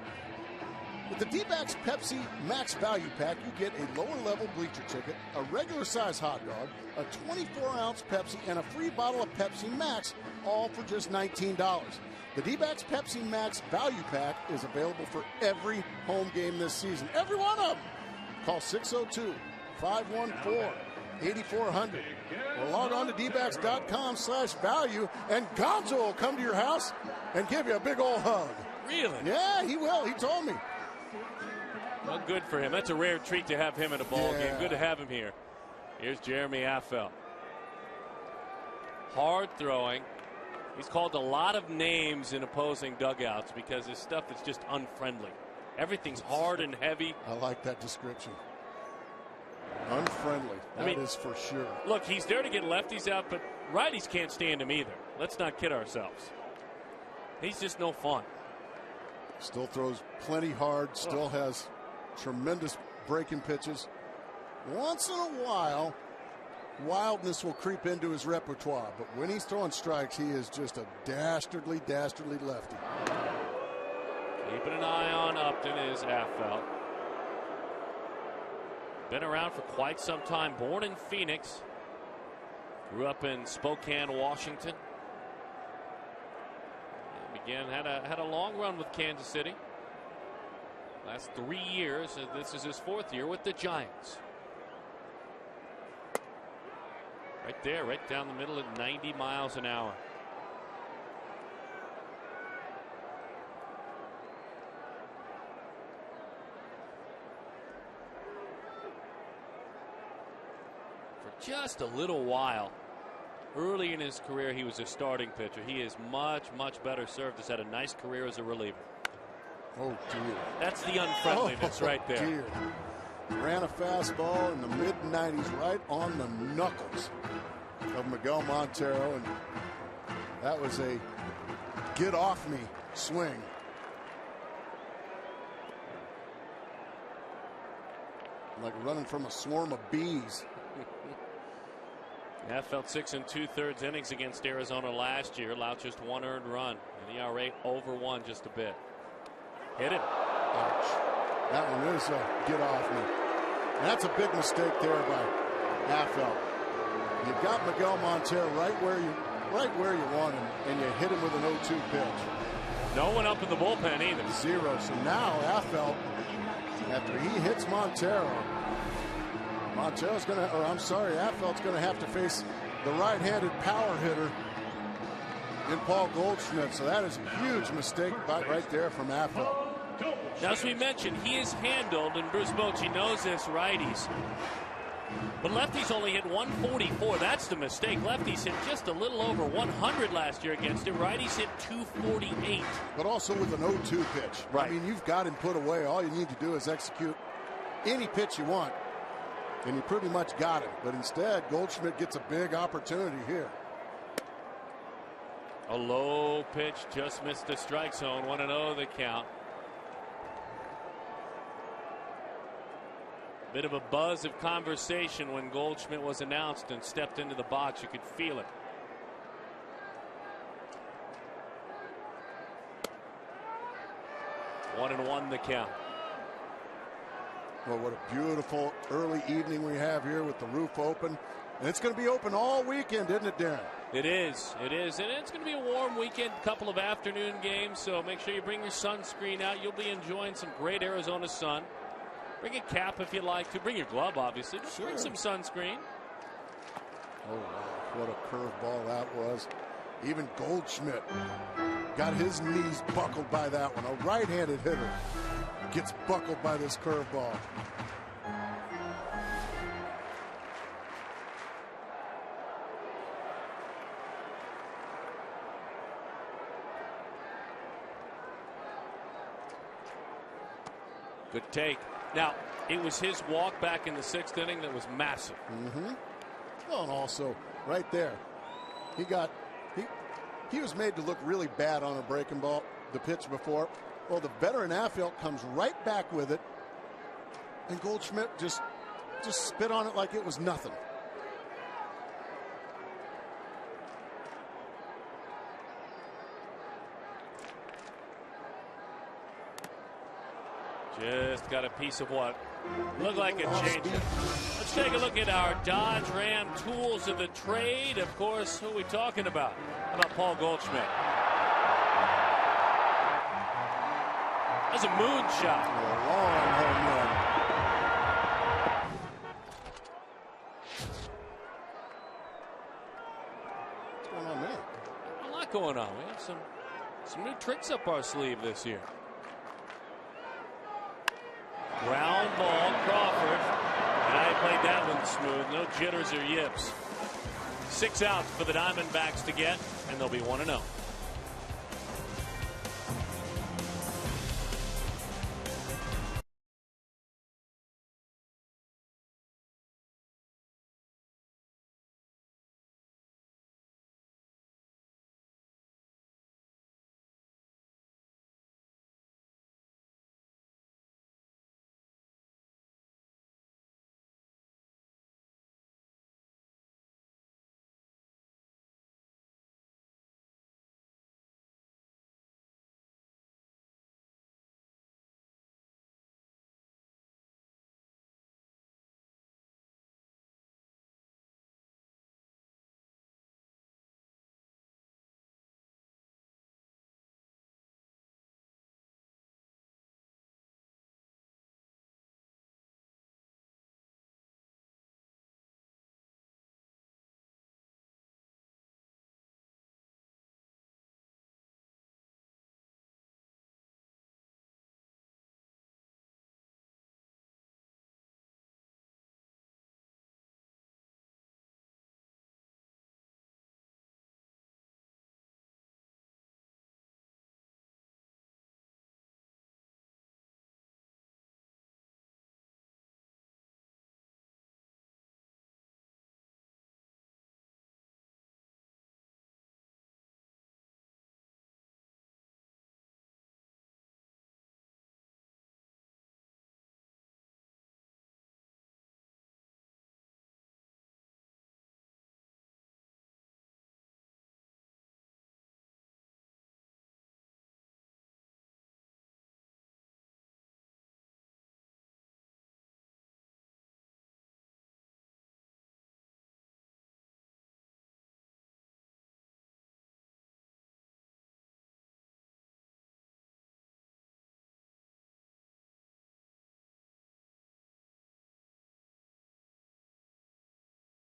with the D-backs Pepsi Max Value Pack, you get a lower-level bleacher ticket, a regular-size hot dog, a 24-ounce Pepsi, and a free bottle of Pepsi Max, all for just $19. The D-backs Pepsi Max Value Pack is available for every home game this season. Every one of them. Call 602-514-8400 or log on to dbacks.com/value, and Gonzo will come to your house and give you a big old hug. Really? Yeah, he will. He told me. Well, good for him. That's a rare treat to have him at a ball game. Good to have him here. Here's Jeremy Affeldt. Hard throwing. He's called a lot of names in opposing dugouts because his stuff is just unfriendly. Everything's hard and heavy. I like that description. Unfriendly. That is for sure. Look, he's there to get lefties out, but righties can't stand him either. Let's not kid ourselves. He's just no fun. Still throws plenty hard, still has tremendous breaking pitches. Once in a while, wildness will creep into his repertoire, but when he's throwing strikes, he is just a dastardly lefty. Keeping an eye on Upton is Affeldt. Been around for quite some time. Born in Phoenix. Grew up in Spokane, Washington. Again, had a long run with Kansas City. Last 3 years, this is his 4th year with the Giants. Right there, right down the middle at 90 miles an hour. For just a little while, early in his career, he was a starting pitcher. He is much better served. Has had a nice career as a reliever. Oh, dear. That's the unfriendliness right there. Dear. Ran a fastball in the mid-90s right on the knuckles of Miguel Montero, and that was a get-off-me swing. Like running from a swarm of bees. Affeldt 6 2/3 innings against Arizona last year. Allowed just 1 earned run. And ERA over 1 just a bit. Hit it. Ouch. That one is a get off me. That's a big mistake there by Affeldt. You've got Miguel Montero right where you right where you want him, and you hit him with an 0-2 pitch. No one up in the bullpen either. 0. So now Affeldt, after he hits Montero's going to, or I'm sorry, Affeldt's going to have to face the right-handed power hitter in Paul Goldschmidt. So that is a huge mistake right there from Affeldt. Now, as we mentioned, he is handled, and Bruce Bochy knows this, righties. But lefties only hit 144. That's the mistake. Lefties hit just a little over 100 last year against him. Righties hit 248. But also with an 0-2 pitch. Right. I mean, you've got him put away. All you need to do is execute any pitch you want. And you pretty much got him. But instead, Goldschmidt gets a big opportunity here. A low pitch, just missed the strike zone. 1-0 the count. Bit of a buzz of conversation when Goldschmidt was announced and stepped into the box. You could feel it. One and one the count. Well, what a beautiful early evening we have here with the roof open. And it's going to be open all weekend, isn't it, Darren? It is. It is. And it's going to be a warm weekend, couple of afternoon games. So make sure you bring your sunscreen out. You'll be enjoying some great Arizona sun. Bring a cap if you like to. Bring your glove, obviously. Sure. Bring some sunscreen. Oh, wow. What a curveball that was. Even Goldschmidt got his knees buckled by that one. A right-handed hitter gets buckled by this curveball. Good take. Now, it was his walk back in the 6th inning that was massive. Well, and also, right there, he was made to look really bad on a breaking ball, the pitch before. Well, the veteran Affeldt comes right back with it, and Goldschmidt just spit on it like it was nothing. Just got a piece of what looked like a change. Let's take a look at our Dodge Ram tools of the trade. Of course, who are we talking about? How about Paul Goldschmidt? That's a moonshot. A long home run. What's going on there? A lot going on. We have some new tricks up our sleeve this year. Ground ball, Crawford. And I played that one smooth. No jitters or yips. 6 outs for the Diamondbacks to get, and they'll be 1-0.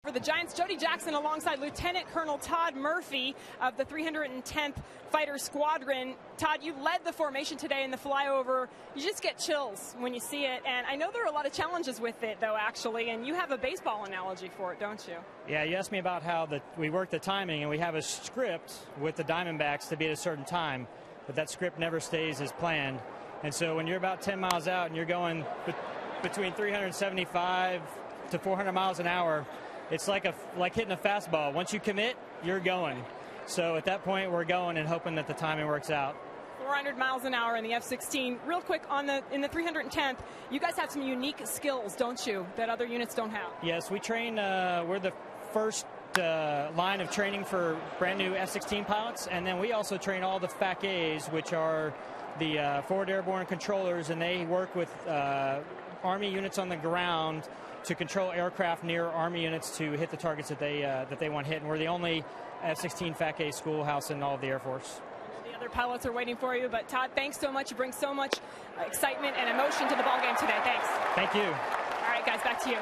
For the Giants, Jody Jackson alongside Lieutenant Colonel Todd Murphy of the 310th Fighter Squadron. Todd, you led the formation today in the flyover. You just get chills when you see it, and I know there are a lot of challenges with it, though, actually, and you have a baseball analogy for it, don't you? Yeah, you asked me about how we work the timing, and we have a script with the Diamondbacks to be at a certain time, but that script never stays as planned. And so when you're about 10 miles out and you're going between 375 to 400 miles an hour, it's like hitting a fastball. Once you commit, you're going. So at that point, we're going and hoping that the timing works out. 400 miles an hour in the F-16. Real quick, in the 310th, you guys have some unique skills, don't you, that other units don't have? Yes, we train. We're the first line of training for brand new F-16 pilots, and then we also train all the FAC-As, which are the forward airborne controllers, and they work with Army units on the ground to control aircraft near Army units to hit the targets that they want hit. And we're the only F-16 FAC-A schoolhouse in all of the Air Force. The other pilots are waiting for you, but Todd, thanks so much. You bring so much excitement and emotion to the ballgame today. Thanks. Thank you. All right, guys, back to you.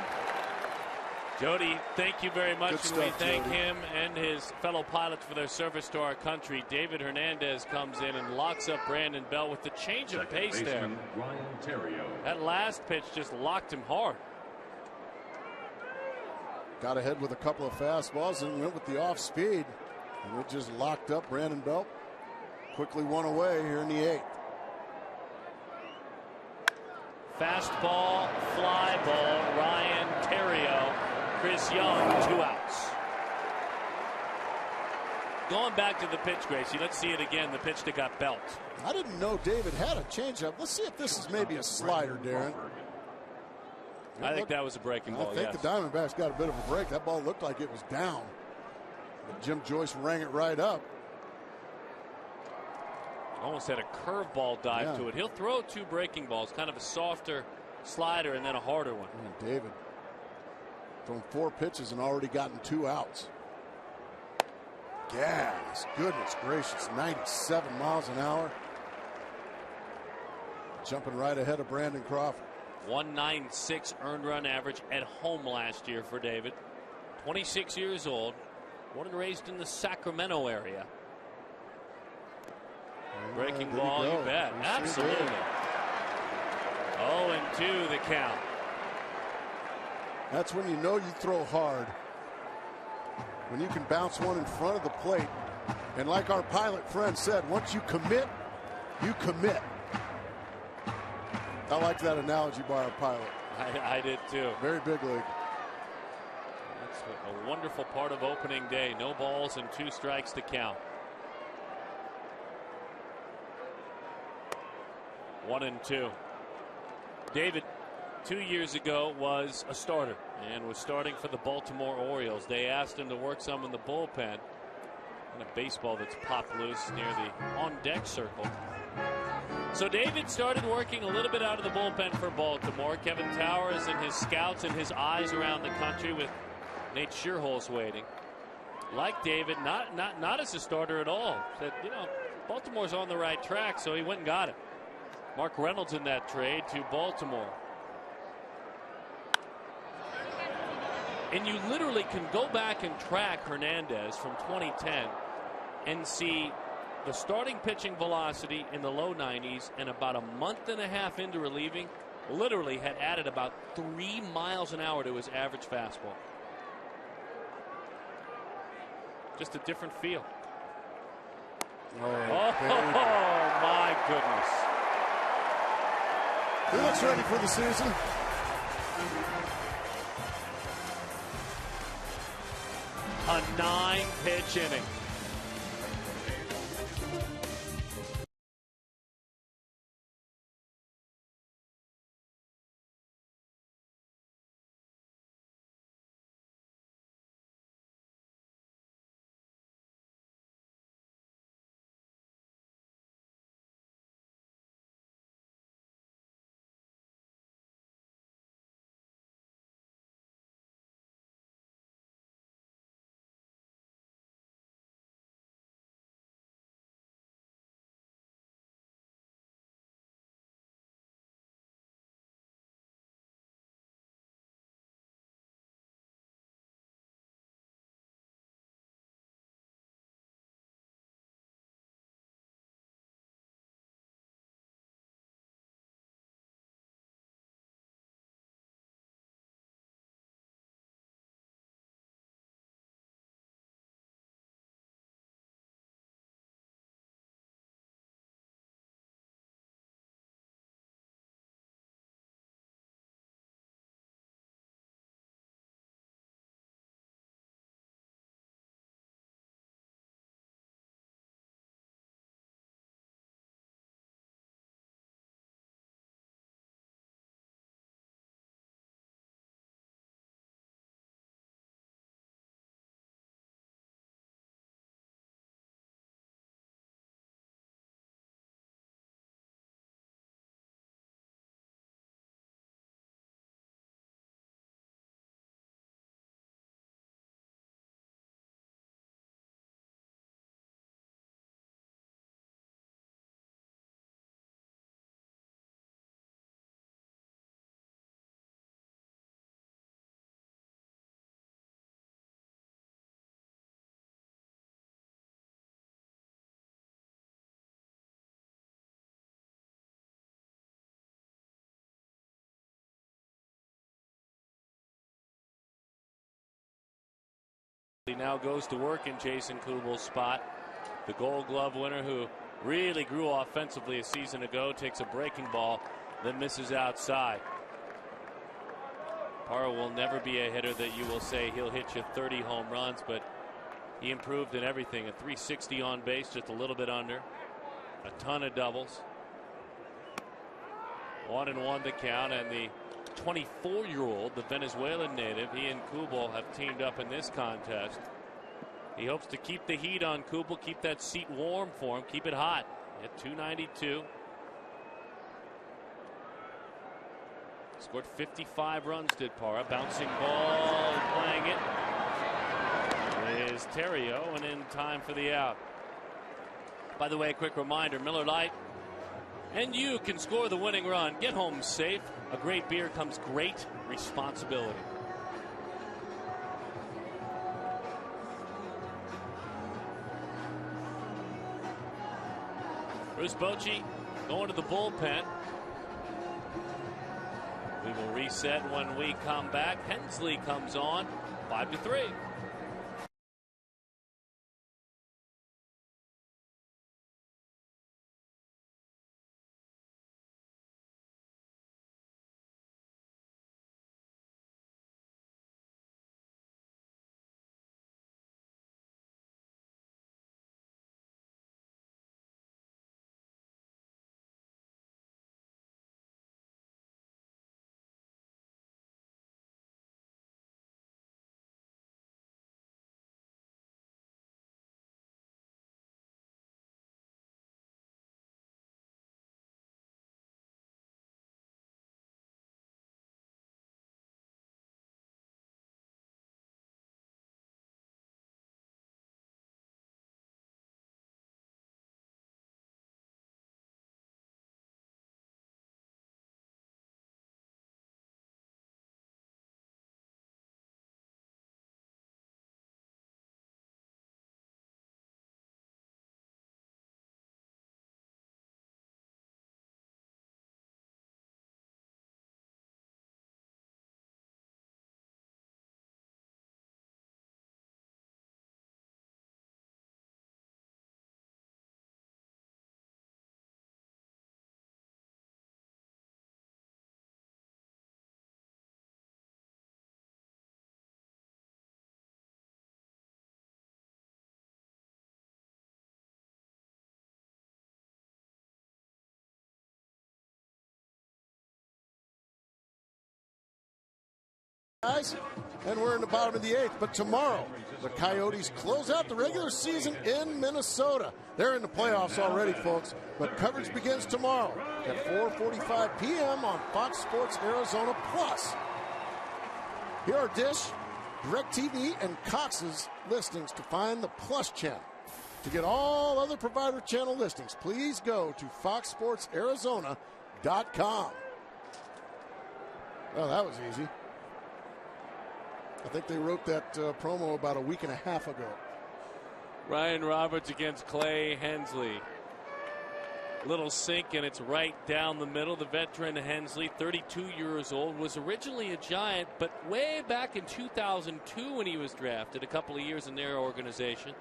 Jody, thank you very much. Good stuff, we thank Jody. him and his fellow pilots for their service to our country. David Hernandez comes in and locks up Brandon Belt with the change of pace there. Ryan Terrio. That last pitch just locked him hard. Got ahead with a couple of fastballs and went with the off speed. And it just locked up Brandon Belt. Quickly one away here in the 8th. Fastball, fly ball, Ryan Terrio, Chris Young, 2 outs. Going back to the pitch, Gracie, let's see it again, the pitch that got Belt. I didn't know David had a changeup. Let's see if this is maybe a slider, Darren. I think that was a breaking ball, I think yes. the Diamondbacks got a bit of a break. That ball looked like it was down. But Jim Joyce rang it right up. Almost had a curveball dive to it. He'll throw 2 breaking balls, kind of a softer slider and then a harder one. And David thrown 4 pitches and already gotten 2 outs. Gas, goodness gracious, 97 miles an hour. Jumping right ahead of Brandon Crawford. 196 earned run average at home last year for David. 26 years old, born and raised in the Sacramento area. Breaking ball, you bet. Absolutely. 0-2 the count. That's when you know you throw hard. When you can bounce one in front of the plate. And like our pilot friend said, once you commit, you commit. I like that analogy by our pilot. I did too. Very big league. That's a wonderful part of opening day. No balls and 2 strikes to count. 1-2. David, 2 years ago, was a starter and was starting for the Baltimore Orioles. They asked him to work some in the bullpen. And a baseball that's popped loose near the on-deck circle. So David started working a little bit out of the bullpen for Baltimore. Kevin Towers and his scouts and his eyes around the country with Nate Shearholz waiting. Like David, not as a starter at all. Said, you know, Baltimore's on the right track, so he went and got it. Mark Reynolds in that trade to Baltimore. And you literally can go back and track Hernandez from 2010 and see the starting pitching velocity in the low 90s, and about a month and a half into relieving, literally had added about 3 miles an hour to his average fastball. Just a different feel. Oh my goodness. Who looks ready for the season? A 9-pitch inning. He now goes to work in Jason Kubel's spot. The Gold Glove winner, who really grew offensively a season ago, takes a breaking ball, then misses outside. Parra will never be a hitter that you will say he'll hit you 30 home runs, but he improved in everything. A 360 on base, just a little bit under. A ton of doubles. 1-1 the count, and the 24-year-old, the Venezuelan native, he and Kubel have teamed up in this contest. He hopes to keep the heat on Kubel, keep that seat warm for him, keep it hot at 292. Scored 55 runs, did Parra. Bouncing ball, playing it is Theriot, and in time for the out. By the way, a quick reminder, Miller Lite and you can score the winning run. Get home safe. A great beer comes great responsibility. Bruce Bochy going to the bullpen. We will reset when we come back. Hensley comes on 5-3. Guys, and we're in the bottom of the 8th, but tomorrow the Coyotes close out the regular season in Minnesota. They're in the playoffs already, folks, but coverage begins tomorrow at 4:45 p.m. on Fox Sports Arizona Plus. Here are Dish, DirecTV, and Cox's listings to find the Plus channel. To get all other provider channel listings, please go to foxsportsarizona.com. Well, that was easy. I think they wrote that promo about a week and a half ago. Ryan Roberts against Clay Hensley. Little sink, and it's right down the middle. The veteran Hensley, 32 years old, was originally a Giant, but way back in 2002 when he was drafted, a couple of years in their organization.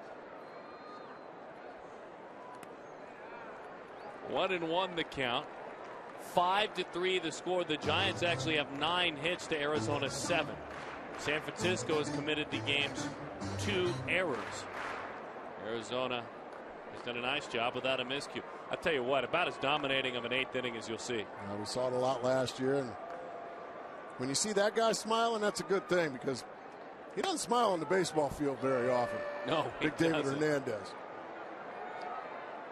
1-1 the count. 5-3 the score. The Giants actually have 9 hits to Arizona's 7. San Francisco is committed to games 2 errors. Arizona has done a nice job without a miscue. I'll tell you what, about as dominating of an 8th inning as you'll see. We saw it a lot last year, and when you see that guy smiling, that's a good thing, because he doesn't smile on the baseball field very often. No, Big David Hernandez.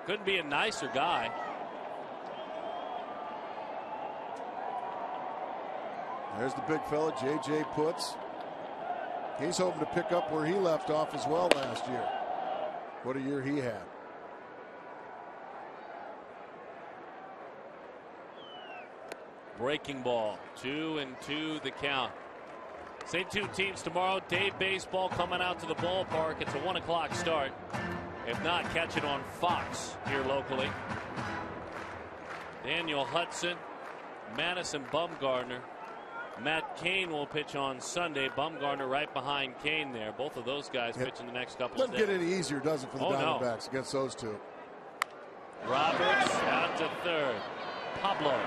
Couldn't be a nicer guy. There's the big fella, J.J. Putz. He's hoping to pick up where he left off as well last year. What a year he had. Breaking ball, 2-2 the count. Same 2 teams tomorrow. Day baseball coming out to the ballpark. It's a 1 o'clock start. If not, catch it on Fox here locally. Daniel Hudson, Madison Bumgarner, Matt Cain will pitch on Sunday. Bumgarner right behind Cain there. Both of those guys pitch in the next couple of days. Doesn't get any easier, does it, for the Diamondbacks against those two? Roberts out to third. Pablo,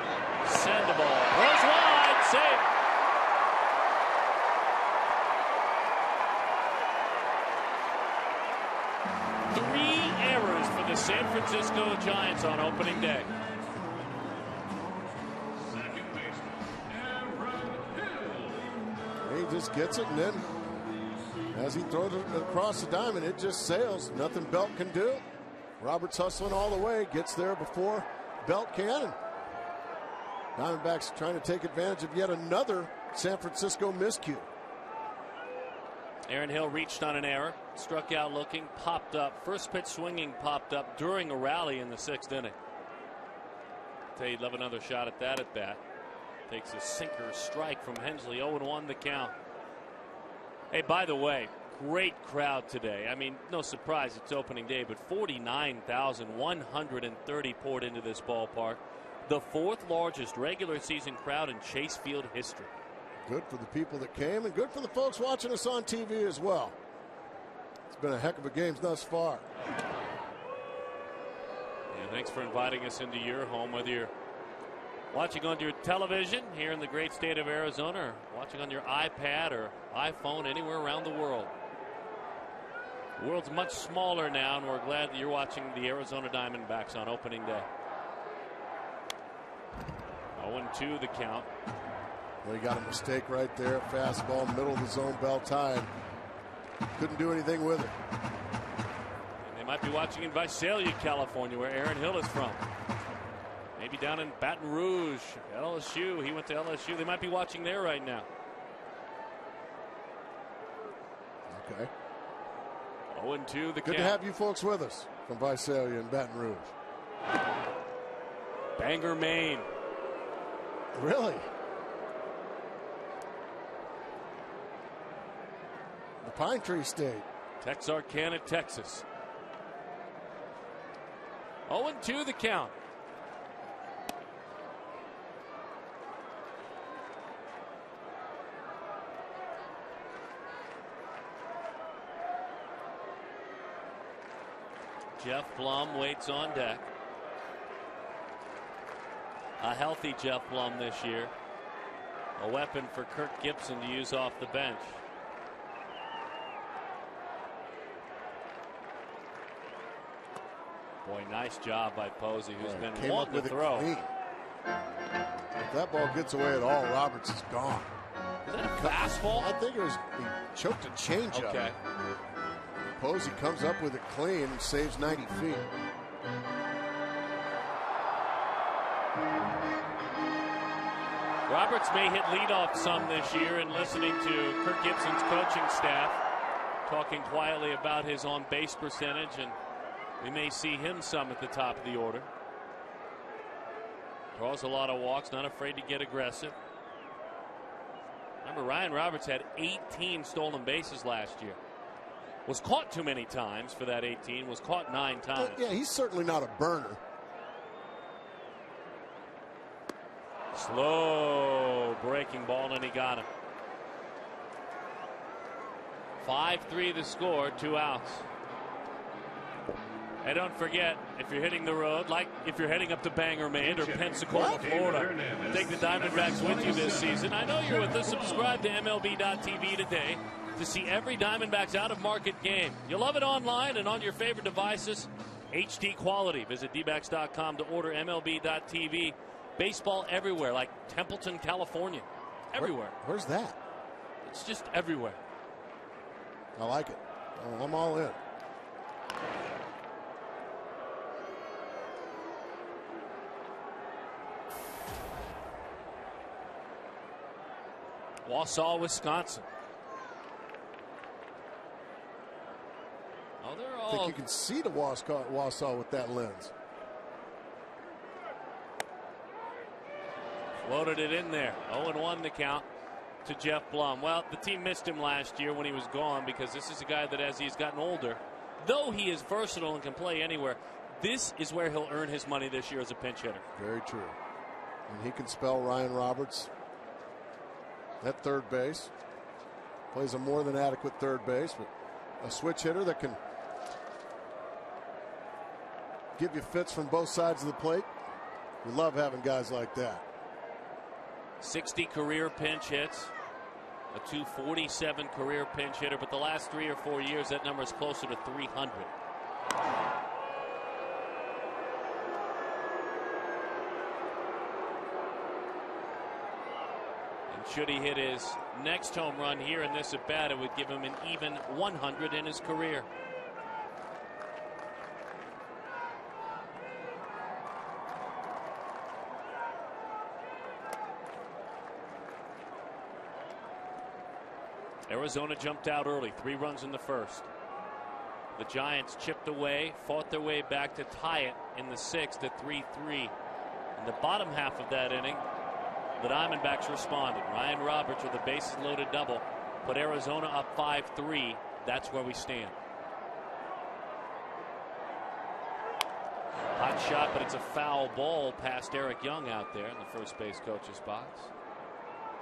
Sandoval, throws wide, safe. Three errors for the San Francisco Giants on opening day. He just gets it, and then as he throws it across the diamond, it just sails. Nothing Belt can do. Roberts hustling all the way, gets there before Belt can. And Diamondbacks trying to take advantage of yet another San Francisco miscue. Aaron Hill reached on an error, struck out looking, popped up. First pitch swinging popped up during a rally in the 6th inning. He'd love another shot at that at bat. Takes a sinker strike from Hensley. 0-1 the count. Hey, by the way, great crowd today. I mean, no surprise it's opening day, but 49,130 poured into this ballpark. The 4th largest regular season crowd in Chase Field history. Good for the people that came, and good for the folks watching us on TV as well. It's been a heck of a game thus far. Yeah, thanks for inviting us into your home, whether you're watching on your television here in the great state of Arizona, or watching on your iPad or iPhone anywhere around the world. The world's much smaller now, and we're glad that you're watching the Arizona Diamondbacks on opening day. 0-2 the count. Well, he got a mistake right there. Fastball, middle of the zone, Belt tied. Couldn't do anything with it. And they might be watching in Visalia, California, where Aaron Hill is from. Maybe down in Baton Rouge, LSU. He went to LSU. They might be watching there right now. Okay. 0-2 the Good count. to have you folks with us from Visalia and Baton Rouge. Bangor, Maine. Really? The Pine Tree State. Texarkana, Texas. 0-2 the count. Jeff Blum waits on deck. A healthy Jeff Blum this year. A weapon for Kirk Gibson to use off the bench. Boy, nice job by Posey, who's been Came wanting up with to it throw. clean. If that ball gets away at all, Roberts is gone. Is that a fastball? I think it was, he choked a changeup. Okay. Posey comes up with it clean and saves 90 feet. Roberts may hit leadoff some this year, and listening to Kirk Gibson's coaching staff talking quietly about his on-base percentage, and we may see him some at the top of the order. Draws a lot of walks, not afraid to get aggressive. Remember, Ryan Roberts had 18 stolen bases last year. Was caught too many times for that 18, was caught 9 times. Yeah, he's certainly not a burner. Slow breaking ball, and he got him. 5-3 the score, 2 outs. And don't forget, if you're hitting the road, like if you're heading up to Bangor, Maine or Pensacola, Florida, take the Diamondbacks with you this season. I know you're with us. Subscribe to MLB.tv today to see every Diamondbacks out-of-market game. You'll love it online and on your favorite devices. HD quality. Visit dbacks.com to order MLB.tv. Baseball everywhere, like Templeton, California. Everywhere. Where's that? It's just everywhere. I like it. I'm all in. Wausau, Wisconsin. Oh, they're I all. think you can see the Wausau with that lens. Floated it in there. 0-1 the count to Jeff Blum. Well, the team missed him last year when he was gone, because this is a guy that, as he's gotten older, though he is versatile and can play anywhere, this is where he'll earn his money this year as a pinch hitter. Very true. And he can spell Ryan Roberts. at third base. Plays a more than adequate third base, but a switch hitter that can give you fits from both sides of the plate. We love having guys like that. 60 career pinch hits, a 247 career pinch hitter, but the last 3 or 4 years that number is closer to 300. And should he hit his next home run here in this at bat, it would give him an even 100 in his career. Arizona jumped out early, 3 runs in the first. The Giants chipped away, fought their way back to tie it in the 6th at 3-3. In the bottom half of that inning, the Diamondbacks responded. Ryan Roberts with a bases loaded double put Arizona up 5-3. That's where we stand. Hot shot, but it's a foul ball past Eric Young out there in the first base coach's box.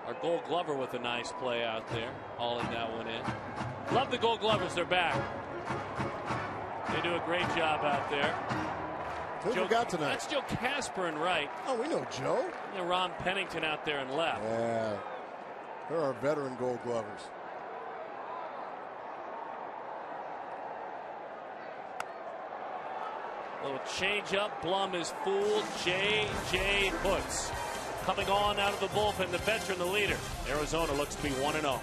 Our Gold Glover with a nice play out there, hauling that one in. Love the Gold Glovers, they're back. They do a great job out there. Who we got tonight? That's Joe Casper in right. Oh, we know Joe. And Ron Pennington out there in left. Yeah, they're our veteran Gold Glovers. Little change up. Blum is fooled. J.J. Putz coming on out of the bullpen. The veteran, the leader. Arizona looks to be 1-0.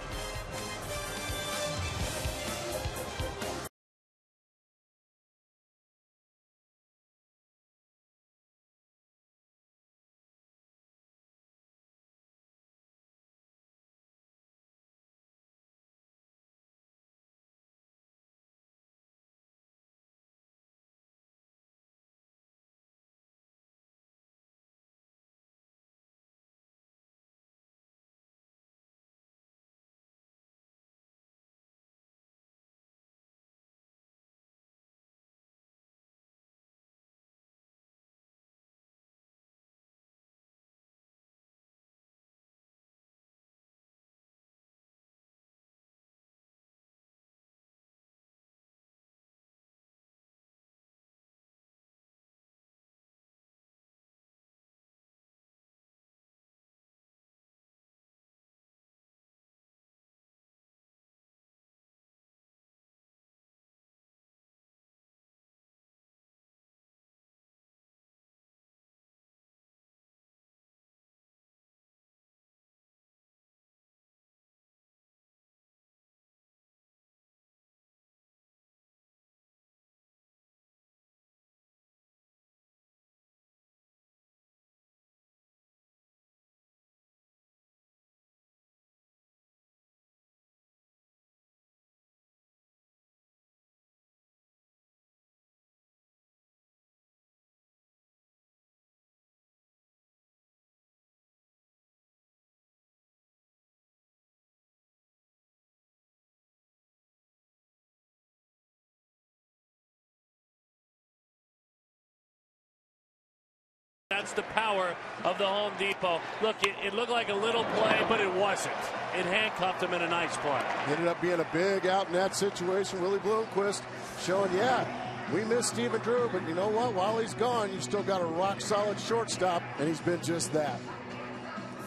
That's the power of the Home Depot. Look, it looked like a little play, but it wasn't. It handcuffed him in a nice play. Ended up being a big out in that situation. Willie Bloomquist showing, yeah, we miss Stephen Drew, but you know what? While he's gone, you still got a rock-solid shortstop, and he's been just that.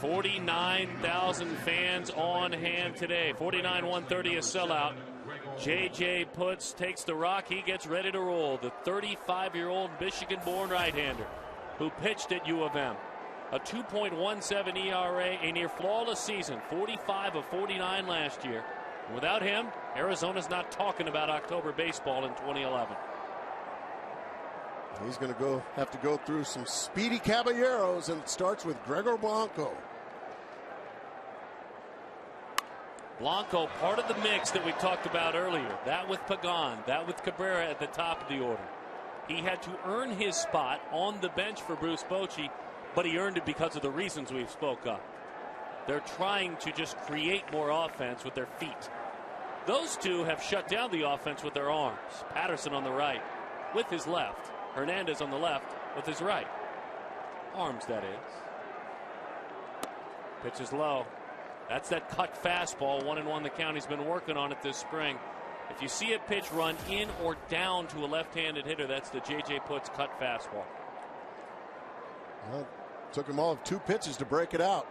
49,000 fans on hand today. 49-130 a sellout. J.J. Putz takes the rock. He gets ready to roll. The 35-year-old Michigan-born right-hander who pitched at U of M. A 2.17 ERA, a near flawless season, 45 of 49 last year. Without him, Arizona's not talking about October baseball in 2011. He's going to have to go through some speedy caballeros, and it starts with Gregor Blanco. Blanco, part of the mix that we talked about earlier. That with Pagan, that with Cabrera at the top of the order. He had to earn his spot on the bench for Bruce Bochy, but he earned it because of the reasons we've spoke of. They're trying to just create more offense with their feet. Those two have shut down the offense with their arms. Patterson on the right with his left. Hernandez on the left with his right. Arms, that is. Pitch is low. That's that cut fastball, 1-1 the county's been working on it this spring. If you see a pitch run in or down to a left-handed hitter, that's the J.J. Putz cut fastball. Well, took him all of 2 pitches to break it out.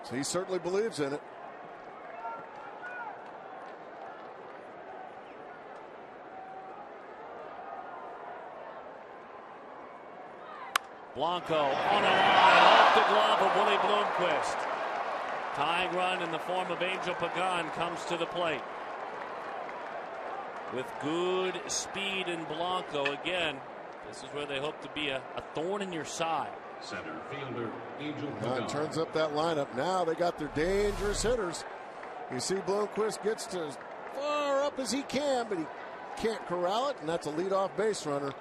So he certainly believes in it. Blanco on a line off the glove of Willie Bloomquist. Tying run in the form of Angel Pagan comes to the plate. With good speed in Blanco again. This is where they hope to be a thorn in your side. Center fielder Angel Pagan. Turns up that lineup. Now they got their dangerous hitters. You see Bloomquist gets to as far up as he can, but he can't corral it, and that's a leadoff base runner.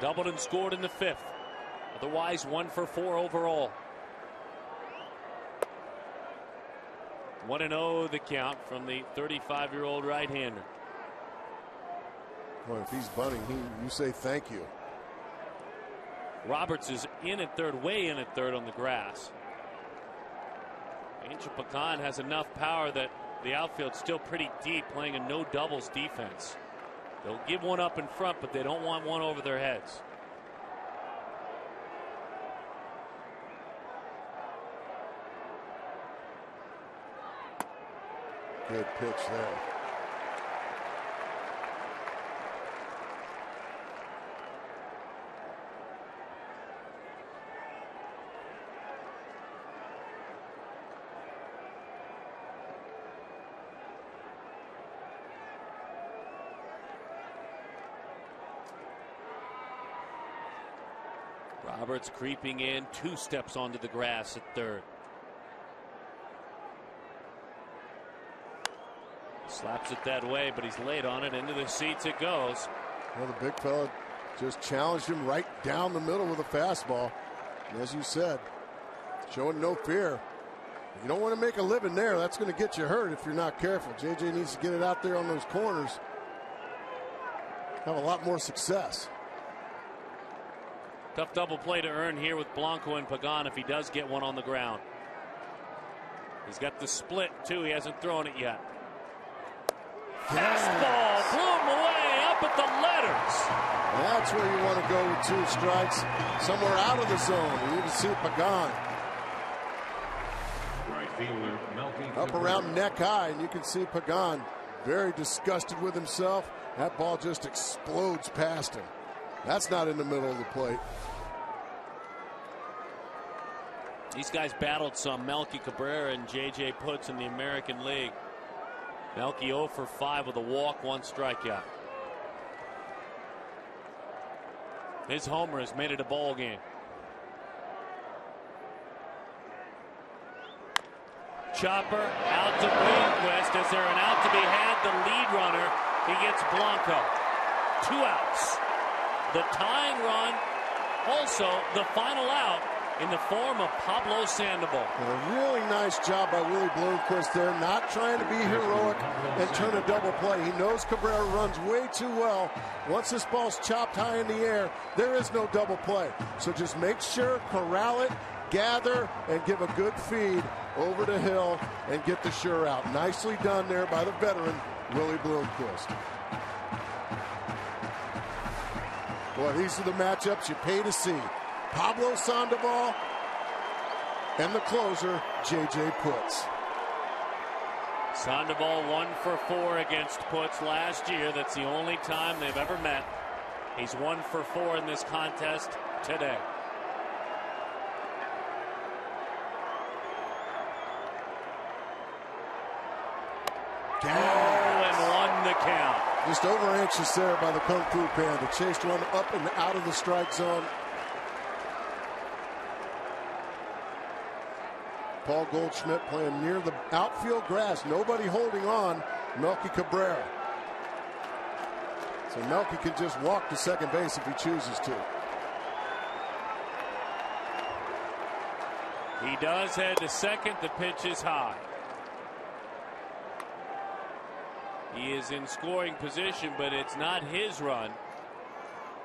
Doubled and scored in the 5th. Otherwise 1 for 4 overall. 1-0 the count from the 35-year-old right-hander. Boy, if he's bunting, you say thank you. Roberts is in at third, way in at third on the grass. Angel Pagan has enough power that the outfield's still pretty deep, playing a no doubles defense. They'll give one up in front, but they don't want one over their heads. Good pitch there. Roberts creeping in, 2 steps onto the grass at third. Slaps it that way, but he's laid on it. Into the seats it goes. Well, the big fella just challenged him right down the middle with a fastball. And as you said, showing no fear. If you don't want to make a living there, that's going to get you hurt if you're not careful. JJ needs to get it out there on those corners. Have a lot more success. Tough double play to earn here with Blanco and Pagan if he does get one on the ground. He's got the split, too. He hasn't thrown it yet. Fastball blew him away up at the letters. That's where you want to go with 2 strikes. Somewhere out of the zone. You need to see Pagan. Right fielder Melky Up around neck high, and you can see Pagan very disgusted with himself. That ball just explodes past him. That's not in the middle of the plate. These guys battled some, Melky Cabrera and J.J. Putz in the American League. Melky 0 for 5 with a walk, 1 strikeout. His homer has made it a ball game. Chopper out to Bloomquist. Is there an out to be had? The lead runner, he gets Blanco. 2 outs. The tying run, also the final out in the form of Pablo Sandoval. A really nice job by Willie Bloomquist there, not trying to be heroic and turn a double play. He knows Cabrera runs way too well. Once this ball's chopped high in the air, there is no double play. So just make sure, corral it, gather, and give a good feed over to Hill and get the sure out. Nicely done there by the veteran, Willie Bloomquist. Boy, these are the matchups you pay to see. Pablo Sandoval and the closer, J.J. Putz. Sandoval 1 for 4 against Putz last year. That's the only time they've ever met. He's 1 for 4 in this contest today. And 1 the count. Just over anxious there by the Kung Fu Panda. Chased one up and out of the strike zone. Paul Goldschmidt playing near the outfield grass. Nobody holding on. Melky Cabrera. So Melky can just walk to second base if he chooses to. He does head to second. The pitch is high. He is in scoring position, but it's not his run.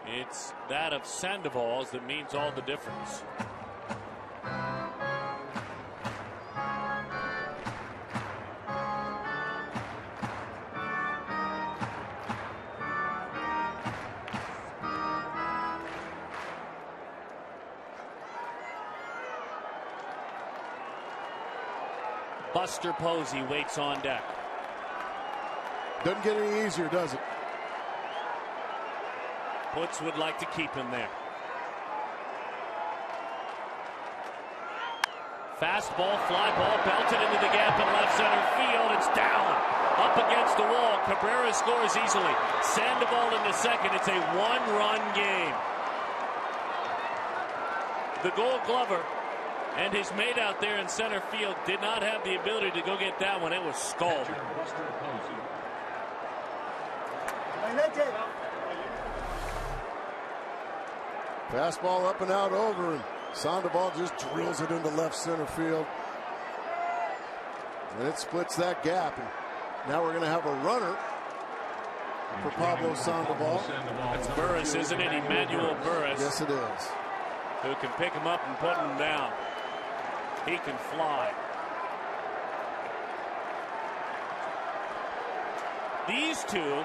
It's that of Sandoval's that means all the difference. Buster Posey waits on deck. Doesn't get any easier, does it? Putz would like to keep him there. Fastball, fly ball, belted into the gap in left center field. It's down, up against the wall. Cabrera scores easily. Sandoval into second. It's a one-run game. The Gold Glover and his mate out there in center field did not have the ability to go get that one. It was stalled. Fastball up and out over, and Sandoval just drills it into left center field. And it splits that gap. And now we're going to have a runner for Pablo Sandoval. That's Burris, isn't it? Emmanuel Burris. Yes, it is. Who can pick him up and put him down. He can fly. These two,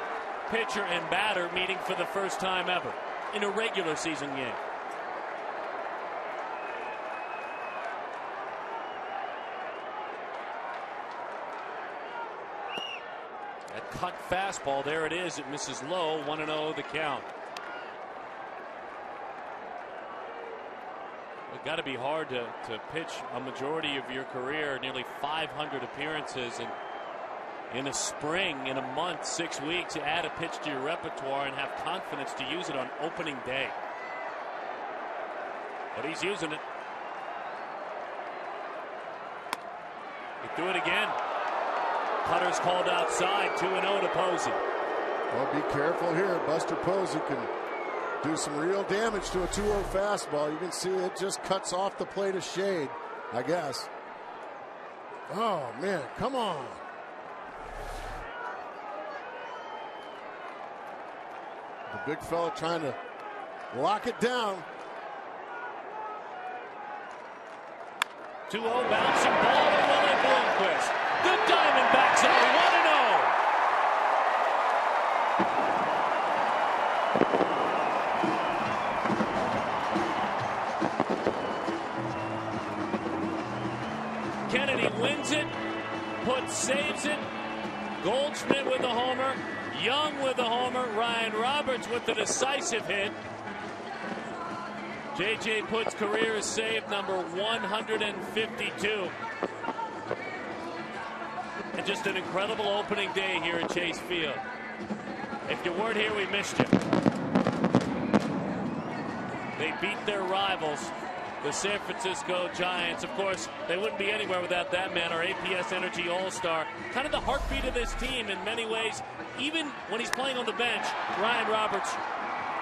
pitcher and batter, meeting for the first time ever in a regular season game. That cut fastball, there it is. It misses low. 1-0 the count. It's got to be hard to pitch a majority of your career, nearly 500 appearances, and in a spring, in a month, 6 weeks, you add a pitch to your repertoire and have confidence to use it on opening day. But he's using it. He threw it again. Cutter's called outside. 2-0 to Posey. Well, be careful here. Buster Posey can do some real damage to a 2-0 fastball. You can see it just cuts off the plate of shade, I guess. Oh, man, come on. The big fella trying to lock it down. 2-0 bouncing ball to Willie Bloomquist. The Diamondbacks are 1-0. Kennedy wins it. Putz saves it. Goldschmidt with a homer. Young with a homer. Ryan Roberts with the decisive hit. J.J. Putz's career is saved number 152. And just an incredible opening day here at Chase Field. If you weren't here, we missed you. They beat their rivals, the San Francisco Giants. Of course, they wouldn't be anywhere without that man, our APS Energy All-Star. Kind of the heartbeat of this team in many ways. Even when he's playing on the bench, Ryan Roberts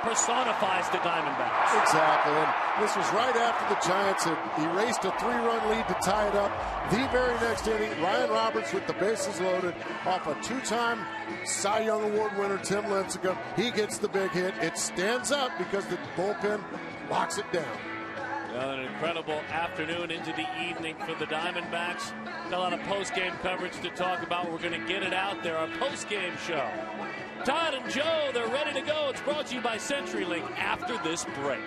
personifies the Diamondbacks. Exactly, and this was right after the Giants had erased a 3-run lead to tie it up. The very next inning, Ryan Roberts with the bases loaded off a two-time Cy Young Award winner, Tim Lincecum. He gets the big hit. It stands up because the bullpen locks it down. Well, an incredible afternoon into the evening for the Diamondbacks. Got a lot of post-game coverage to talk about. We're going to get it out there, our post-game show. Todd and Joe, they're ready to go. It's brought to you by CenturyLink after this break.